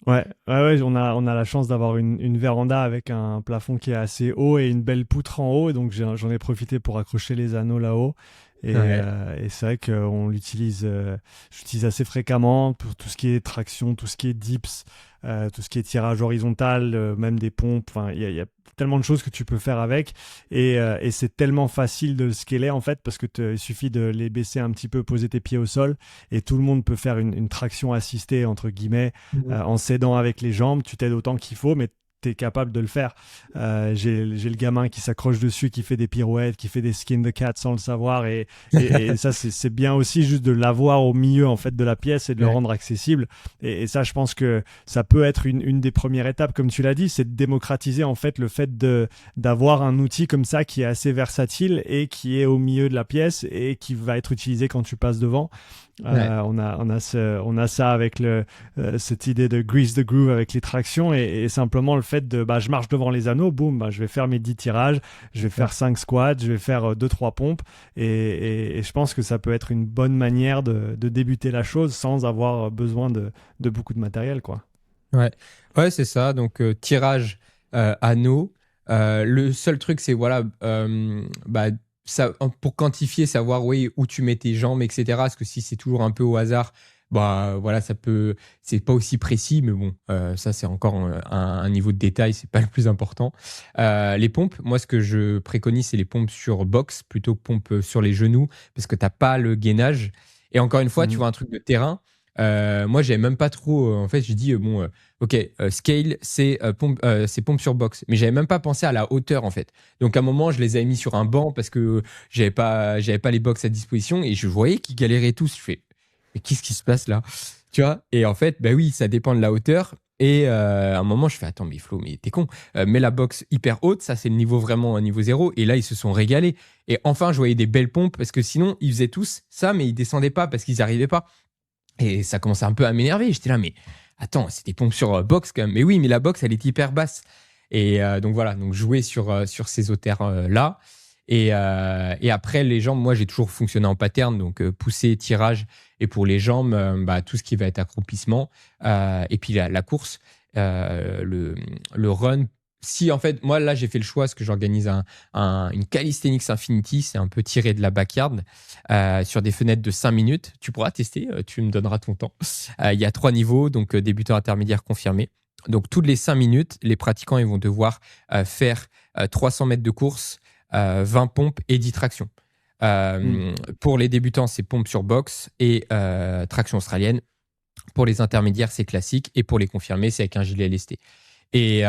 B: Ouais, on a la chance d'avoir une véranda avec un plafond qui est assez haut et une belle poutre en haut. Et donc, j'en ai profité pour accrocher les anneaux là-haut.
A: Ouais.
B: Et c'est vrai qu'on l'utilise, j'utilise assez fréquemment pour tout ce qui est traction, tout ce qui est dips, tout ce qui est tirage horizontal, même des pompes. Enfin, il y a tellement de choses que tu peux faire avec. Et c'est tellement facile de le scaler en fait, parce que il suffit de les baisser un petit peu, poser tes pieds au sol, et tout le monde peut faire une traction assistée, entre guillemets,
A: Mhm.
B: en s'aidant avec les jambes. Tu t'aides autant qu'il faut, mais tu es capable de le faire. J'ai le gamin qui s'accroche dessus, qui fait des pirouettes, qui fait des skin the cat sans le savoir. Et ça, c'est bien aussi juste de l'avoir au milieu en fait de la pièce et de le
A: Ouais.
B: rendre accessible. Et ça, je pense que ça peut être une des premières étapes, comme tu l'as dit, c'est de démocratiser en fait le fait d'avoir un outil comme ça qui est assez versatile et qui est au milieu de la pièce et qui va être utilisé quand tu passes devant.
A: Ouais.
B: On a ça avec cette idée de grease the groove avec les tractions et simplement le fait de je marche devant les anneaux, boum, je vais faire mes 10 tirages, je vais faire 5 squats, je vais faire 2-3 pompes et je pense que ça peut être une bonne manière de débuter la chose sans avoir besoin de beaucoup de matériel, quoi.
A: Ouais, ouais, c'est ça. Donc, tirage anneau. Le seul truc, c'est voilà, ça, pour quantifier, savoir oui, où tu mets tes jambes, etc. Parce que si c'est toujours un peu au hasard, bah voilà, ça peut, c'est pas aussi précis, mais bon, ça c'est encore un niveau de détail, c'est pas le plus important. Les pompes, moi ce que je préconise, c'est les pompes sur box plutôt que pompes sur les genoux, parce que t'as pas le gainage. Et encore une fois, tu
B: Mhm.
A: vois un truc de terrain. Moi, j'avais même pas trop. En fait, j'ai dit ok, scale, c'est pompe sur box, mais j'avais même pas pensé à la hauteur en fait. Donc à un moment, je les avais mis sur un banc parce que j'avais pas les box à disposition et je voyais qu'ils galéraient tous. Je fais, mais qu'est-ce qui se passe là? Tu vois? Et en fait, bah oui, ça dépend de la hauteur. Et à un moment, je fais attends, mais Flo, mais t'es con. Mets la box hyper haute, ça c'est le niveau vraiment niveau zéro. Et là, ils se sont régalés. Et enfin, je voyais des belles pompes parce que sinon, ils faisaient tous ça, mais ils descendaient pas parce qu'ils n'y arrivaient pas. Et ça commençait un peu à m'énerver. J'étais là, mais attends, c'est des pompes sur box quand même. Mais oui, mais la box, elle est hyper basse. Et donc voilà, donc jouer sur ces hauteurs-là. Et après, les jambes, moi, j'ai toujours fonctionné en pattern, donc pousser, tirage. Et pour les jambes, tout ce qui va être accroupissement. Et puis la course, le run. Si en fait, moi là, j'ai fait le choix, parce que j'organise une Calisthenics Infinity, c'est un peu tiré de la backyard, sur des fenêtres de 5 minutes. Tu pourras tester, tu me donneras ton temps. Il y a 3 niveaux, donc débutant, intermédiaire, confirmé. Donc toutes les 5 minutes, les pratiquants ils vont devoir faire 300 mètres de course, 20 pompes et 10 tractions.
B: Mhm.
A: Pour les débutants, c'est pompe sur box et traction australienne. Pour les intermédiaires, c'est classique. Et pour les confirmés, c'est avec un gilet LST. Et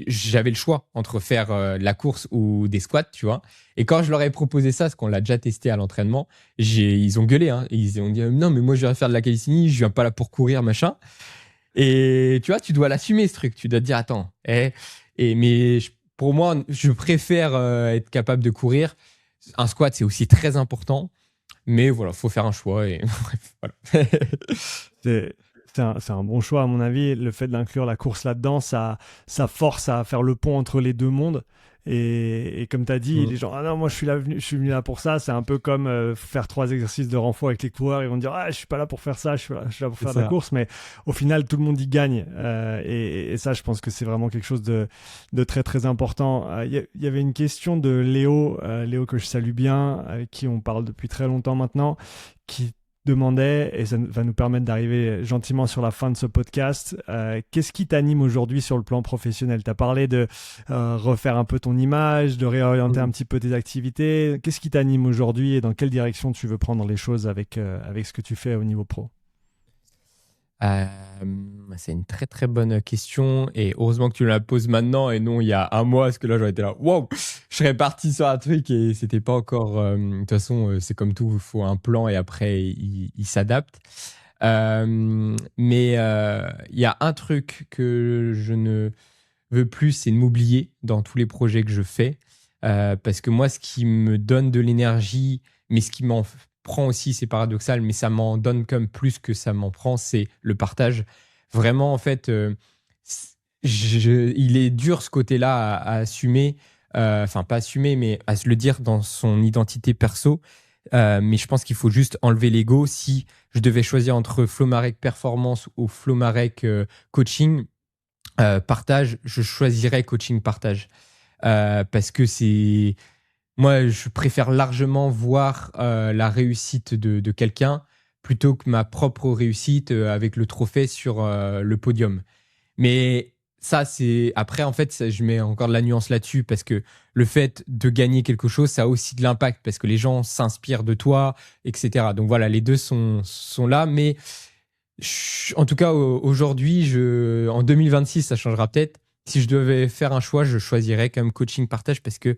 A: j'avais le choix entre faire de la course ou des squats, tu vois. Et quand je leur ai proposé ça, parce qu'on l'a déjà testé à l'entraînement, ils ont gueulé. Hein. Ils ont dit non, mais moi je viens faire de la calisthénie, je viens pas là pour courir, machin. Et tu vois, tu dois l'assumer ce truc. Tu dois te dire attends, pour moi, je préfère être capable de courir. Un squat, c'est aussi très important. Mais voilà, faut faire un choix. Et bref, voilà.
B: C'est c'est un bon choix, à mon avis. Le fait d'inclure la course là-dedans, ça force à faire le pont entre les deux mondes. Et comme tu as dit, les gens, ah non, moi je suis venu là pour ça. C'est un peu comme faire 3 exercices de renfort avec les coureurs. Ils vont dire, ah, je suis pas là pour faire ça, je suis là pour
A: C'est
B: faire de la
A: ça.
B: course. Mais au final, tout le monde y gagne. Et ça, je pense que c'est vraiment quelque chose de très très important. Il y avait une question de Léo, Léo que je salue bien, avec qui on parle depuis très longtemps maintenant, qui demandait, et ça va nous permettre d'arriver gentiment sur la fin de ce podcast, qu'est-ce qui t'anime aujourd'hui sur le plan professionnel? Tu as parlé de refaire un peu ton image, de réorienter un
A: Mm.
B: petit peu tes activités. Qu'est-ce qui t'anime aujourd'hui et dans quelle direction tu veux prendre les choses avec ce que tu fais au niveau pro?
A: Euh, c'est une très très bonne question et heureusement que tu me la poses maintenant et non il y a un mois parce que là j'aurais été là wow je serais parti sur un truc et c'était pas encore. De toute façon, c'est comme tout, il faut un plan et après, il s'adapte. Mais il y a un truc que je ne veux plus, c'est de m'oublier dans tous les projets que je fais. Parce que moi, ce qui me donne de l'énergie, mais ce qui m'en prend aussi, c'est paradoxal, mais ça m'en donne comme plus que ça m'en prend, c'est le partage. Vraiment, en fait, il est dur ce côté-là à assumer. Enfin, pas assumer, mais à se le dire dans son identité perso. Mais je pense qu'il faut juste enlever l'ego. Si je devais choisir entre Flomarec Performance ou Flomarec Coaching, partage, je choisirais coaching partage. Parce que c'est. Moi, je préfère largement voir la réussite de quelqu'un plutôt que ma propre réussite avec le trophée sur le podium. Mais ça, c'est. Après, en fait, je mets encore de la nuance là-dessus parce que le fait de gagner quelque chose, ça a aussi de l'impact parce que les gens s'inspirent de toi, etc. Donc voilà, les deux sont là. Mais en tout cas, aujourd'hui, en 2026, ça changera peut-être. Si je devais faire un choix, je choisirais quand même coaching partage parce que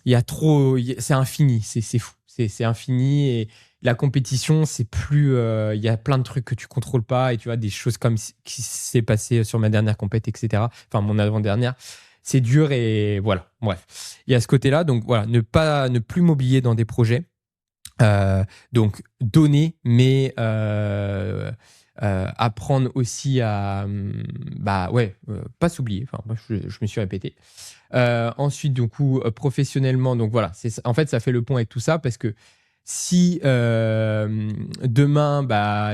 A: il y a trop, c'est infini, c'est fou, c'est infini et la compétition, c'est plus, il y a plein de trucs que tu contrôles pas et tu vois des choses comme qui s'est passé sur ma dernière compète, etc. Enfin mon avant-dernière, c'est dur et voilà. Bref, il y a ce côté-là, donc voilà, ne plus m'oublier dans des projets. Donc donner, mais apprendre aussi à pas s'oublier. Enfin, moi, je me suis répété. Ensuite, du coup, professionnellement, donc voilà, en fait, ça fait le pont avec tout ça parce que si demain,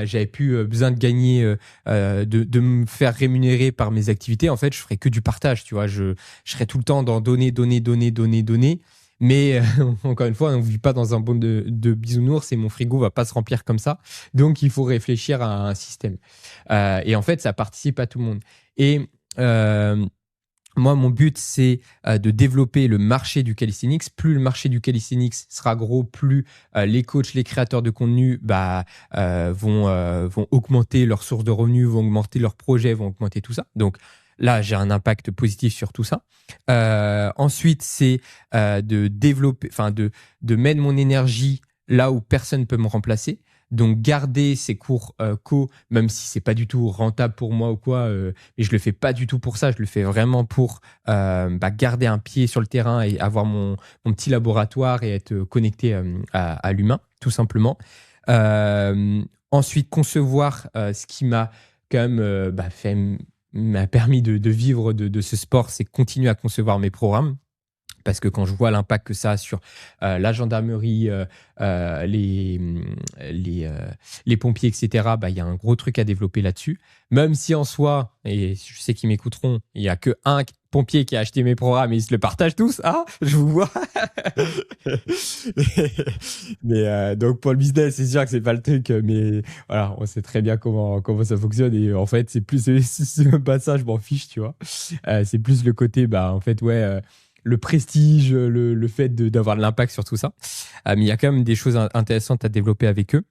A: j'avais plus besoin de gagner, de me faire rémunérer par mes activités, en fait, je ferais que du partage, tu vois. Je serais tout le temps dans donner, donner, donner, donner, donner. Mais encore une fois, on ne vit pas dans un monde de bisounours et mon frigo va pas se remplir comme ça. Donc, il faut réfléchir à un système. Et en fait, ça participe à tout le monde. Et moi, mon but, c'est de développer le marché du calisthenics. Plus le marché du calisthenics sera gros, plus les coachs, les créateurs de contenu vont augmenter leurs sources de revenus, vont augmenter leurs projets, vont augmenter tout ça. Donc là, j'ai un impact positif sur tout ça. Ensuite, c'est de développer, enfin de mettre mon énergie là où personne ne peut me remplacer. Donc garder ces cours co, même si c'est pas du tout rentable pour moi ou quoi, mais je le fais pas du tout pour ça. Je le fais vraiment pour garder un pied sur le terrain et avoir mon petit laboratoire et être connecté à l'humain, tout simplement. Ensuite, concevoir ce qui m'a quand même m'a permis de vivre de ce sport, c'est continuer à concevoir mes programmes. Parce que quand je vois l'impact que ça a sur la gendarmerie, les pompiers, etc., il y a un gros truc à développer là-dessus. Même si en soi, et je sais qu'ils m'écouteront, il n'y a qu'un pompier qui a acheté mes programmes et ils se le partagent tous. Ah, je vous vois. mais donc pour le business, c'est sûr que c'est pas le truc. Mais voilà, on sait très bien comment ça fonctionne. Et en fait, c'est plus c'est pas ça, je m'en fiche, tu vois. C'est plus le côté, en fait, ouais. Le prestige, le fait d'avoir de l'impact sur tout ça. Mais il y a quand même des choses intéressantes à développer avec eux.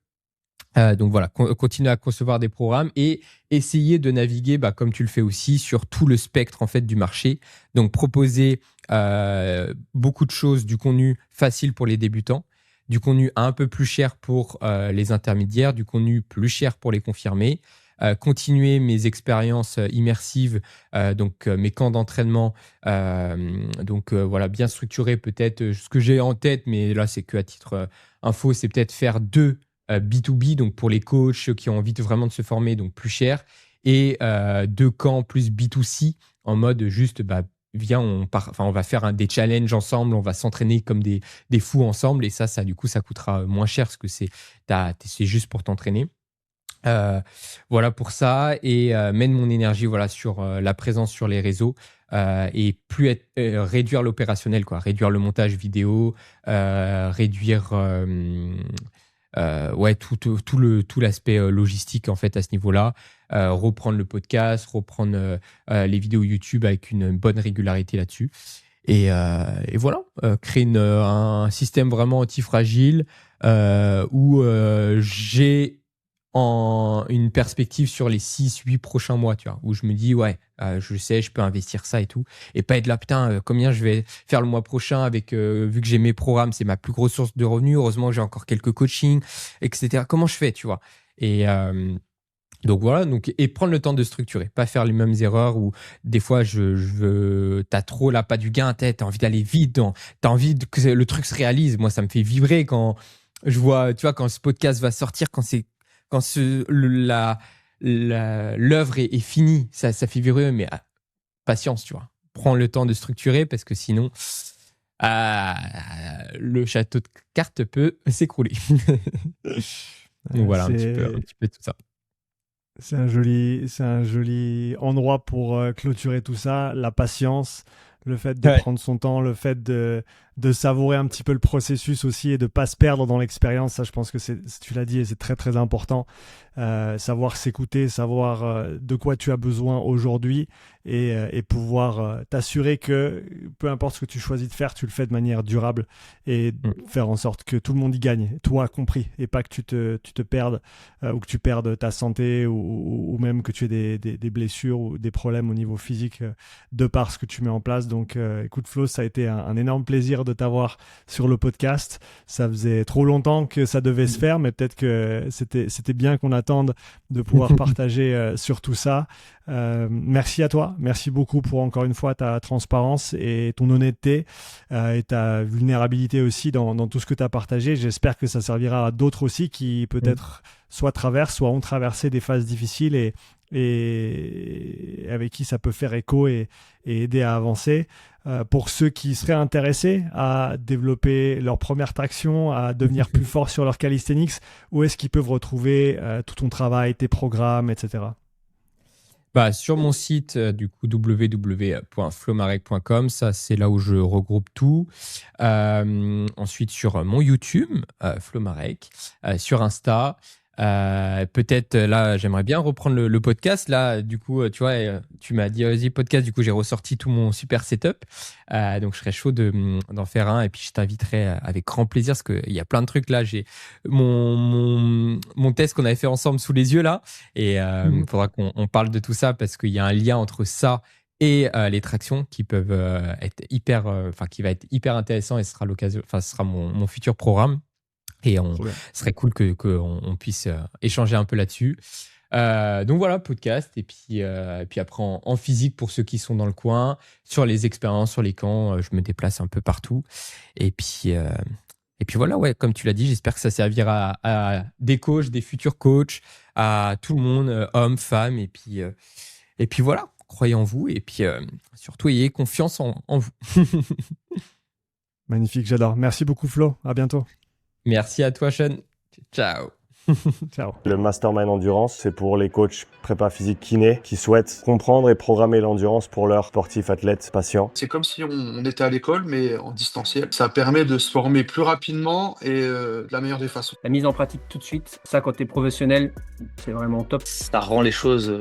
A: Donc voilà, continuer à concevoir des programmes et essayer de naviguer, comme tu le fais aussi, sur tout le spectre en fait du marché. Donc proposer beaucoup de choses, du contenu facile pour les débutants, du contenu un peu plus cher pour les intermédiaires, du contenu plus cher pour les confirmés. Continuer mes expériences immersives, donc mes camps d'entraînement, voilà, bien structuré peut-être ce que j'ai en tête, mais là c'est que à titre info, c'est peut-être faire 2 B2B, donc pour les coachs qui ont envie vraiment de se former, donc plus cher, et 2 camps plus B2C en mode juste viens, on va faire des challenges ensemble, on va s'entraîner comme des fous ensemble, et ça du coup ça coûtera moins cher parce que c'est juste pour t'entraîner. Voilà pour ça et mettre mon énergie sur la présence sur les réseaux et plus réduire l'opérationnel, quoi, réduire le montage vidéo, réduire tout l'aspect logistique en fait à ce niveau-là, reprendre le podcast, reprendre les vidéos YouTube avec une bonne régularité là-dessus et voilà, créer un système vraiment antifragile où j'ai une perspective sur les 6-8 prochains mois, tu vois, où je me dis, ouais, je sais, je peux investir ça et tout. Et pas être là, putain, combien je vais faire le mois prochain avec, vu que j'ai mes programmes, c'est ma plus grosse source de revenus. Heureusement, j'ai encore quelques coachings, etc. Comment je fais, tu vois? Et donc voilà, et prendre le temps de structurer, pas faire les mêmes erreurs où des fois t'as trop là, pas du gain à tête, t'as envie d'aller vite, t'as envie que le truc se réalise. Moi, ça me fait vibrer quand je vois, tu vois, quand ce podcast va sortir, l'œuvre est finie, ça fait vibrer, mais patience, tu vois. Prends le temps de structurer parce que sinon, le château de cartes peut s'écrouler. Donc voilà, un petit peu tout ça.
B: C'est un joli endroit pour clôturer tout ça, la patience, le fait de prendre son temps, le fait de savourer un petit peu le processus aussi et de ne pas se perdre dans l'expérience. Ça, je pense que tu l'as dit et c'est très très important. Savoir s'écouter, savoir de quoi tu as besoin aujourd'hui et pouvoir t'assurer que peu importe ce que tu choisis de faire, tu le fais de manière durable et faire en sorte que tout le monde y gagne, toi compris, et pas que tu te perdes ou que tu perdes ta santé ou même que tu aies des blessures ou des problèmes au niveau physique de par ce que tu mets en place. Donc écoute Flo, ça a été un énorme plaisir de t'avoir sur le podcast. Ça faisait trop longtemps que ça devait se faire, mais peut-être que c'était bien qu'on attende de pouvoir partager sur tout ça. Merci à toi. Merci beaucoup pour encore une fois ta transparence et ton honnêteté et ta vulnérabilité aussi dans tout ce que tu as partagé. J'espère que ça servira à d'autres aussi qui peut-être soit traversent, soit ont traversé des phases difficiles et avec qui ça peut faire écho et aider à avancer. Pour ceux qui seraient intéressés à développer leur première traction, à devenir plus forts sur leur calisthenics, où est-ce qu'ils peuvent retrouver tout ton travail, tes programmes, etc.
A: Sur mon site, du coup, www.flomarec.com, ça, c'est là où je regroupe tout. Ensuite, sur mon YouTube, Flomarec, sur Insta. Peut-être là, j'aimerais bien reprendre le podcast. Là, du coup, tu vois, tu m'as dit, vas-y, podcast. Du coup, j'ai ressorti tout mon super setup. Donc, je serais chaud d'en faire un. Et puis, je t'inviterai avec grand plaisir parce qu'il y a plein de trucs là. J'ai mon test qu'on avait fait ensemble sous les yeux là. Et il faudra qu'on parle de tout ça parce qu'il y a un lien entre ça et les tractions qui peuvent être qui va être hyper intéressant et ce sera l'occasion, ce sera mon futur programme. Et ce serait cool qu'on puisse échanger un peu là-dessus. Donc voilà, podcast. Et puis après, en physique, pour ceux qui sont dans le coin, sur les expériences, sur les camps, je me déplace un peu partout. Et puis voilà, ouais, comme tu l'as dit, j'espère que ça servira à des coachs, des futurs coachs, à tout le monde, hommes, femmes. Et puis voilà, croyez en vous. Et puis surtout, ayez confiance en vous.
B: Magnifique, j'adore. Merci beaucoup, Flo. À bientôt.
A: Merci à toi, Sean. Ciao.
B: Ciao.
C: Le Mastermind Endurance, c'est pour les coachs prépa physique kiné qui souhaitent comprendre et programmer l'endurance pour leurs sportifs, athlètes, patients.
D: C'est comme si on était à l'école, mais en distanciel. Ça permet de se former plus rapidement et de la meilleure des façons.
E: La mise en pratique tout de suite, ça quand t'es professionnel, c'est vraiment top.
F: Ça rend les choses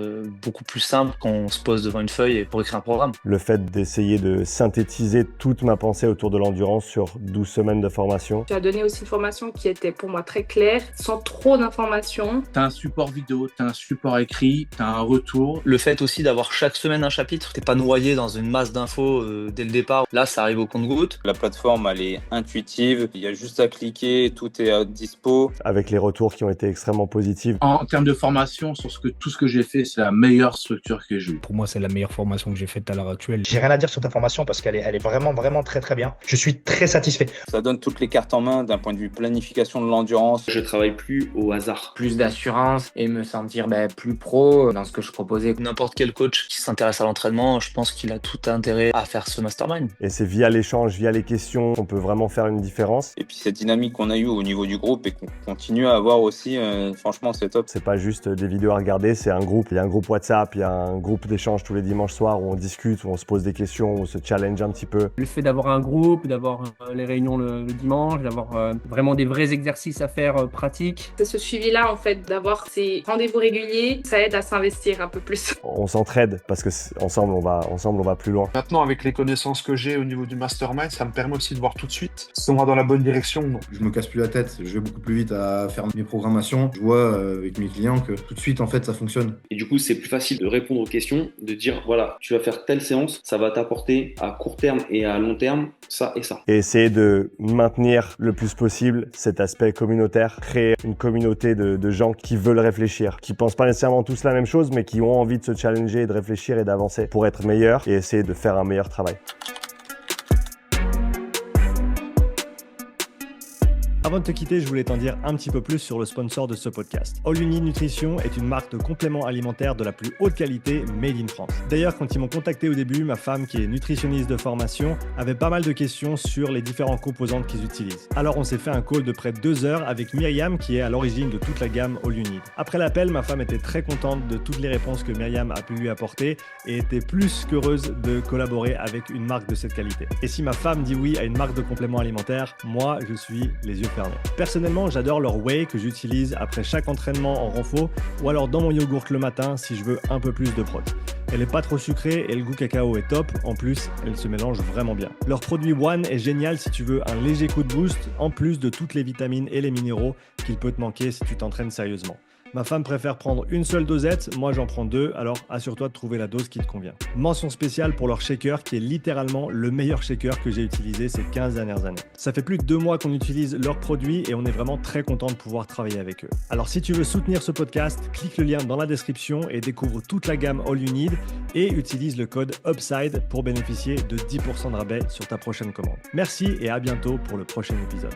F: beaucoup plus simples quand on se pose devant une feuille pour écrire un programme.
C: Le fait d'essayer de synthétiser toute ma pensée autour de l'endurance sur 12 semaines de formation.
G: Tu as donné aussi une formation qui était pour moi très claire, sans trop d'informations.
H: Tu as un support vidéo, tu as un support écrit, tu as un retour.
F: Le fait aussi d'avoir chaque semaine un chapitre, t'es pas noyé dans une masse d'infos dès le départ. Là, ça arrive au compte-gouttes.
I: La plateforme, elle est intuitive, il y a juste à cliquer, tout est à dispo.
C: Avec les retours qui ont été extrêmement positifs.
H: En termes de formation, sur tout ce que j'ai fait, c'est la meilleure structure que j'ai eue.
J: Pour moi, c'est la meilleure formation que j'ai faite à l'heure actuelle.
K: J'ai rien à dire sur ta formation parce qu'elle est vraiment très très bien. Je suis très satisfait.
I: Ça donne toutes les cartes en main d'un point de vue planification de l'endurance.
L: Je travaille plus au hasard.
M: Plus d'assurance et me sentir plus pro dans ce que je proposais.
F: N'importe quel coach qui s'intéresse à l'entraînement, je pense qu'il a tout intérêt à faire ce mastermind.
C: Et c'est via l'échange, via les questions qu'on peut vraiment faire une différence.
I: Et puis cette dynamique qu'on a eue au niveau du groupe et qu'on continue à avoir aussi, franchement c'est top.
C: C'est pas juste des vidéos à regarder, c'est un groupe. Il y a un groupe WhatsApp, il y a un groupe d'échange tous les dimanches soirs où on discute, où on se pose des questions, où on se challenge un petit peu.
E: Le fait d'avoir un groupe, d'avoir les réunions le dimanche, d'avoir vraiment des vrais exercices à faire pratiques.
G: C'est ce suivi-là, en fait, d'avoir ces rendez-vous réguliers, ça aide à s'investir un peu plus.
C: On s'entraide parce que ensemble on va plus loin.
D: Maintenant, avec les connaissances que j'ai au niveau du mastermind, ça me permet aussi de voir tout de suite si on va dans la bonne direction ou non.
L: Je me casse plus la tête, je vais beaucoup plus vite à faire mes programmations. Je vois avec mes clients que tout de suite, en fait, ça fonctionne.
N: Et du coup, c'est plus facile de répondre aux questions, de dire, voilà, tu vas faire telle séance, ça va t'apporter à court terme et à long terme ça et ça.
C: Et essayer de maintenir le plus possible cet aspect communautaire, créer une communauté de gens qui veulent réfléchir, qui pensent pas nécessairement tous la même chose, mais qui ont envie de se challenger, de réfléchir et d'avancer pour être meilleur et essayer de faire un meilleur travail.
B: Avant de te quitter, je voulais t'en dire un petit peu plus sur le sponsor de ce podcast. All You Need Nutrition est une marque de compléments alimentaires de la plus haute qualité made in France. D'ailleurs, quand ils m'ont contacté au début, ma femme, qui est nutritionniste de formation, avait pas mal de questions sur les différentes composantes qu'ils utilisent. Alors on s'est fait un call de près de 2 heures avec Myriam, qui est à l'origine de toute la gamme All You Need. Après l'appel, ma femme était très contente de toutes les réponses que Myriam a pu lui apporter et était plus qu'heureuse de collaborer avec une marque de cette qualité. Et si ma femme dit oui à une marque de compléments alimentaires, moi je suis les yeux fermés. Personnellement, j'adore leur whey que j'utilise après chaque entraînement en renfo ou alors dans mon yogourt le matin si je veux un peu plus de prot. Elle est pas trop sucrée et le goût cacao est top. En plus, elle se mélange vraiment bien. Leur produit One est génial si tu veux un léger coup de boost en plus de toutes les vitamines et les minéraux qu'il peut te manquer si tu t'entraînes sérieusement. Ma femme préfère prendre une seule dosette, moi j'en prends 2, alors assure-toi de trouver la dose qui te convient. Mention spéciale pour leur shaker qui est littéralement le meilleur shaker que j'ai utilisé ces 15 dernières années. Ça fait plus de 2 mois qu'on utilise leurs produits et on est vraiment très content de pouvoir travailler avec eux. Alors si tu veux soutenir ce podcast, clique le lien dans la description et découvre toute la gamme All You Need et utilise le code UPSIDE pour bénéficier de 10% de rabais sur ta prochaine commande. Merci et à bientôt pour le prochain épisode.